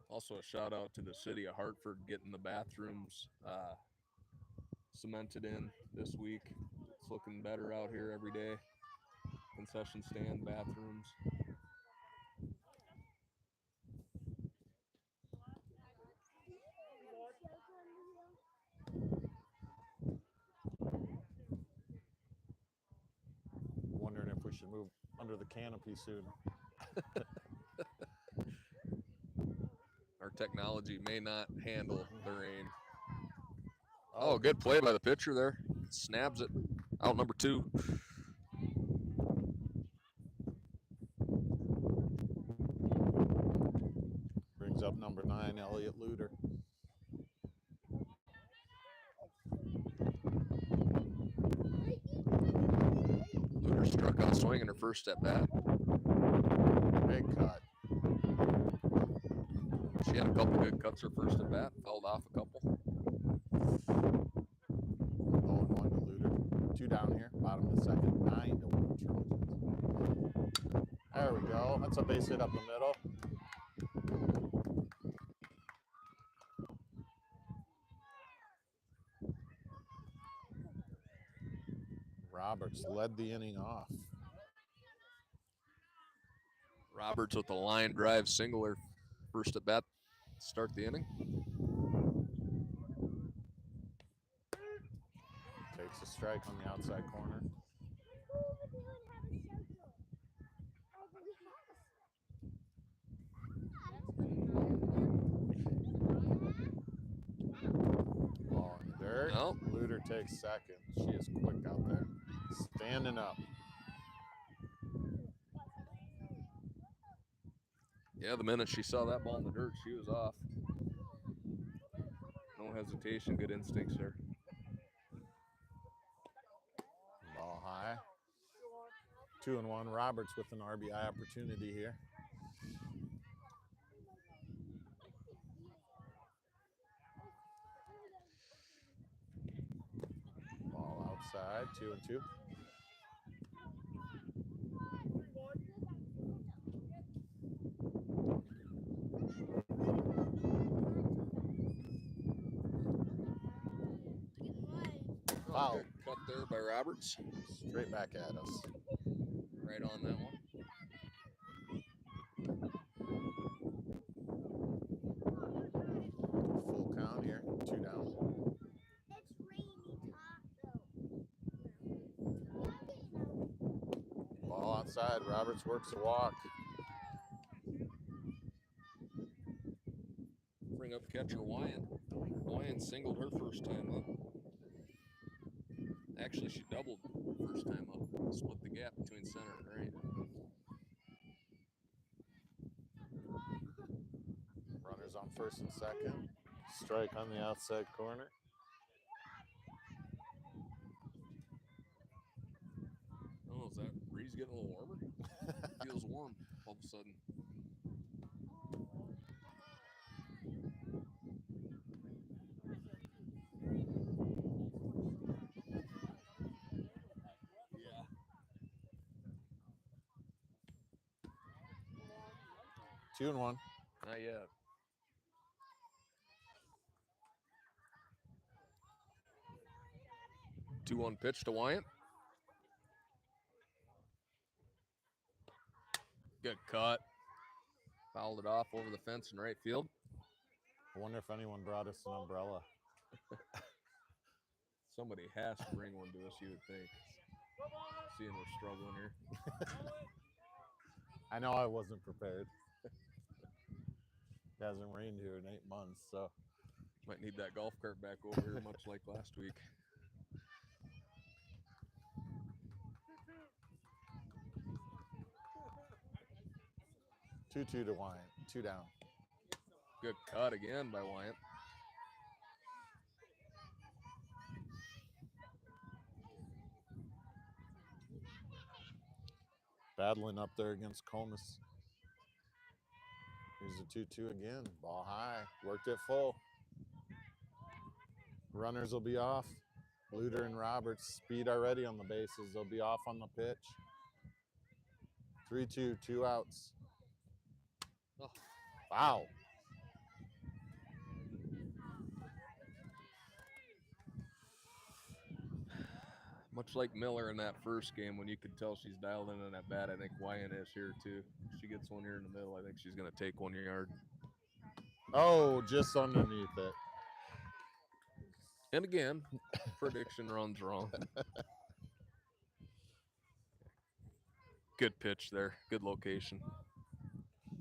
Also a shout out to the city of Hartford getting the bathrooms cemented in this week. It's looking better out here every day. Concession stand, bathrooms. Wondering if we should move under the canopy soon. Our technology may not handle the rain. Oh, good play by the pitcher there. Snaps it. Out number 2. Brings up number 9, Elliot Luder. Luder struck out swinging her first at bat. Big cut. She had a couple good cuts her first at bat. Fouled off a couple. 0-1 to Luder. 2 down here. Bottom of the second. 9-1 Trojans. There we go. That's a base hit up the middle. Roberts led the inning off. Roberts with the line drive single her first at bat. Start the inning. Takes a strike on the outside corner. Ball in the dirt. No. Luder takes second. She is quick out there. Standing up. Yeah, the minute she saw that ball in the dirt, she was off. No hesitation, good instincts there. Ball high. 2-1. Roberts with an RBI opportunity here. Ball outside. 2-2. Foul. Good cut there by Roberts. Straight back at us. Right on that one. Full count here. 2 down. Ball outside. Roberts works a walk. Bring up catcher Wyant. Wyant singled her first time up. Actually, she doubled first time up. Split the gap between center and right. Runners on first and second. Strike on the outside corner. Oh, is that breeze getting a little warmer? Feels warm all of a sudden. Yeah. 2-1. Not yet. Two-one pitch to Wyant. Good cut. Fouled it off over the fence in right field. I wonder if anyone brought us an umbrella. Somebody has to bring one to us, you would think. Seeing we're struggling here. I know I wasn't prepared. It hasn't rained here in 8 months, so. Might need that golf cart back over here, much like last week. 2-2 to Wyant. 2 down. Good cut again by Wyant. Battling up there against Comus. Here's a 2-2 again. Ball high. Worked it full. Runners will be off. Luter and Roberts. Speed already on the bases. They'll be off on the pitch. 3-2. 2 outs. Oh. Foul. Much like Miller in that first game, when you could tell she's dialed in on that bat, I think Wyant is here too. She gets one here in the middle. I think she's going to take 1 yard. Oh, just underneath it. And again, prediction runs wrong. Good pitch there. Good location.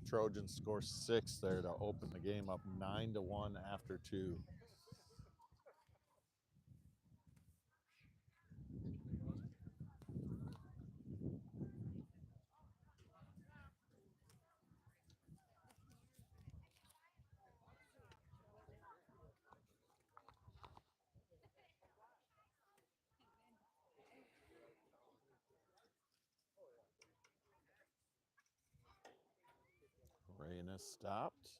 Trojans score 6 there to open the game up 9-1 after 2. Rain has stopped.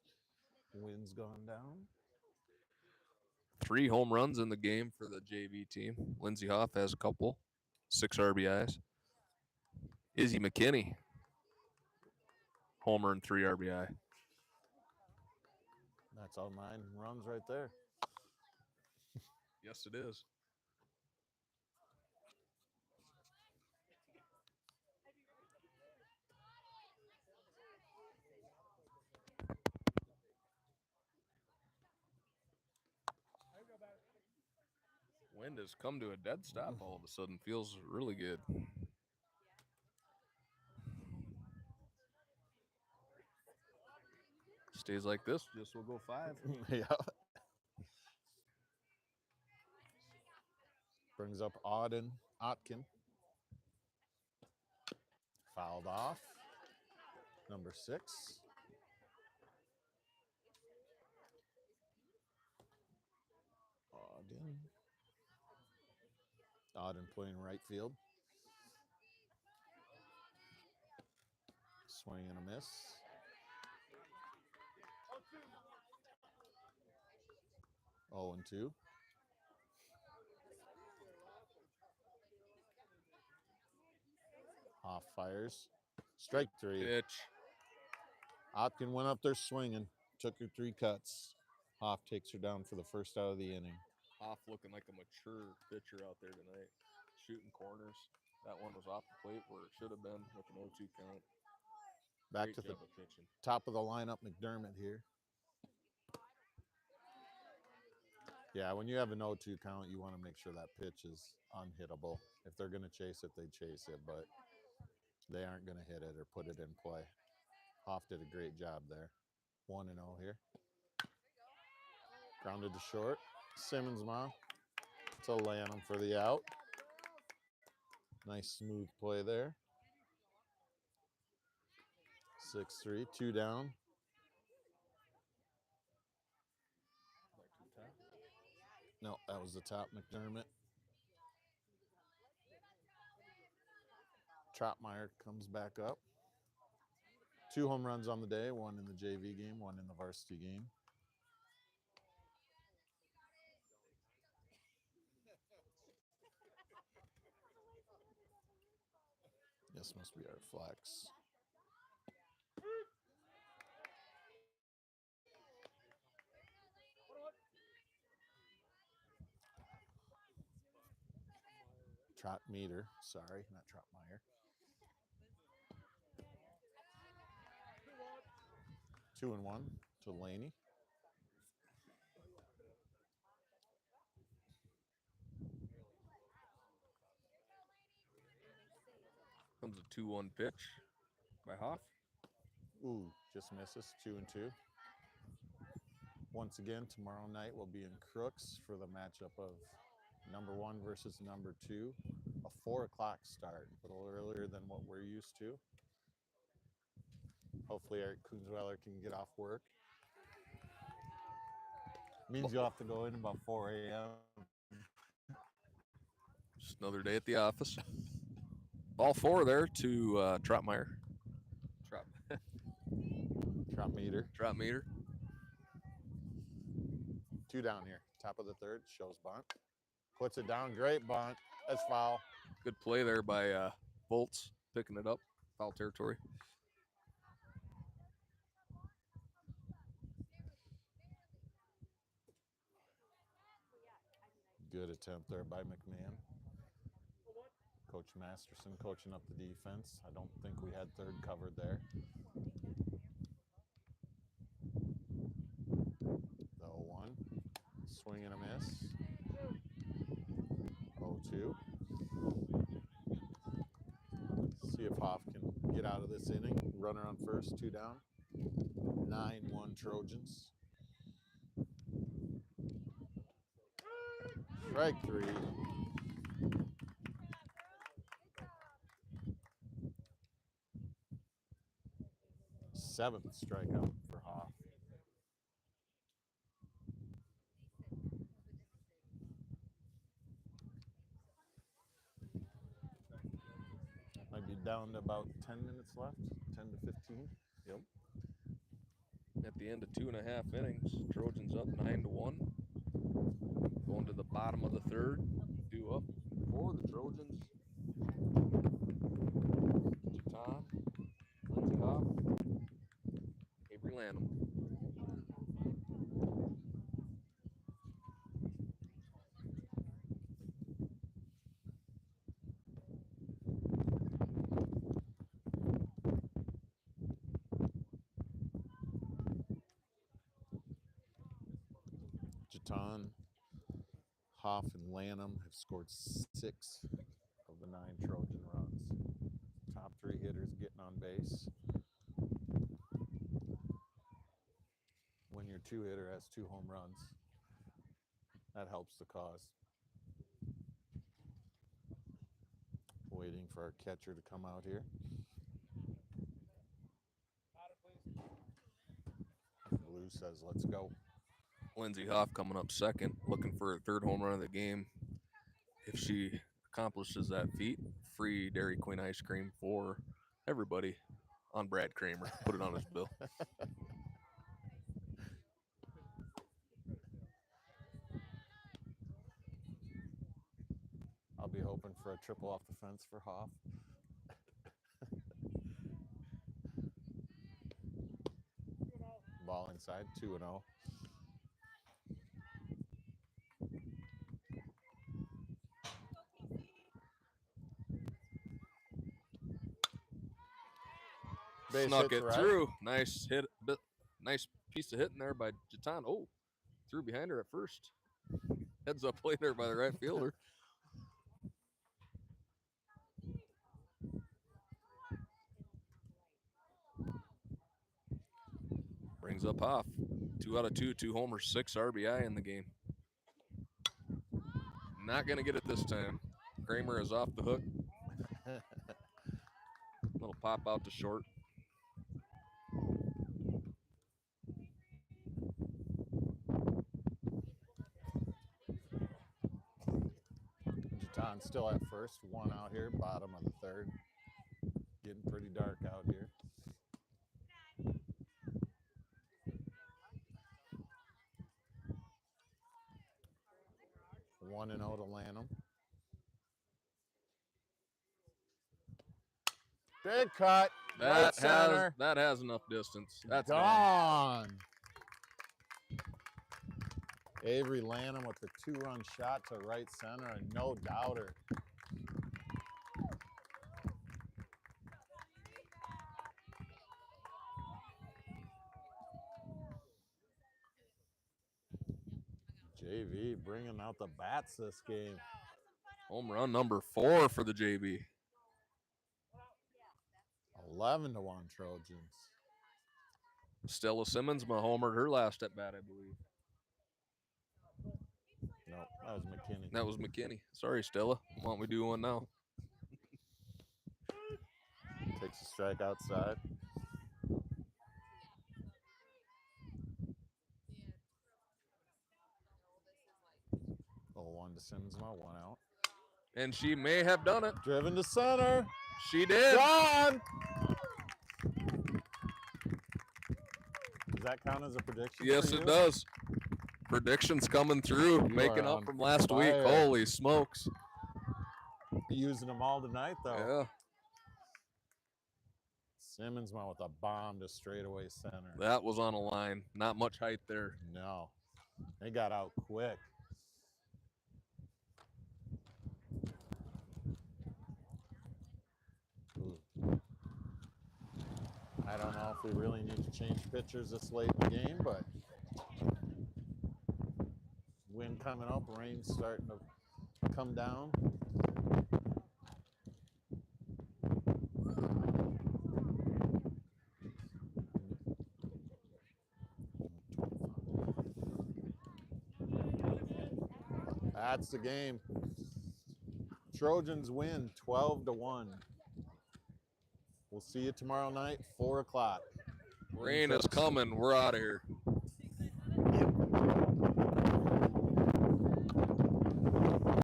Wind's gone down. 3 home runs in the game for the JV team. Lindsey Hoff has a couple. 6 RBIs. Izzy McKinney, homer and 3 RBI. That's all 9 runs right there. Yes, it is. Wind has come to a dead stop all of a sudden. Feels really good. Stays like this, just will go 5. Yeah. Brings up Otkin. Fouled off. Number 6. Auden playing right field. Swing and a miss. 0-2. Hoff fires. Strike 3. Pitch. Opkin went up there swinging. Took her 3 cuts. Hoff takes her down for the first out of the inning. Off looking like a mature pitcher out there tonight. Shooting corners. That one was off the plate where it should have been with an 0-2 count. Back Great to the job of pitching. top of the lineup, McDermott here. Yeah, when you have an 0-2 count, you want to make sure that pitch is unhittable. If they're going to chase it, they chase it, but they aren't going to hit it or put it in play. Hoff did a great job there. 1-0 here. Grounded to short. Simmons to Lanham for the out. Nice smooth play there. 6-3, 2 down. No, that was the top, McDermott. Troutmeyer comes back up. 2 home runs on the day, 1 in the JV game, 1 in the varsity game. This must be our flex. Troutmeyer, sorry, not Troutmeyer. 2-1 to Laney. Comes a 2-1 pitch by Hoff. Ooh, just misses. 2-2. Once again, tomorrow night we'll be in Crooks for the matchup of number 1 versus number 2. A 4 o'clock start, a little earlier than what we're used to. Hopefully Eric Kunzweiler can get off work. Means you'll have to go in about 4 a.m. Just another day at the office. Ball 4 there to Troutmeyer. Troutmeter. Troutmeter. 2 down here. Top of the 3rd. Shows bunt. Puts it down. Great bunt. That's foul. Good play there by Bolts, picking it up. Foul territory. Good attempt there by McMahon. Coach Masterson coaching up the defense. I don't think we had 3rd covered there. The 0-1. Swing and a miss. 0-2. See if Hoff can get out of this inning. Runner on first, 2 down. 9-1 Trojans. Strike 3. Seventh strikeout for Hoff. Might be down to about 10 minutes left, 10 to 15. Yep. At the end of 2.5 innings, Trojans up 9-1. Going to the bottom of the 3rd. 2 up for the Trojans. Tom, Lindsey Hoff, Avery Lanham. Jaton, Hoff, and Lanham have scored 6 of the 9 Trojan runs. Top 3 hitters getting on base. When your 2 hitter has 2 home runs, that helps the cause. Waiting for our catcher to come out here. Blue says, let's go. Lindsey Hoff coming up second, looking for her 3rd home run of the game. If she accomplishes that feat, free Dairy Queen ice cream for everybody on Brad Kramer. Put it on his bill. I'll be hoping for a triple off the fence for Hoff. Ball inside, 2-0. Base Snuck hit it to right. through. Nice hit. Nice piece of hitting there by Jatan. Oh, threw behind her at first. Heads up play there by the right fielder. Brings up Hoff. 2 out of 2, 2 homers, 6 RBI in the game. Not going to get it this time. Kramer is off the hook. Little pop out to short. Jatan still at first, 1 out here, bottom of the third. Getting pretty dark out here. One and 0 to Lanham. Big cut. Right center. That has enough distance. That's gone. Avery Lanham with the 2-run shot to right center, and no doubter. JV bringing out the bats this game. Home run number 4 for the JV. 11-1 Trojans. Stella Simmons homered her last at bat, I believe. No, that was McKinney. That was McKinney. Sorry, Stella. Why don't we do one now? Takes a strike outside. Oh, 1 to Simmons, 1 out. And she may have done it. Driven to center. She did. Gone. Does that count as a prediction? Yes, it does. Predictions coming through, making up from last week. Holy smokes. Using them all tonight, though. Yeah. Simmons went with a bomb to straightaway center. That was on a line. Not much height there. No. They got out quick. Ooh. I don't know if we really need to change pitchers this late in the game, but wind coming up, rain starting to come down. That's the game. Trojans win 12-1. We'll see you tomorrow night, 4 o'clock. Rain is coming. We're out of here. Yep.